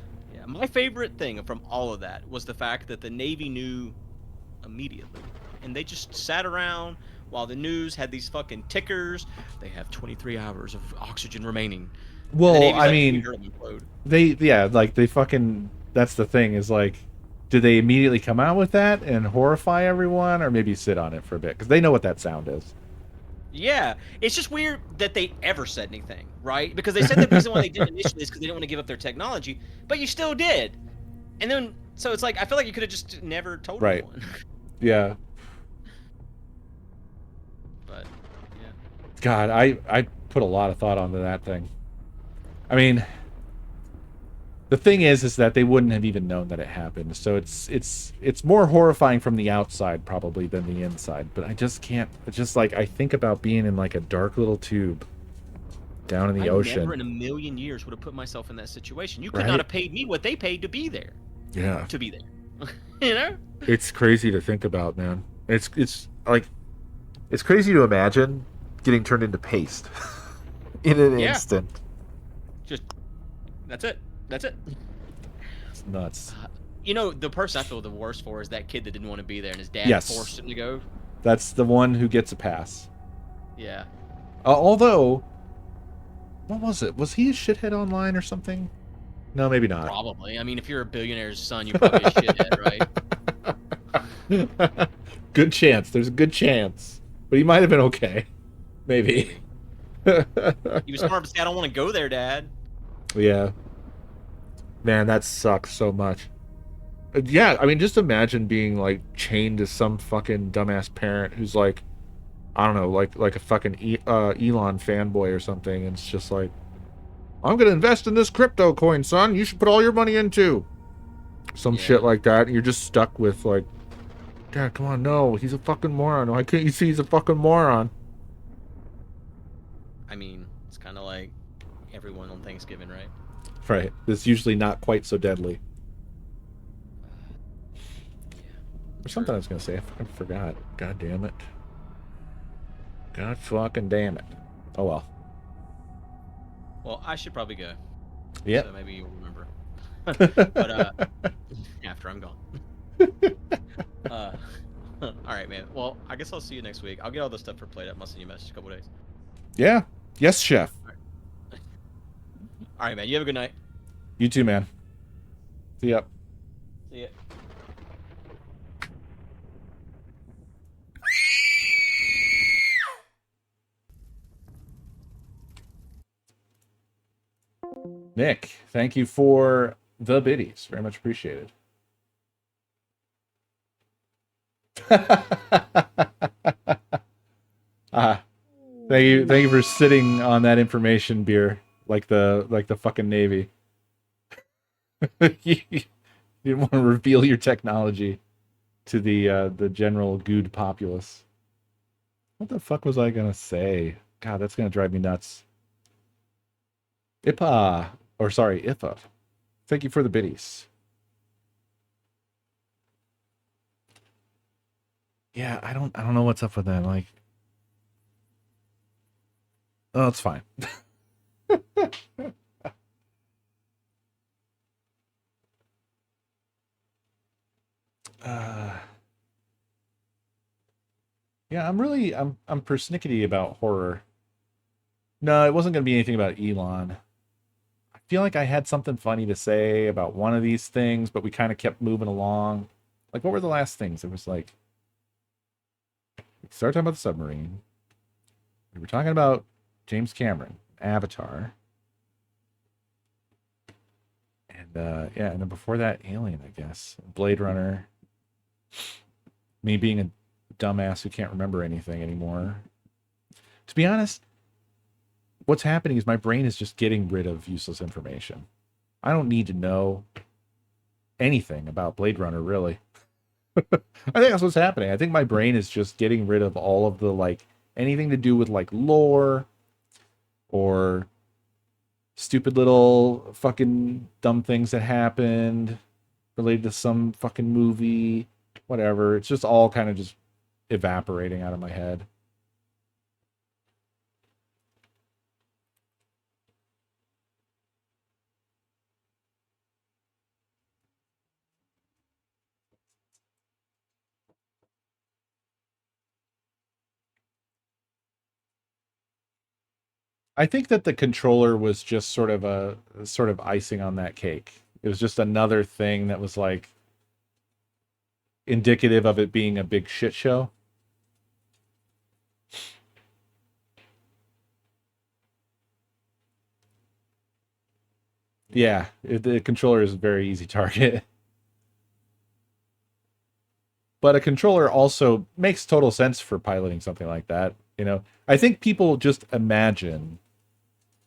My favorite thing from all of that was the fact that the Navy knew immediately, and they just sat around while the news had these fucking tickers. They have 23 hours of oxygen remaining. And the Well, Navy's I like, mean, "We heard them implode." they fucking. That's the thing is like, did they immediately come out with that and horrify everyone, or maybe sit on it for a bit because they know what that sound is? Yeah, it's just weird that they ever said anything, right? Because they said the reason why they did initially is because they didn't want to give up their technology, but you still did. And then, so it's like, I feel like you could have just never told Right. anyone. Yeah. But, yeah. God, I put a lot of thought onto that thing. I mean, the thing is that they wouldn't have even known that it happened. So it's more horrifying from the outside probably than the inside. But I just can't. It's just like I think about being in like a dark little tube down in the I ocean. never in a million years would have put myself in that situation. You could Right? not have paid me what they paid to be there. Yeah, To be there. You know? it's crazy to think about, man. It's like It's crazy to imagine getting turned into paste in an Yeah. instant. Just that's it. That's it. It's nuts. You know, the person I feel the worst for is that kid that didn't want to be there and his dad Yes. forced him to go. That's the one who gets a pass. Yeah. Although, what was it? Was he a shithead online or something? No, maybe not. Probably. I mean, if you're a billionaire's son, you're probably a shithead, right? Good chance. There's a good chance. But he might have been okay. Maybe. He was smart to say, I don't want to go there, Dad. Yeah. Man, that sucks so much. Yeah, I mean, just imagine being like chained to some fucking dumbass parent who's like, I don't know, like a fucking Elon fanboy or something, and it's just like, I'm gonna invest in this crypto coin, son. You should put all your money into some Yeah. shit like that, and you're just stuck with like, Dad, come on, no, he's a fucking moron. Why can't you see he's a fucking moron? I mean, it's kind of like everyone on Thanksgiving, right? Right. It's usually not quite so deadly. There's something I was gonna say. I forgot. God damn it. God fucking damn it. Oh well. Well, I should probably go. Yep. So maybe you'll remember. But after I'm gone. All right, man. Well, I guess I'll see you next week. I'll get all this stuff for played up. I'll send you a message in a couple days. Yeah. Yes, chef. All right, man. You have a good night. You too, man. See ya. See ya. Nick, thank you for the biddies. Very much appreciated. Thank you for sitting on that information, beer, like the fucking Navy. You didn't want to reveal your technology to the general good populace. What the fuck was I gonna say? God, that's gonna drive me nuts. Ipa, or sorry, Ifa. Thank you for the biddies. Yeah, I don't know what's up with that. Like, oh, it's fine. Yeah, I'm persnickety about horror. No, it wasn't gonna be anything about Elon. I feel like I had something funny to say about one of these things, but we kind of kept moving along. Like, what were the last things? It was like we started talking about the submarine. We were talking about James Cameron, Avatar. And yeah, and then before that, Alien, I guess. Blade Runner. Me being a dumbass who can't remember anything anymore. To be honest, what's happening is my brain is just getting rid of useless information. I don't need to know anything about Blade Runner, really. I think that's what's happening. I think my brain is just getting rid of all of the, like, anything to do with, like, lore or stupid little fucking dumb things that happened related to some fucking movie, whatever. It's just all kind of just evaporating out of my head. I think that the controller was just sort of icing on that cake. It was just another thing that was like indicative of it being a big shit show. Yeah, the controller is a very easy target. But a controller also makes total sense for piloting something like that. You know, I think people just imagine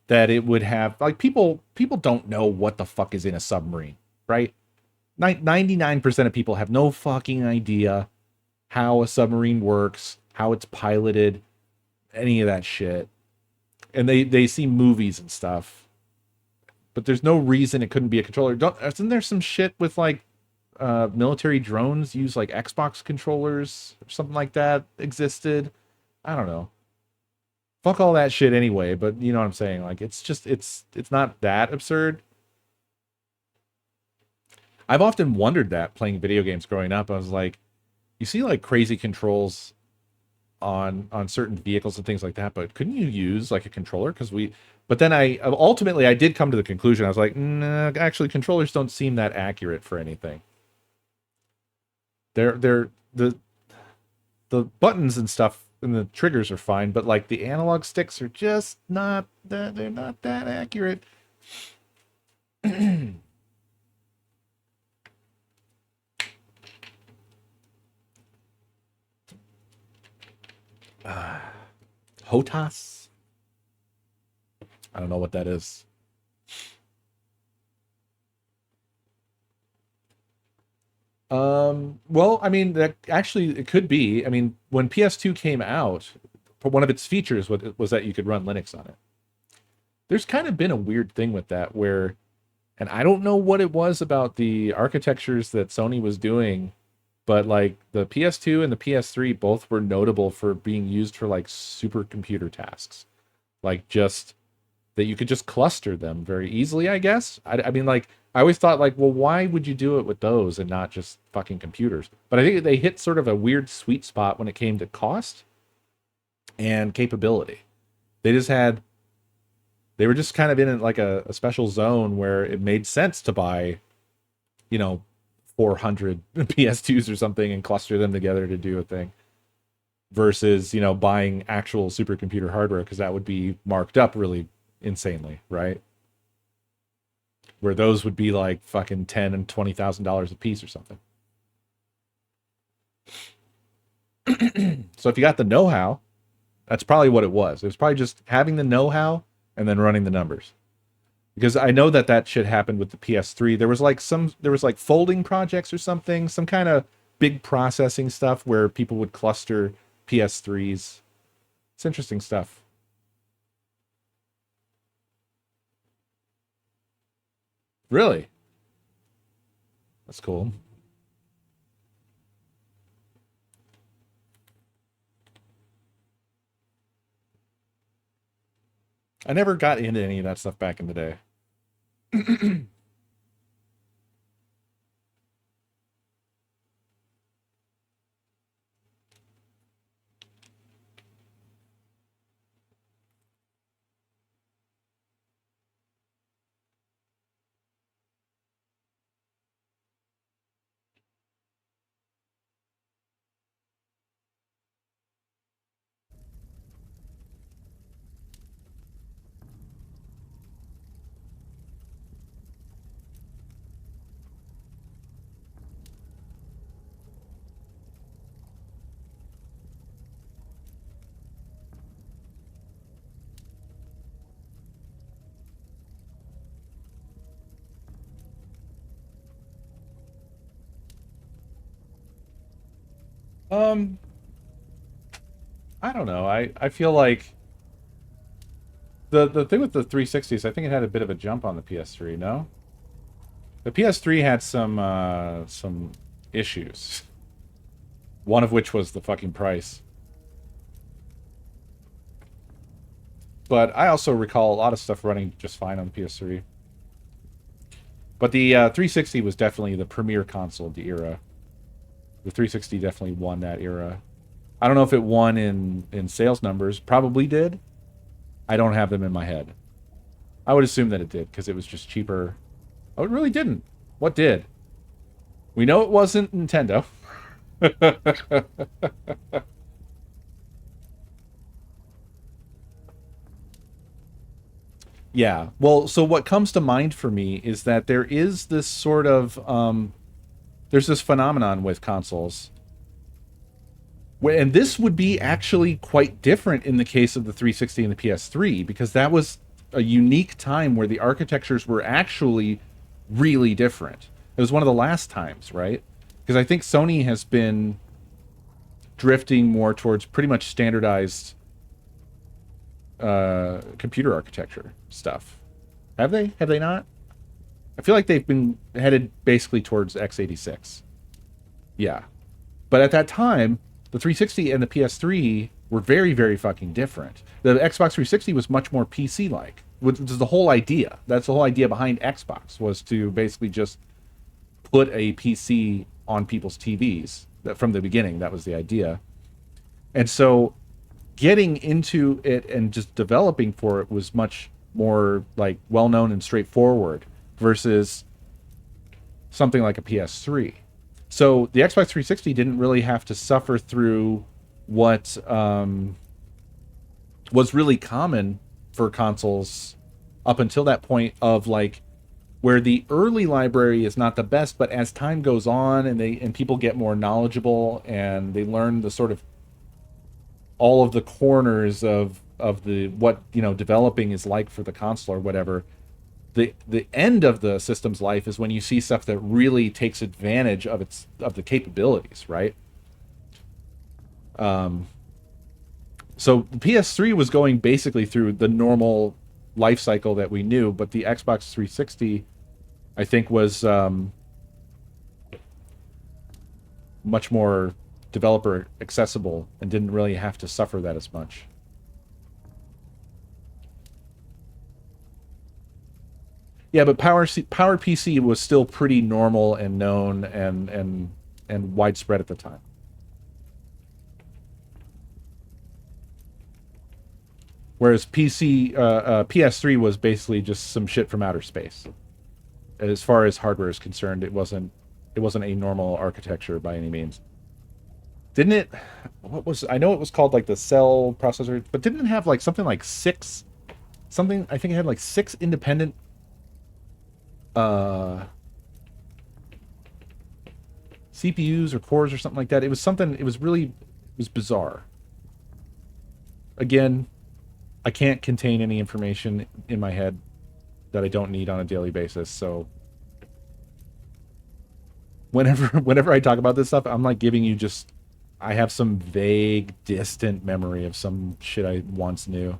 that it would have, like, people don't know what the fuck is in a submarine, right? 99% of people have no fucking idea how a submarine works, how it's piloted, any of that shit. And they see movies and stuff. But there's no reason it couldn't be a controller. Isn't there some shit with, like, military drones use like Xbox controllers or something like that existed? I don't know. Fuck all that shit anyway, but you know what I'm saying? Like, it's just, it's not that absurd. I've often wondered that playing video games growing up. I was like, you see like crazy controls on certain vehicles and things like that, but couldn't you use like a controller? But then I ultimately I did come to the conclusion. I was like, nah, actually controllers don't seem that accurate for anything. They're the buttons and stuff and the triggers are fine, but like the analog sticks are just not that, they're not that accurate. HOTAS? I don't know what that is. Well, I mean, that actually it could be. I mean, when PS2 came out, one of its features was that you could run Linux on it. There's kind of been a weird thing with that where, and I don't know what it was about the architectures that Sony was doing, but like the PS2 and the PS3 both were notable for being used for like supercomputer tasks. Like just that you could just cluster them very easily, I guess. I mean, like, I always thought, like, well, why would you do it with those and not just fucking computers? But I think they hit sort of a weird sweet spot when it came to cost and capability. They just had, they were just kind of in like a special zone where it made sense to buy, 400 PS2s or something and cluster them together to do a thing versus, buying actual supercomputer hardware because that would be marked up really insanely, right? Where those would be like fucking $10,000 and $20,000 a piece or something. So if you got the know-how, that's probably what it was. It was probably just having the know-how and then running the numbers. Because I know that shit happened with the PS3. There was like folding projects or something, some kind of big processing stuff where people would cluster PS3s. It's interesting stuff. Really? That's cool. I never got into any of that stuff back in the day. Um, I don't know. I feel like the thing with the 360s, I think it had a bit of a jump on the PS3, no? The PS3 had some issues. One of which was the fucking price. But I also recall a lot of stuff running just fine on the PS3. But the 360 was definitely the premier console of the era. The 360 definitely won that era. I don't know if it won in sales numbers. Probably did. I don't have them in my head. I would assume that it did, because it was just cheaper. Oh, it really didn't. What did? We know it wasn't Nintendo. Yeah. Well, so what comes to mind for me is that there is this sort of there's this phenomenon with consoles. And this would be actually quite different in the case of the 360 and the PS3, because that was a unique time where the architectures were actually really different. It was one of the last times, right? Because I think Sony has been drifting more towards pretty much standardized computer architecture stuff. Have they? Have they not? I feel like they've been headed basically towards x86. Yeah. But at that time, the 360 and the PS3 were very, very fucking different. The Xbox 360 was much more PC-like, which is the whole idea. That's the whole idea behind Xbox, was to basically just put a PC on people's TVs. That from the beginning, that was the idea. And so getting into it and just developing for it was much more like well-known and straightforward versus something like a PS3. So the Xbox 360 didn't really have to suffer through what was really common for consoles up until that point, of like where the early library is not the best, but as time goes on and people get more knowledgeable and they learn the sort of all of the corners of the what developing is like for the console or whatever, the end of the system's life is when you see stuff that really takes advantage of the capabilities, right? So the PS3 was going basically through the normal life cycle that we knew, but the Xbox 360, I think, was much more developer accessible and didn't really have to suffer that as much. Yeah, but Power PC was still pretty normal and known and widespread at the time. Whereas PS3 was basically just some shit from outer space. As far as hardware is concerned, it wasn't a normal architecture by any means. Didn't it? I know it was called like the cell processor, but didn't it have like something like six? Something, I think it had like 6 independent CPUs or cores or something like that. It was something. It was bizarre. Again, I can't contain any information in my head that I don't need on a daily basis. So whenever I talk about this stuff, I'm like giving you just, I have some vague, distant memory of some shit I once knew.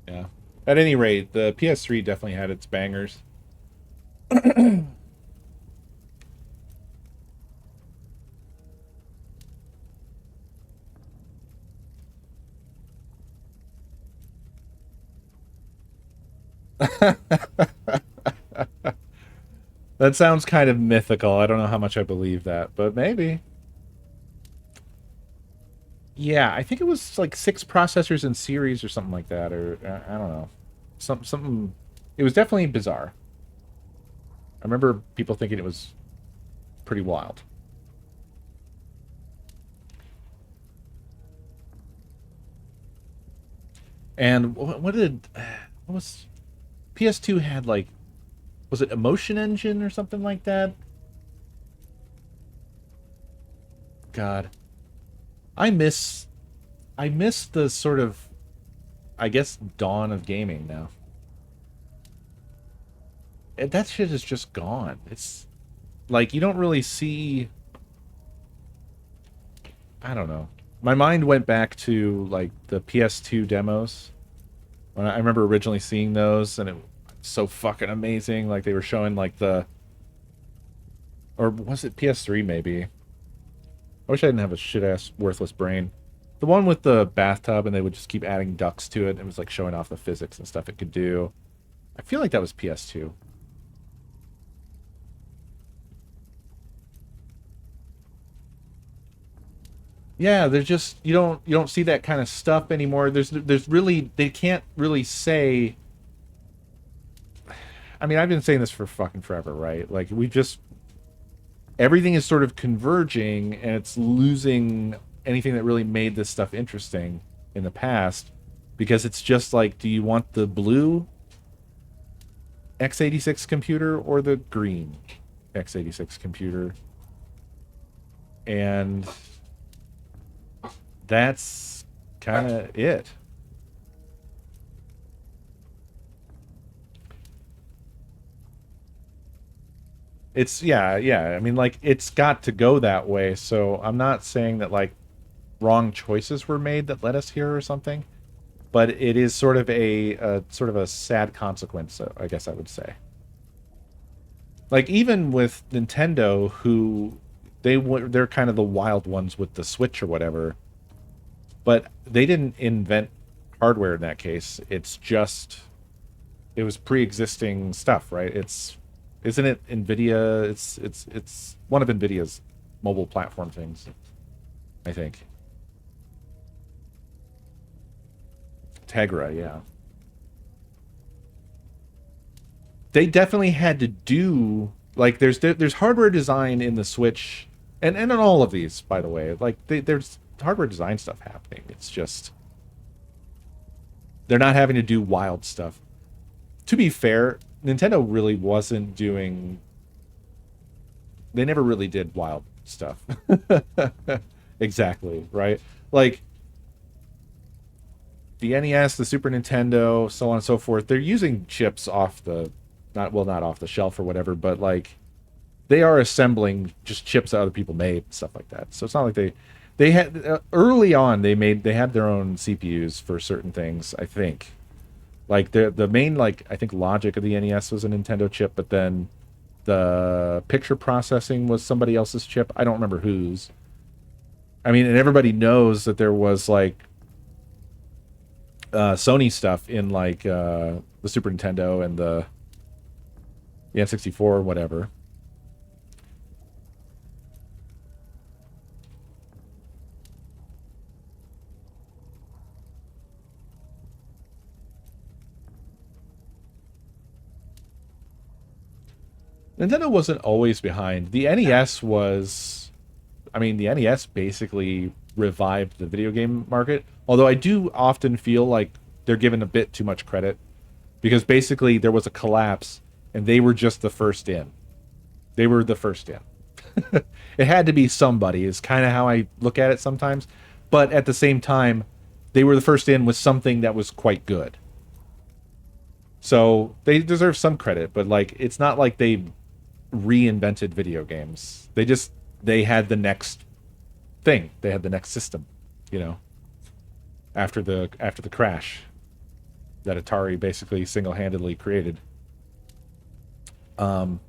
Yeah. At any rate, the PS3 definitely had its bangers. That sounds kind of mythical. I don't know how much I believe that, but maybe. Yeah, I think it was like 6 processors in series or something like that, or I don't know. Something. It was definitely bizarre. I remember people thinking it was pretty wild. And what was PS2 had, like, was it Emotion Engine or something like that? God. I miss the sort of, I guess, dawn of gaming now. That shit is just gone. It's like you don't really see, I don't know. My mind went back to like the PS2 demos. When I remember originally seeing those, and it was so fucking amazing. Like they were showing like or was it PS3 maybe? I wish I didn't have a shit ass worthless brain. The one with the bathtub, and they would just keep adding ducts to it. It was like showing off the physics and stuff it could do. I feel like that was PS2. Yeah, there's just you don't see that kind of stuff anymore. There's really, they can't really say. I mean, I've been saying this for fucking forever, right? Like we just, everything is sort of converging, and it's losing anything that really made this stuff interesting in the past, because it's just like, do you want the blue x86 computer or the green x86 computer? And that's kind of it. It's yeah. I mean, like it's got to go that way. So I'm not saying that like wrong choices were made that led us here or something, but it is sort of a sad consequence, I guess I would say. Like even with Nintendo, who they're kind of the wild ones with the Switch or whatever, but they didn't invent hardware in that case. It was pre-existing stuff, right? Isn't it Nvidia? It's one of Nvidia's mobile platform things, I think. Tegra, yeah. They definitely had to do like there's hardware design in the Switch and in all of these, by the way. Like there's hardware design stuff happening. It's just they're not having to do wild stuff. To be fair, Nintendo really wasn't doing. They never really did wild stuff. Exactly, right? Like the NES, the Super Nintendo, so on and so forth. They're using chips off the not off the shelf or whatever, but like they are assembling just chips that other people made and stuff like that. So it's not like they had early on they had their own CPUs for certain things, I think. Like the main like I think logic of the NES was a Nintendo chip, but then the picture processing was somebody else's chip. I don't remember whose. I mean, and everybody knows that there was like Sony stuff in like the Super Nintendo and the N64 or whatever. Nintendo wasn't always behind. The NES was, I mean, the NES basically revived the video game market. Although I do often feel like they're given a bit too much credit because basically there was a collapse and they were just the first in. They were the first in. It had to be somebody is kind of how I look at it sometimes. But at the same time, they were the first in with something that was quite good. So they deserve some credit, but like it's not like they reinvented video games. They had the next thing. They had the next system, you know, after the crash that Atari basically single-handedly created. Well,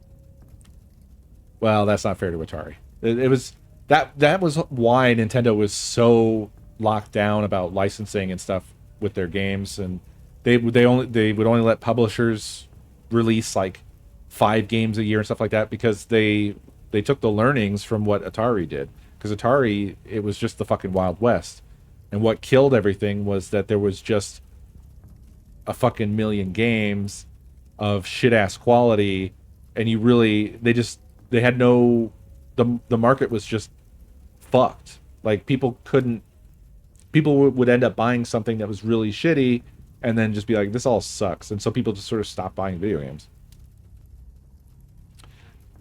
that's not fair to Atari. It was that was why Nintendo was so locked down about licensing and stuff with their games, and they would only let publishers release like 5 games a year and stuff like that because they took the learnings from what Atari did. Because Atari, it was just the fucking Wild West. And what killed everything was that there was just a fucking million games of shit-ass quality, and they had no... The market was just fucked. Like, people would end up buying something that was really shitty, and then just be like, this all sucks. And so people just sort of stopped buying video games.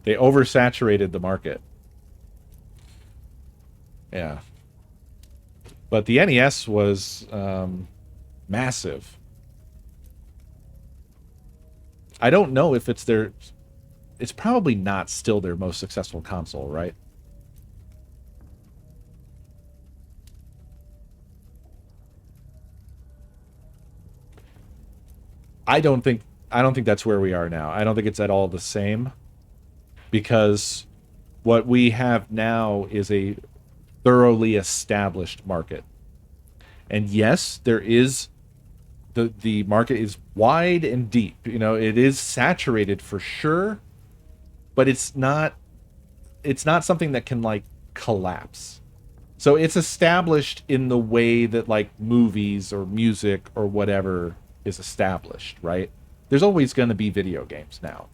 They oversaturated the market. Yeah. But the NES was massive. I don't know if it's probably not still their most successful console, right? I don't think that's where we are now. I don't think it's at all the same, because what we have now is a thoroughly established market. And yes, there is the market is wide and deep. You know, it is saturated for sure, but it's not something that can like collapse. So it's established in the way that like movies or music or whatever is established, right? There's always going to be video games now.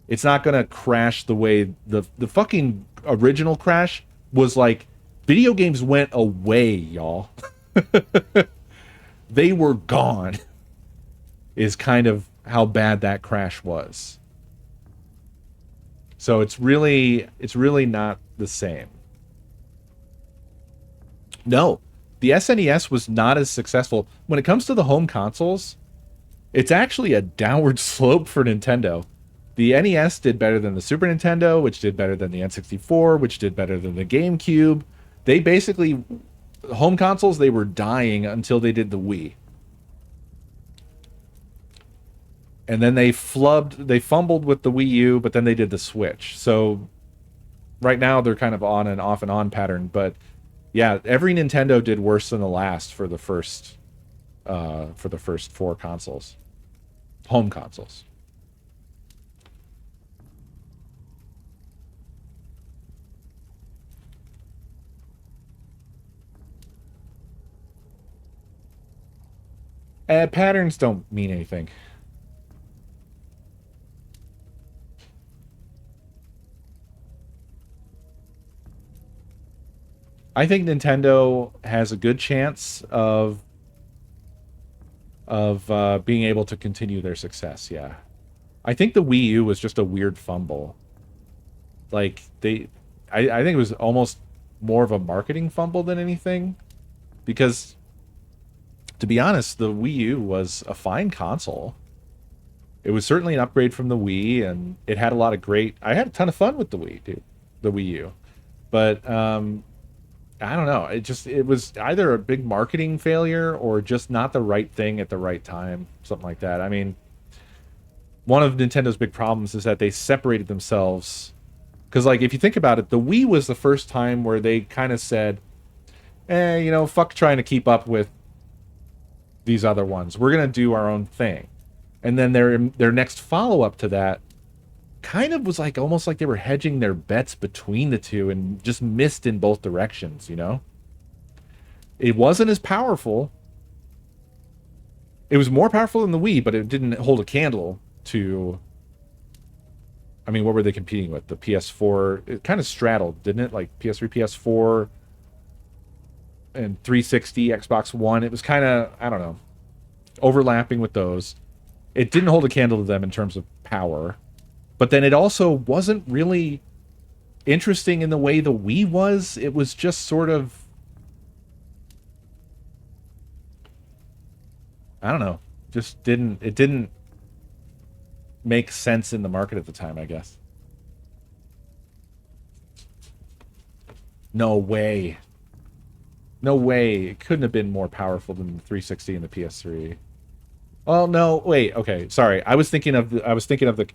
It's not going to crash the way the fucking original crash was. Like, video games went away, y'all. They were gone, is kind of how bad that crash was. So it's really not the same. No, the SNES was not as successful. When it comes to the home consoles, it's actually a downward slope for Nintendo. The NES did better than the Super Nintendo, which did better than the N64, which did better than the GameCube. They basically, home consoles, they were dying until they did the Wii. And then they fumbled with the Wii U, but then they did the Switch. So right now they're kind of on and off and on pattern. But yeah, every Nintendo did worse than the last for the first 4 consoles, home consoles. Patterns don't mean anything. I think Nintendo has a good chance of being able to continue their success. Yeah, I think the Wii U was just a weird fumble. Like I think it was almost more of a marketing fumble than anything, because to be honest, the Wii U was a fine console. It was certainly an upgrade from the Wii, and it had a lot of great. I had a ton of fun with the Wii, dude, the Wii U, but I don't know. It was either a big marketing failure or just not the right thing at the right time, something like that. I mean, one of Nintendo's big problems is that they separated themselves. Because, like, if you think about it, the Wii was the first time where they kind of said, fuck trying to keep up with these other ones. We're going to do our own thing. And then their next follow-up to that kind of was like almost like they were hedging their bets between the two and just missed in both directions, It wasn't as powerful. It was more powerful than the Wii, but it didn't hold a candle to... I mean, what were they competing with? The PS4? It kind of straddled, didn't it? Like PS3, PS4, and 360, Xbox One. It was kind of, I don't know, overlapping with those. It didn't hold a candle to them in terms of power. But then it also wasn't really interesting in the way the Wii was. It was just sort of... I don't know. It didn't make sense in the market at the time, I guess. No way. No way. It couldn't have been more powerful than the 360 and the PS3. Well, no, wait, okay, sorry. I was thinking of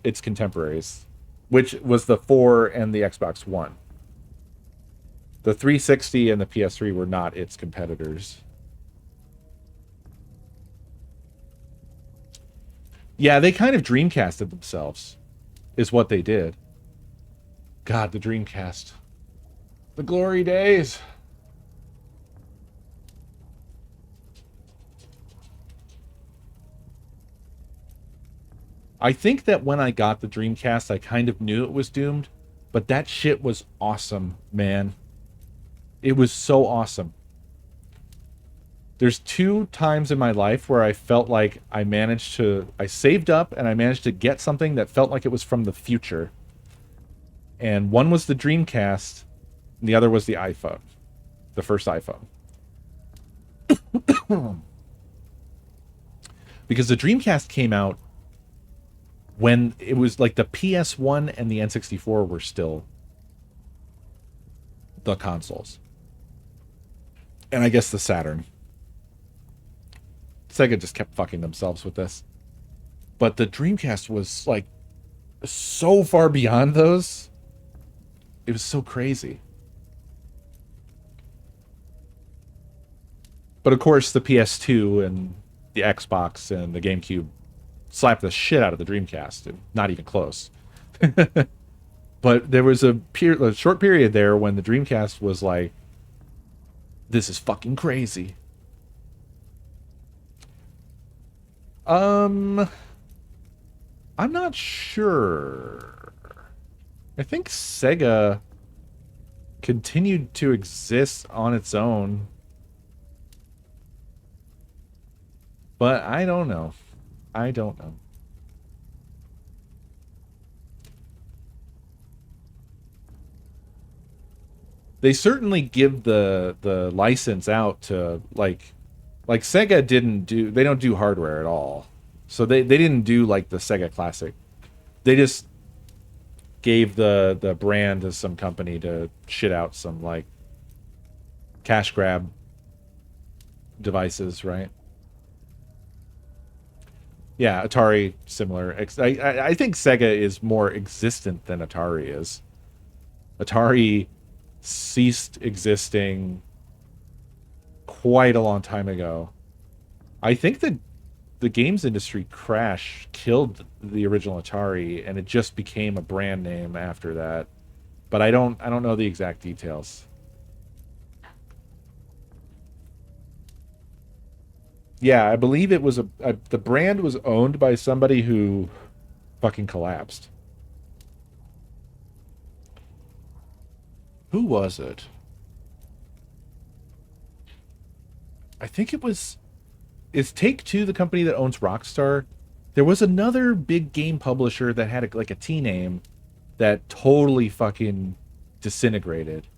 its contemporaries, which was the 4 and the Xbox One. The 360 and the PS3 were not its competitors. Yeah, they kind of Dreamcasted themselves, is what they did. God, the Dreamcast. The glory days. I think that when I got the Dreamcast, I kind of knew it was doomed, but that shit was awesome, man. It was so awesome. There's 2 times in my life where I felt like I saved up and I managed to get something that felt like it was from the future. And one was the Dreamcast, and the other was the iPhone. The first iPhone. Because the Dreamcast came out when it was like the PS1 and the N64 were still the consoles. And I guess the Saturn. Sega just kept fucking themselves with this. But the Dreamcast was like so far beyond those. It was so crazy. But of course the PS2 and the Xbox and the GameCube slapped the shit out of the Dreamcast. Not even close. But there was a short period there when the Dreamcast was like, this is fucking crazy. I'm not sure. I think Sega continued to exist on its own. But I don't know. I don't know. They certainly give the license out to like Sega they don't do hardware at all. So they didn't do like the Sega Classic. They just gave the brand to some company to shit out some like cash grab devices, right? Yeah, Atari similar. I think Sega is more existent than Atari is. Atari ceased existing quite a long time ago. I think that the games industry crash killed the original Atari, and it just became a brand name after that. But I don't know the exact details. Yeah, I believe it was the brand was owned by somebody who fucking collapsed. Who was it? I think it was. Is Take-Two the company that owns Rockstar? There was another big game publisher that had like a T name that totally fucking disintegrated.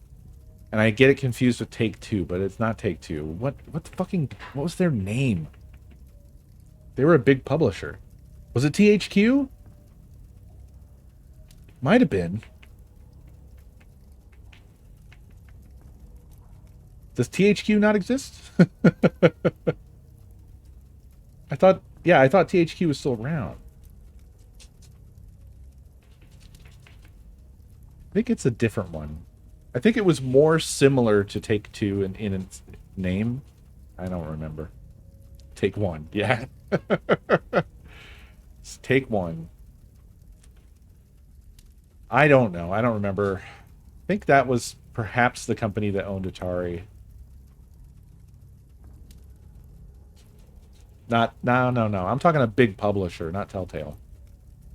And I get it confused with Take-Two, but it's not Take-Two. What was their name? They were a big publisher. Was it THQ? Might have been. Does THQ not exist? I thought THQ was still around. I think it's a different one. I think it was more similar to Take-Two in its name. I don't remember. Take One, yeah. It's Take One. I don't know. I don't remember. I think that was perhaps the company that owned Atari. No. I'm talking a big publisher, not Telltale.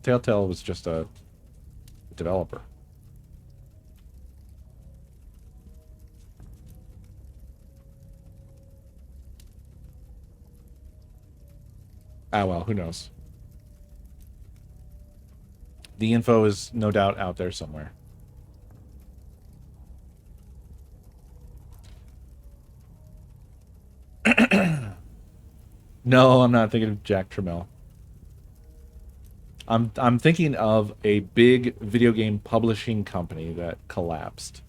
Telltale was just a developer. Ah, well, who knows? The info is no doubt out there somewhere. No, I'm not thinking of Jack Tramiel. I'm thinking of a big video game publishing company that collapsed.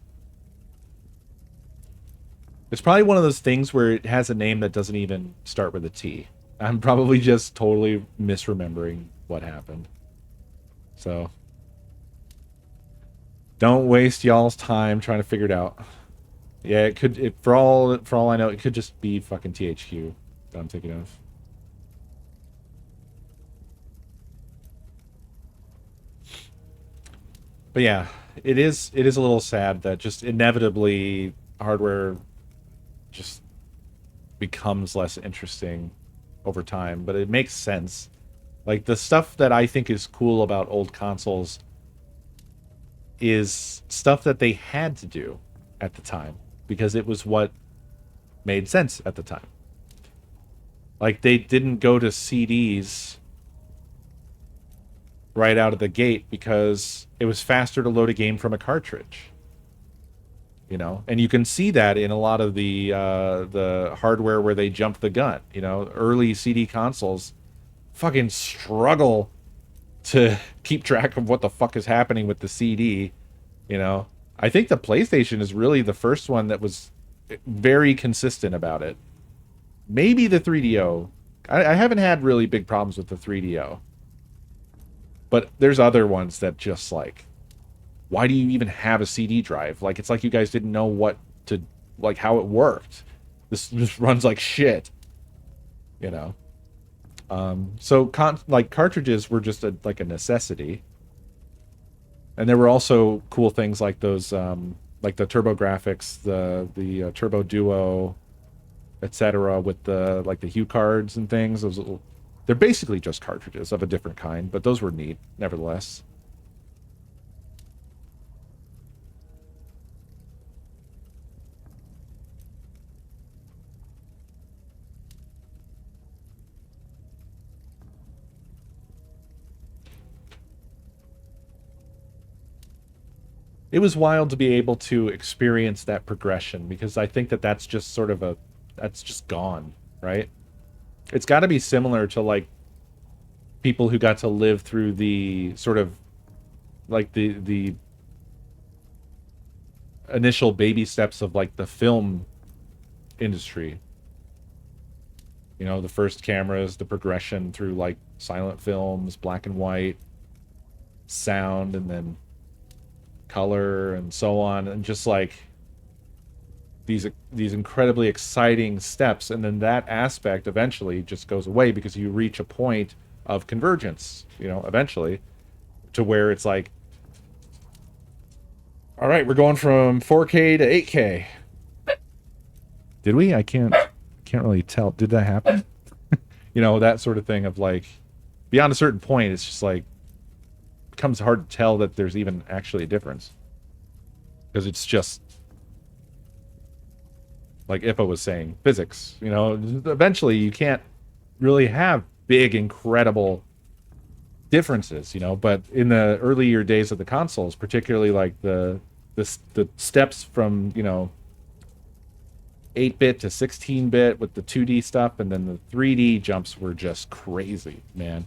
It's probably one of those things where it has a name that doesn't even start with a T. I'm probably just totally misremembering what happened. So don't waste y'all's time trying to figure it out. Yeah, it could. For all I know, it could just be fucking THQ that I'm thinking of. But yeah, it is a little sad that just inevitably hardware just becomes less interesting over time, but it makes sense. Like the stuff that I think is cool about old consoles is stuff that they had to do at the time because it was what made sense at the time. Like they didn't go to CDs right out of the gate because it was faster to load a game from a cartridge. You know, and you can see that in a lot of the hardware where they jump the gun. You know, early CD consoles fucking struggle to keep track of what the fuck is happening with the CD. You know, I think the PlayStation is really the first one that was very consistent about it. Maybe the 3DO. I haven't had really big problems with the 3DO. But there's other ones that just like, why do you even have a CD drive? Like, it's like you guys didn't know what to, like, how it worked. This just runs like shit, you know? So, like, cartridges were just like a necessity. And there were also cool things like those, like the TurboGrafx, the Turbo Duo, etc. with the, like, the Hue cards and things. Those little, they're basically just cartridges of a different kind, but those were neat, nevertheless. It was wild to be able to experience that progression because I think that that's just sort of that's just gone, right? It's got to be similar to like people who got to live through the sort of like the initial baby steps of like the film industry. You know, the first cameras, the progression through like silent films, black and white, sound, and then color, and so on, and just like these incredibly exciting steps, and then that aspect eventually just goes away because you reach a point of convergence, you know, eventually, to where it's like, all right, we're going from 4K to 8K. Did we? I can't really tell. Did that happen? You know, that sort of thing of like, beyond a certain point, it's just like, it becomes hard to tell that there's even actually a difference. Because it's just, like Ippa was saying, physics. You know, eventually you can't really have big, incredible differences, you know, but in the earlier days of the consoles, particularly like the steps from, you know, 8-bit to 16-bit with the 2D stuff, and then the 3D jumps were just crazy, man.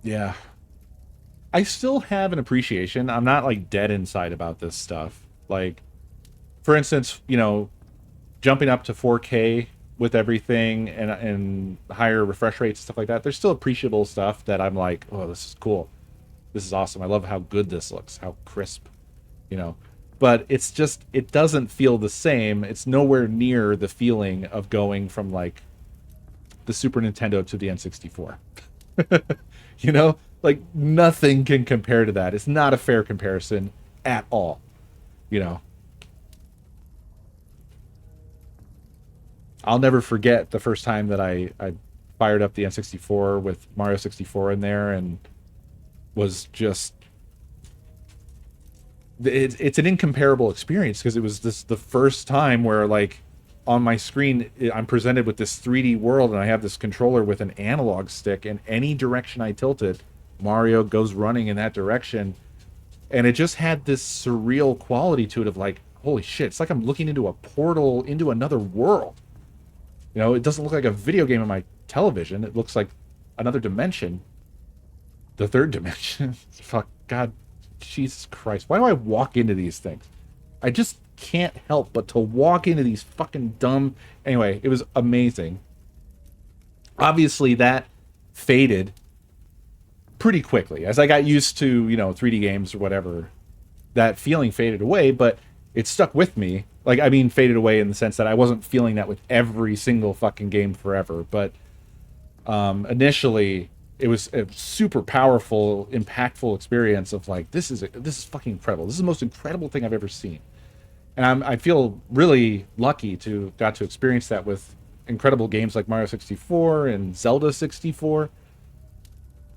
Yeah. I still have an appreciation. I'm not like dead inside about this stuff. Like, for instance, you know, jumping up to 4K with everything and higher refresh rates and stuff like that, there's still appreciable stuff that I'm like, oh, this is cool. This is awesome. I love how good this looks, how crisp, you know. But it's just, it doesn't feel the same. It's nowhere near the feeling of going from like the Super Nintendo to the N64. You know, like nothing can compare to that. It's not a fair comparison at all, you know. I'll never forget the first time that I fired up the N64 with Mario 64 in there, and was just, it's an incomparable experience, because it was the first time where like on my screen I'm presented with this 3D world, and I have this controller with an analog stick, and any direction I tilt it, Mario goes running in that direction. And it just had this surreal quality to it of like, holy shit, it's like I'm looking into a portal into another world. You know, it doesn't look like a video game on my television. It looks like another dimension. The third dimension. Fuck, God, Jesus Christ. Why do I walk into these things? I just can't help but to walk into these fucking dumb... Anyway, it was amazing. Obviously, that faded pretty quickly. As I got used to, you know, 3D games or whatever, that feeling faded away, but it stuck with me. Like, I mean, faded away in the sense that I wasn't feeling that with every single fucking game forever, but initially it was a super powerful, impactful experience of like, this is fucking incredible. This is the most incredible thing I've ever seen. And I feel really lucky to got to experience that with incredible games like Mario 64 and Zelda 64.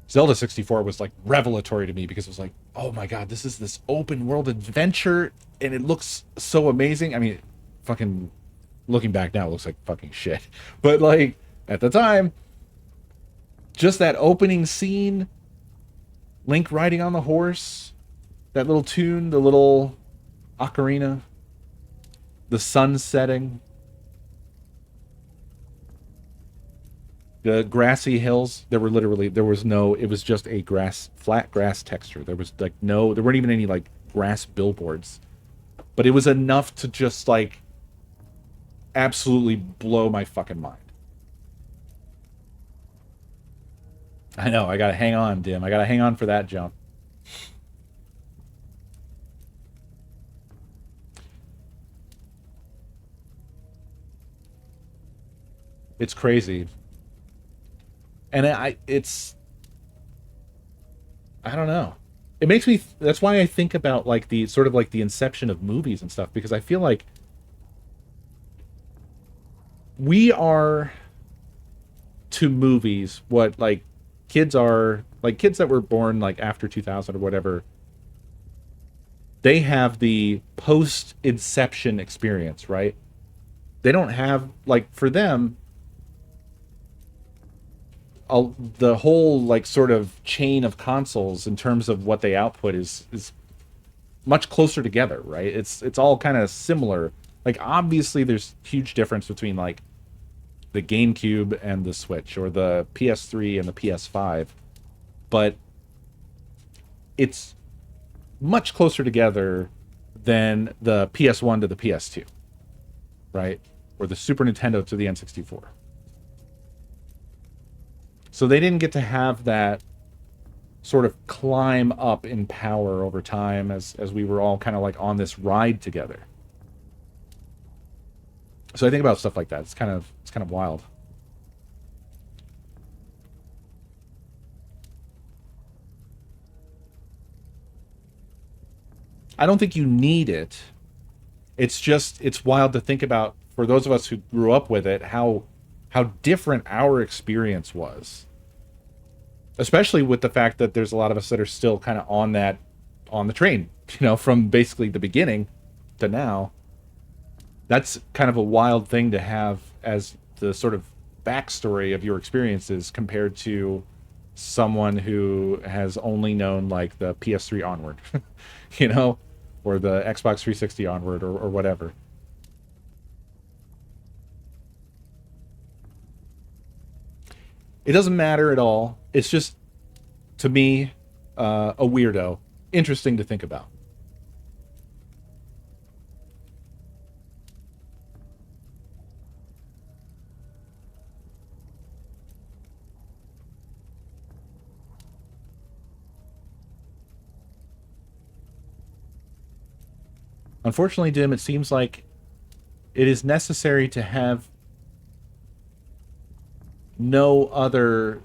Zelda 64 was like revelatory to me, because it was like, oh my god, this is this open world adventure, and it looks so amazing. I mean, fucking looking back now, it looks like fucking shit. But like, at the time, just that opening scene, Link riding on the horse, that little tune, the little ocarina, the sun setting, the grassy hills. There was no, it was just a flat grass texture. There was like there weren't even any like grass billboards, but it was enough to just like absolutely blow my fucking mind. I know, I gotta hang on, Dim. I gotta hang on for that jump. It's crazy. And it's, I don't know. It makes me, that's why I think about like the sort of like the inception of movies and stuff, because I feel like we are to movies what like kids are, like kids that were born like after 2000 or whatever. They have the post-inception experience, right? They don't have, like, for them, the whole like sort of chain of consoles in terms of what they output is much closer together, right? It's all kind of similar. Like obviously there's huge difference between like the GameCube and the Switch, or the PS3 and the PS5, but it's much closer together than the PS1 to the PS2, right? Or the Super Nintendo to the N64. So they didn't get to have that sort of climb up in power over time as we were all kind of like on this ride together. So I think about stuff like that. It's kind of wild. I don't think you need it. It's wild to think about, for those of us who grew up with it, how different our experience was. Especially with the fact that there's a lot of us that are still kind of on the train, from basically the beginning to now. That's kind of a wild thing to have as the sort of backstory of your experiences compared to someone who has only known like the PS3 onward, or the Xbox 360 onward, or whatever. It doesn't matter at all. It's just, to me, a weirdo. Interesting to think about. Unfortunately, Dim, it seems like it is necessary to have no other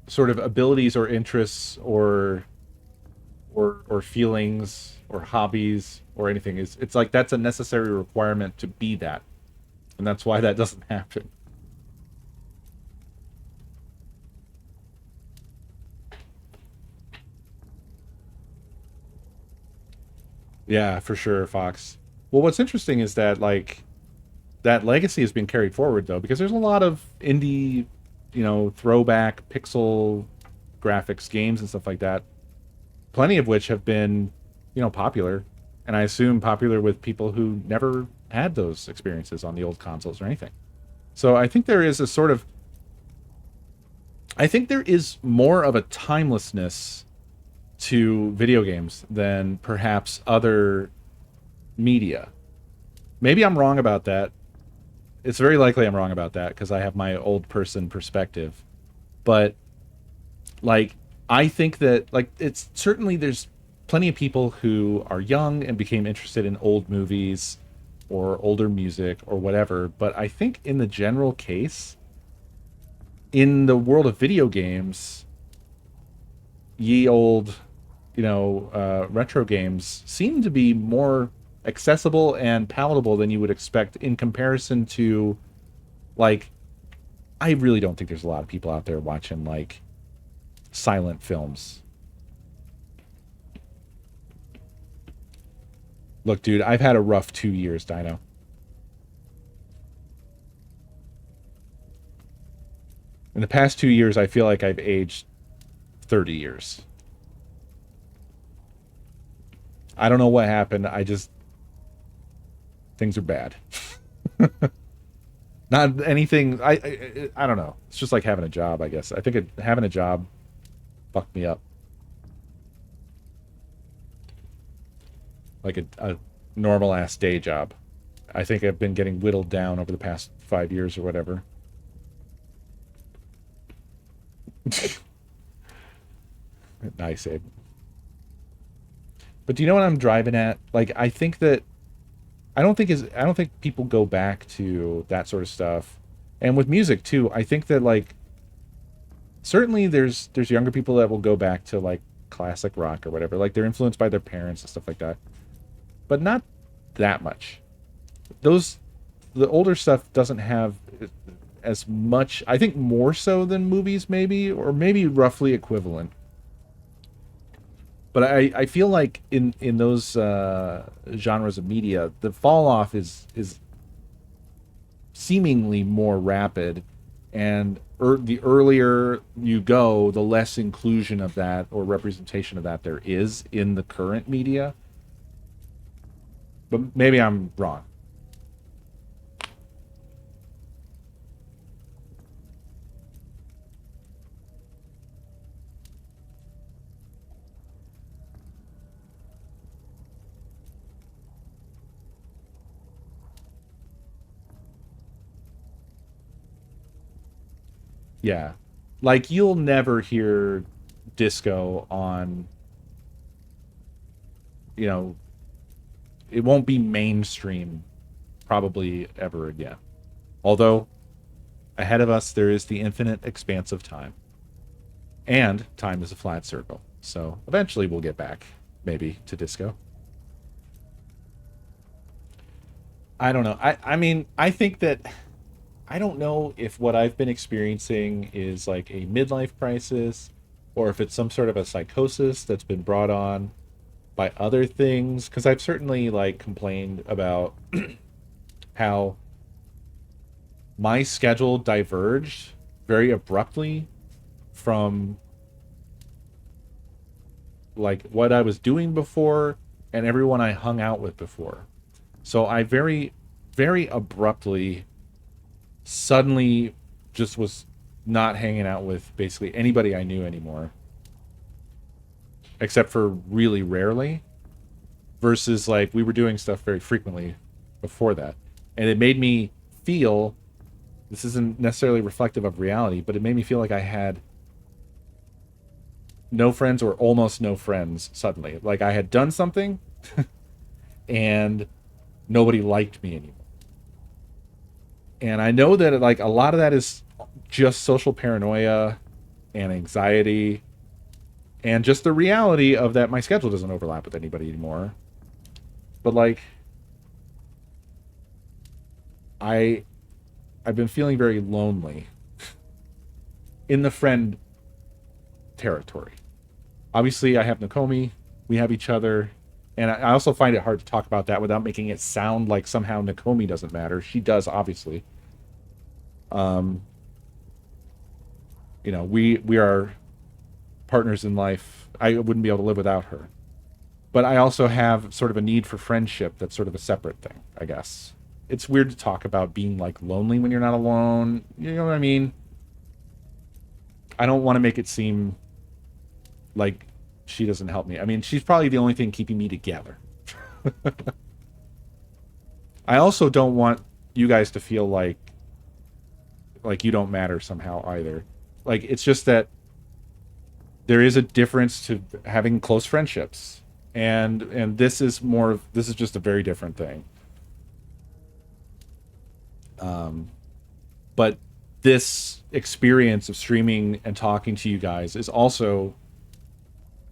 sort of abilities or interests or feelings or hobbies or anything. It's like that's a necessary requirement to be that. And that's why that doesn't happen. Yeah, for sure, Fox. Well, what's interesting is that like that legacy has been carried forward though, because there's a lot of indie, throwback pixel graphics games and stuff like that. Plenty of which have been, popular, and I assume popular with people who never had those experiences on the old consoles or anything. So I think there is a sort of I think there is more of a timelessness to video games than perhaps other media. Maybe I'm wrong about that. It's very likely I'm wrong about that because I have my old person perspective. But like I think that like it's certainly there's plenty of people who are young and became interested in old movies or older music or whatever, but I think in the general case in the world of video games, ye old, retro games seem to be more accessible and palatable than you would expect in comparison to, like, I really don't think there's a lot of people out there watching, like, silent films. Look, dude, I've had a rough 2 years, Dino. In the past 2 years, I feel like I've aged 30 years. I don't know what happened. Things are bad. Not anything. I don't know. It's just like having a job, I guess. I think having a job fucked me up. Like a normal ass day job. I think I've been getting whittled down over the past 5 years or whatever. Nice, Abe. But do you know what I'm driving at? Like, I think that I don't think people go back to that sort of stuff. And with music too, I think that like certainly there's younger people that will go back to like classic rock or whatever. Like they're influenced by their parents and stuff like that. But not that much. The older stuff doesn't have as much, I think more so than movies maybe, or maybe roughly equivalent. But I feel like in those genres of media, the fall off is seemingly more rapid, And the earlier you go, the less inclusion of that or representation of that there is in the current media. But maybe I'm wrong. Yeah. Like, you'll never hear disco on, you know, it won't be mainstream probably ever again. Although, ahead of us, there is the infinite expanse of time. And time is a flat circle. So eventually we'll get back, maybe, to disco. I don't know. I mean, I think that I don't know if what I've been experiencing is like a midlife crisis or if it's some sort of a psychosis that's been brought on by other things. Because I've certainly like complained about how my schedule diverged very abruptly from like what I was doing before and everyone I hung out with before. So I very, very abruptly suddenly just was not hanging out with basically anybody I knew anymore, except for really rarely, versus like we were doing stuff very frequently before that. And it made me feel, this isn't necessarily reflective of reality, but it made me feel like I had no friends or almost no friends suddenly. Like I had done something and nobody liked me anymore. And I know that like a lot of that is just social paranoia and anxiety and just the reality of that my schedule doesn't overlap with anybody anymore. But like I've been feeling very lonely in the friend territory. Obviously, I have Nakomi, we have each other, and I also find it hard to talk about that without making it sound like somehow Nakomi doesn't matter. She does, obviously. You know, we are partners in life. I wouldn't be able to live without her. But I also have sort of a need for friendship that's sort of a separate thing, I guess. It's weird to talk about being like lonely when you're not alone. You know what I mean? I don't want to make it seem like she doesn't help me. I mean, she's probably the only thing keeping me together. I also don't want you guys to feel like you don't matter somehow either. Like, it's just that there is a difference to having close friendships. And this is just a very different thing. But this experience of streaming and talking to you guys is also,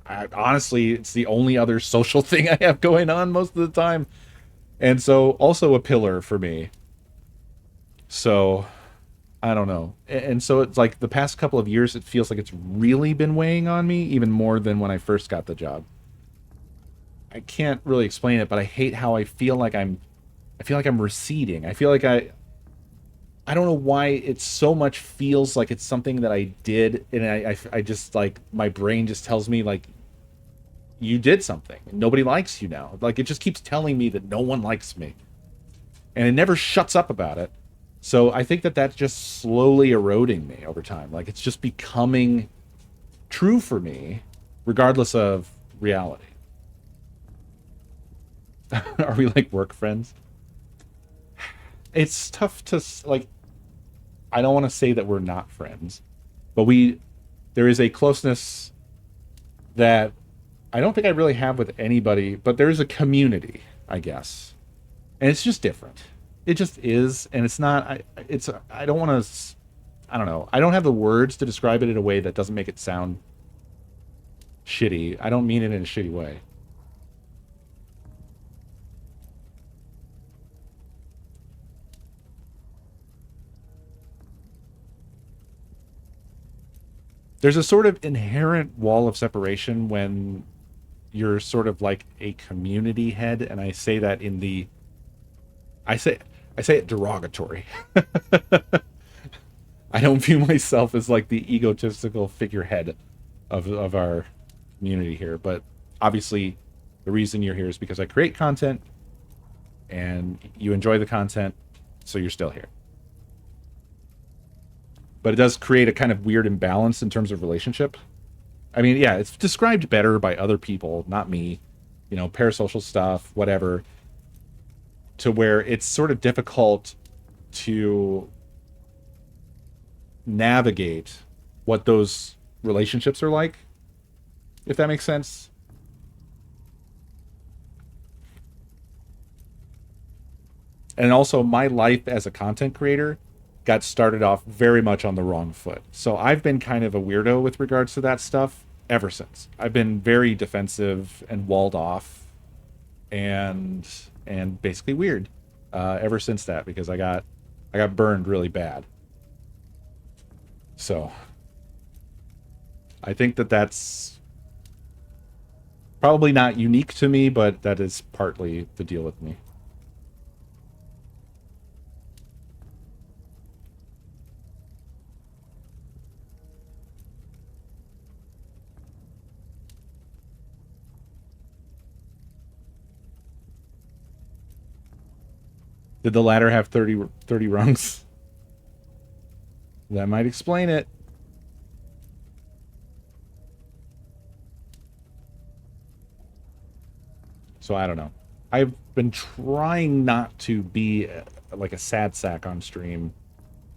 honestly, it's the only other social thing I have going on most of the time. And so also a pillar for me. So I don't know. And so it's like the past couple of years, it feels like it's really been weighing on me even more than when I first got the job. I can't really explain it, but I hate how I feel like I'm receding. I feel like I don't know why it so much feels like it's something that I did, and I just like my brain just tells me like you did something. Nobody likes you now. Like it just keeps telling me that no one likes me, and it never shuts up about it. So I think that that's just slowly eroding me over time. Like it's just becoming true for me, regardless of reality. Are we like work friends? It's tough to like. I don't want to say that we're not friends, but there is a closeness that I don't think I really have with anybody. But there is a community, I guess, and it's just different. It just is, and it's not. I don't want to. I don't know. I don't have the words to describe it in a way that doesn't make it sound shitty. I don't mean it in a shitty way. There's a sort of inherent wall of separation when you're sort of like a community head, and I say that in the I say it derogatory. I don't view myself as like the egotistical figurehead of our community here, but obviously the reason you're here is because I create content and you enjoy the content, so you're still here. But it does create a kind of weird imbalance in terms of relationship. I mean, yeah, it's described better by other people, not me. You know, parasocial stuff, whatever, to where it's sort of difficult to navigate what those relationships are like, if that makes sense. And also, my life as a content creator got started off very much on the wrong foot. So I've been kind of a weirdo with regards to that stuff ever since. I've been very defensive and walled off and basically weird ever since that, because I got burned really bad. So I think that's probably not unique to me, but that is partly the deal with me. Did the ladder have 30 rungs? That might explain it. So I don't know. I've been trying not to be like a sad sack on stream.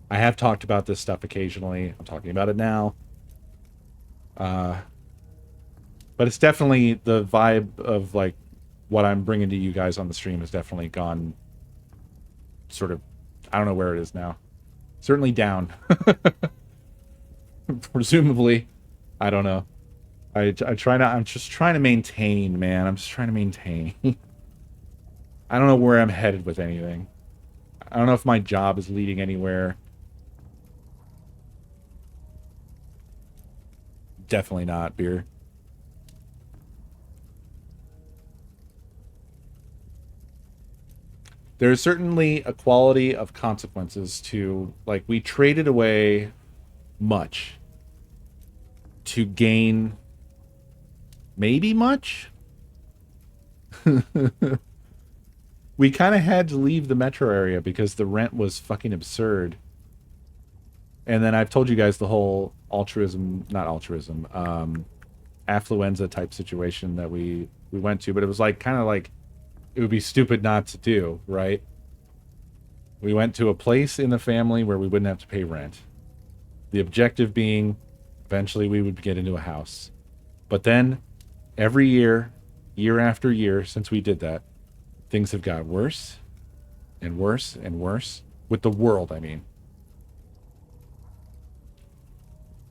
I have talked about this stuff occasionally. I'm talking about it now. But it's definitely the vibe of like what I'm bringing to you guys on the stream has definitely gone sort of, I don't know where it is now. Certainly down. Presumably. I don't know. I try not, I'm just trying to maintain, man. I'm just trying to maintain. I don't know where I'm headed with anything. I don't know if my job is leading anywhere. Definitely not, beer. There's certainly a quality of consequences to, like, we traded away much to gain maybe much. We kind of had to leave the metro area because the rent was fucking absurd. And then I've told you guys the whole affluenza type situation that we went to, but it was like kind of like it would be stupid not to do, right? We went to a place in the family where we wouldn't have to pay rent. The objective being eventually we would get into a house. But then every year, year after year since we did that, things have got worse and worse and worse. With the world, I mean.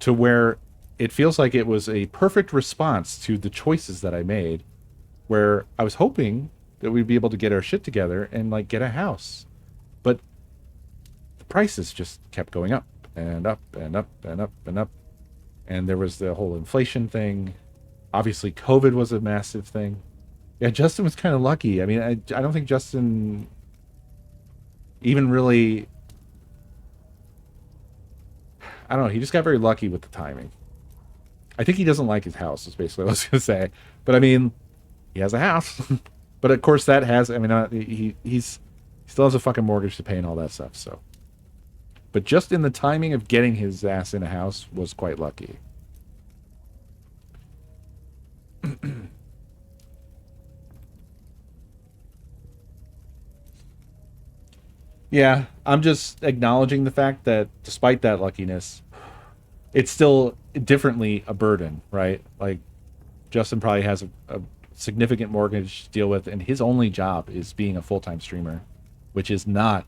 To where it feels like it was a perfect response to the choices that I made, where I was hoping that we'd be able to get our shit together and like get a house. But the prices just kept going up and up and up and up and up. And there was the whole inflation thing. Obviously, COVID was a massive thing. Yeah, Justin was kind of lucky. I mean, I don't think Justin even really... I don't know. He just got very lucky with the timing. I think he doesn't like his house, is basically what I was going to say. But I mean, he has a house. But of course that has... I mean, he still has a fucking mortgage to pay and all that stuff, so... But just in the timing of getting his ass in a house was quite lucky. Yeah, I'm just acknowledging the fact that despite that luckiness, it's still differently a burden, right? Like, Justin probably has a significant mortgage to deal with, and his only job is being a full-time streamer, which is not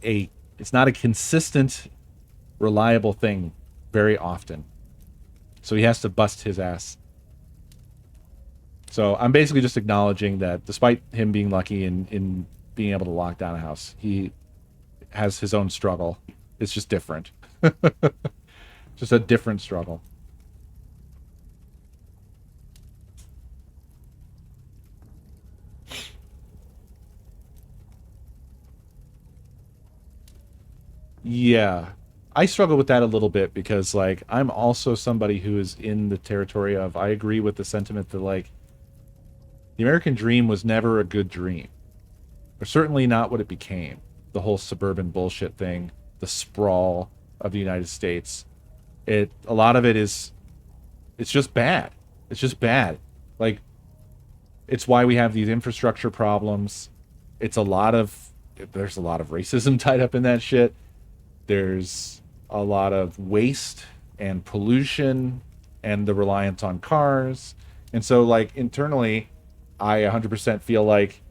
it's not a consistent, reliable thing very often. So he has to bust his ass. So I'm basically just acknowledging that despite him being lucky in being able to lock down a house, he has his own struggle. It's just different. Just a different struggle. Yeah. I struggle with that a little bit because like I'm also somebody who is in the territory of I agree with the sentiment that like the American dream was never a good dream. Or certainly not what it became. The whole suburban bullshit thing, the sprawl of the United States. A lot of it is it's just bad. It's just bad. Like it's why we have these infrastructure problems. It's a lot of there's a lot of racism tied up in that shit. There's a lot of waste and pollution and the reliance on cars. And so like internally I 100% feel like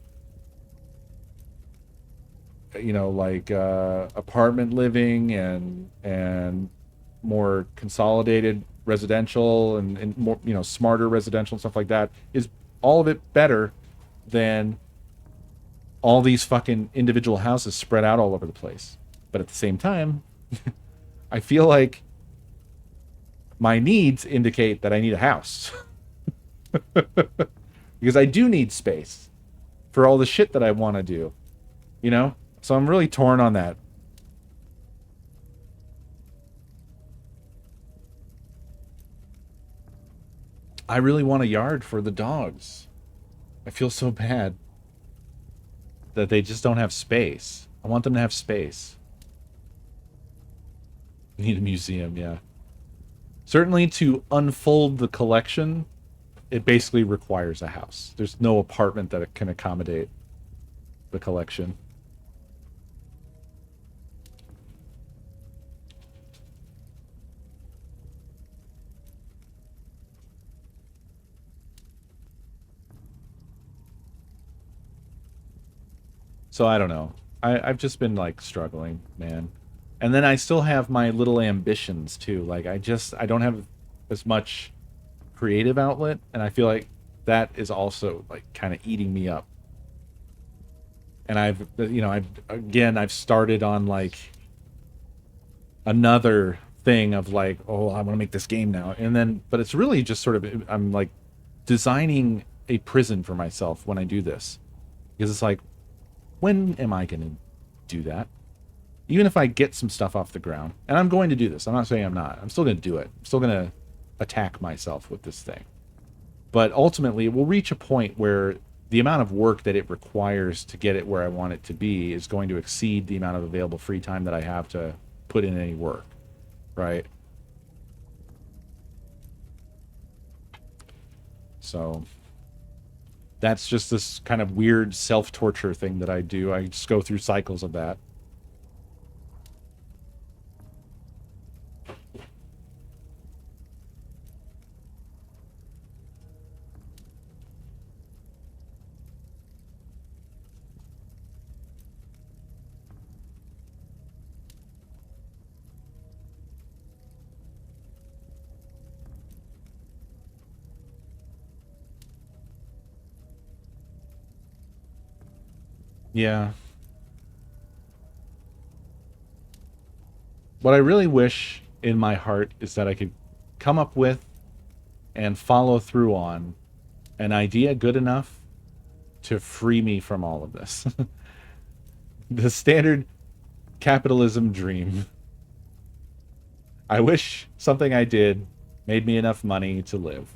like apartment living and more consolidated residential and more smarter residential and stuff like that is all of it better than all these fucking individual houses spread out all over the place. But at the same time, I feel like my needs indicate that I need a house. Because I do need space for all the shit that I want to do, So I'm really torn on that. I really want a yard for the dogs. I feel so bad that they just don't have space. I want them to have space. Need a museum, yeah. Certainly to unfold the collection, it basically requires a house. There's no apartment that can accommodate the collection. So I don't know. I've just been like struggling, man. And then I still have my little ambitions too. Like I don't have as much creative outlet, and I feel like that is also like kind of eating me up. And I've started on like another thing of like, oh, I want to make this game now. And then but it's really just sort of I'm like designing a prison for myself when I do this. Because it's like, when am I going to do that? Even if I get some stuff off the ground, and I'm going to do this. I'm not saying I'm not. I'm still going to do it. I'm still going to attack myself with this thing. But ultimately, it will reach a point where the amount of work that it requires to get it where I want it to be is going to exceed the amount of available free time that I have to put in any work, right? So that's just this kind of weird self-torture thing that I do. I just go through cycles of that. Yeah. What I really wish in my heart is that I could come up with and follow through on an idea good enough to free me from all of this. The standard capitalism dream. I wish something I did made me enough money to live.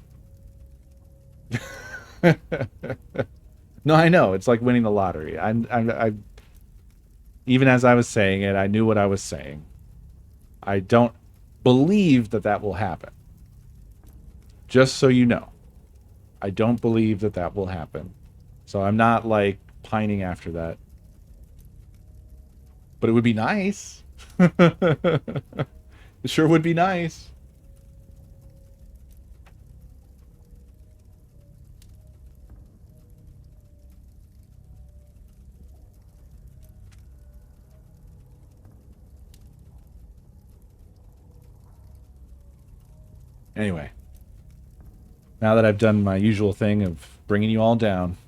No, I know. It's like winning the lottery. I even as I was saying it, I knew what I was saying. I don't believe that that will happen. Just so you know. I don't believe that that will happen. So I'm not like pining after that. But it would be nice. It sure would be nice. Anyway, now that I've done my usual thing of bringing you all down,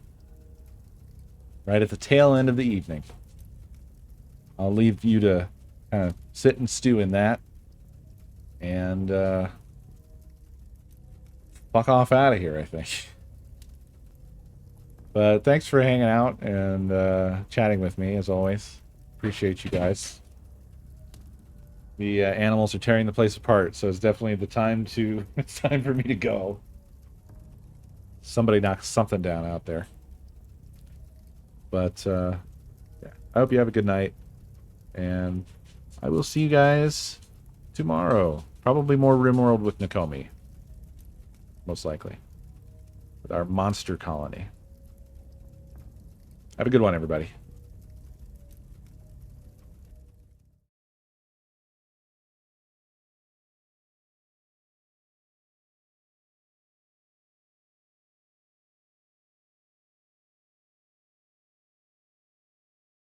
right at the tail end of the evening, I'll leave you to kind of sit and stew in that and fuck off out of here, I think. But thanks for hanging out and chatting with me, as always. Appreciate you guys. The animals are tearing the place apart, so it's definitely the time to. It's time for me to go. Somebody knocked something down out there. But yeah, I hope you have a good night, and I will see you guys tomorrow. Probably more RimWorld with Nakomi, most likely, with our monster colony. Have a good one, everybody.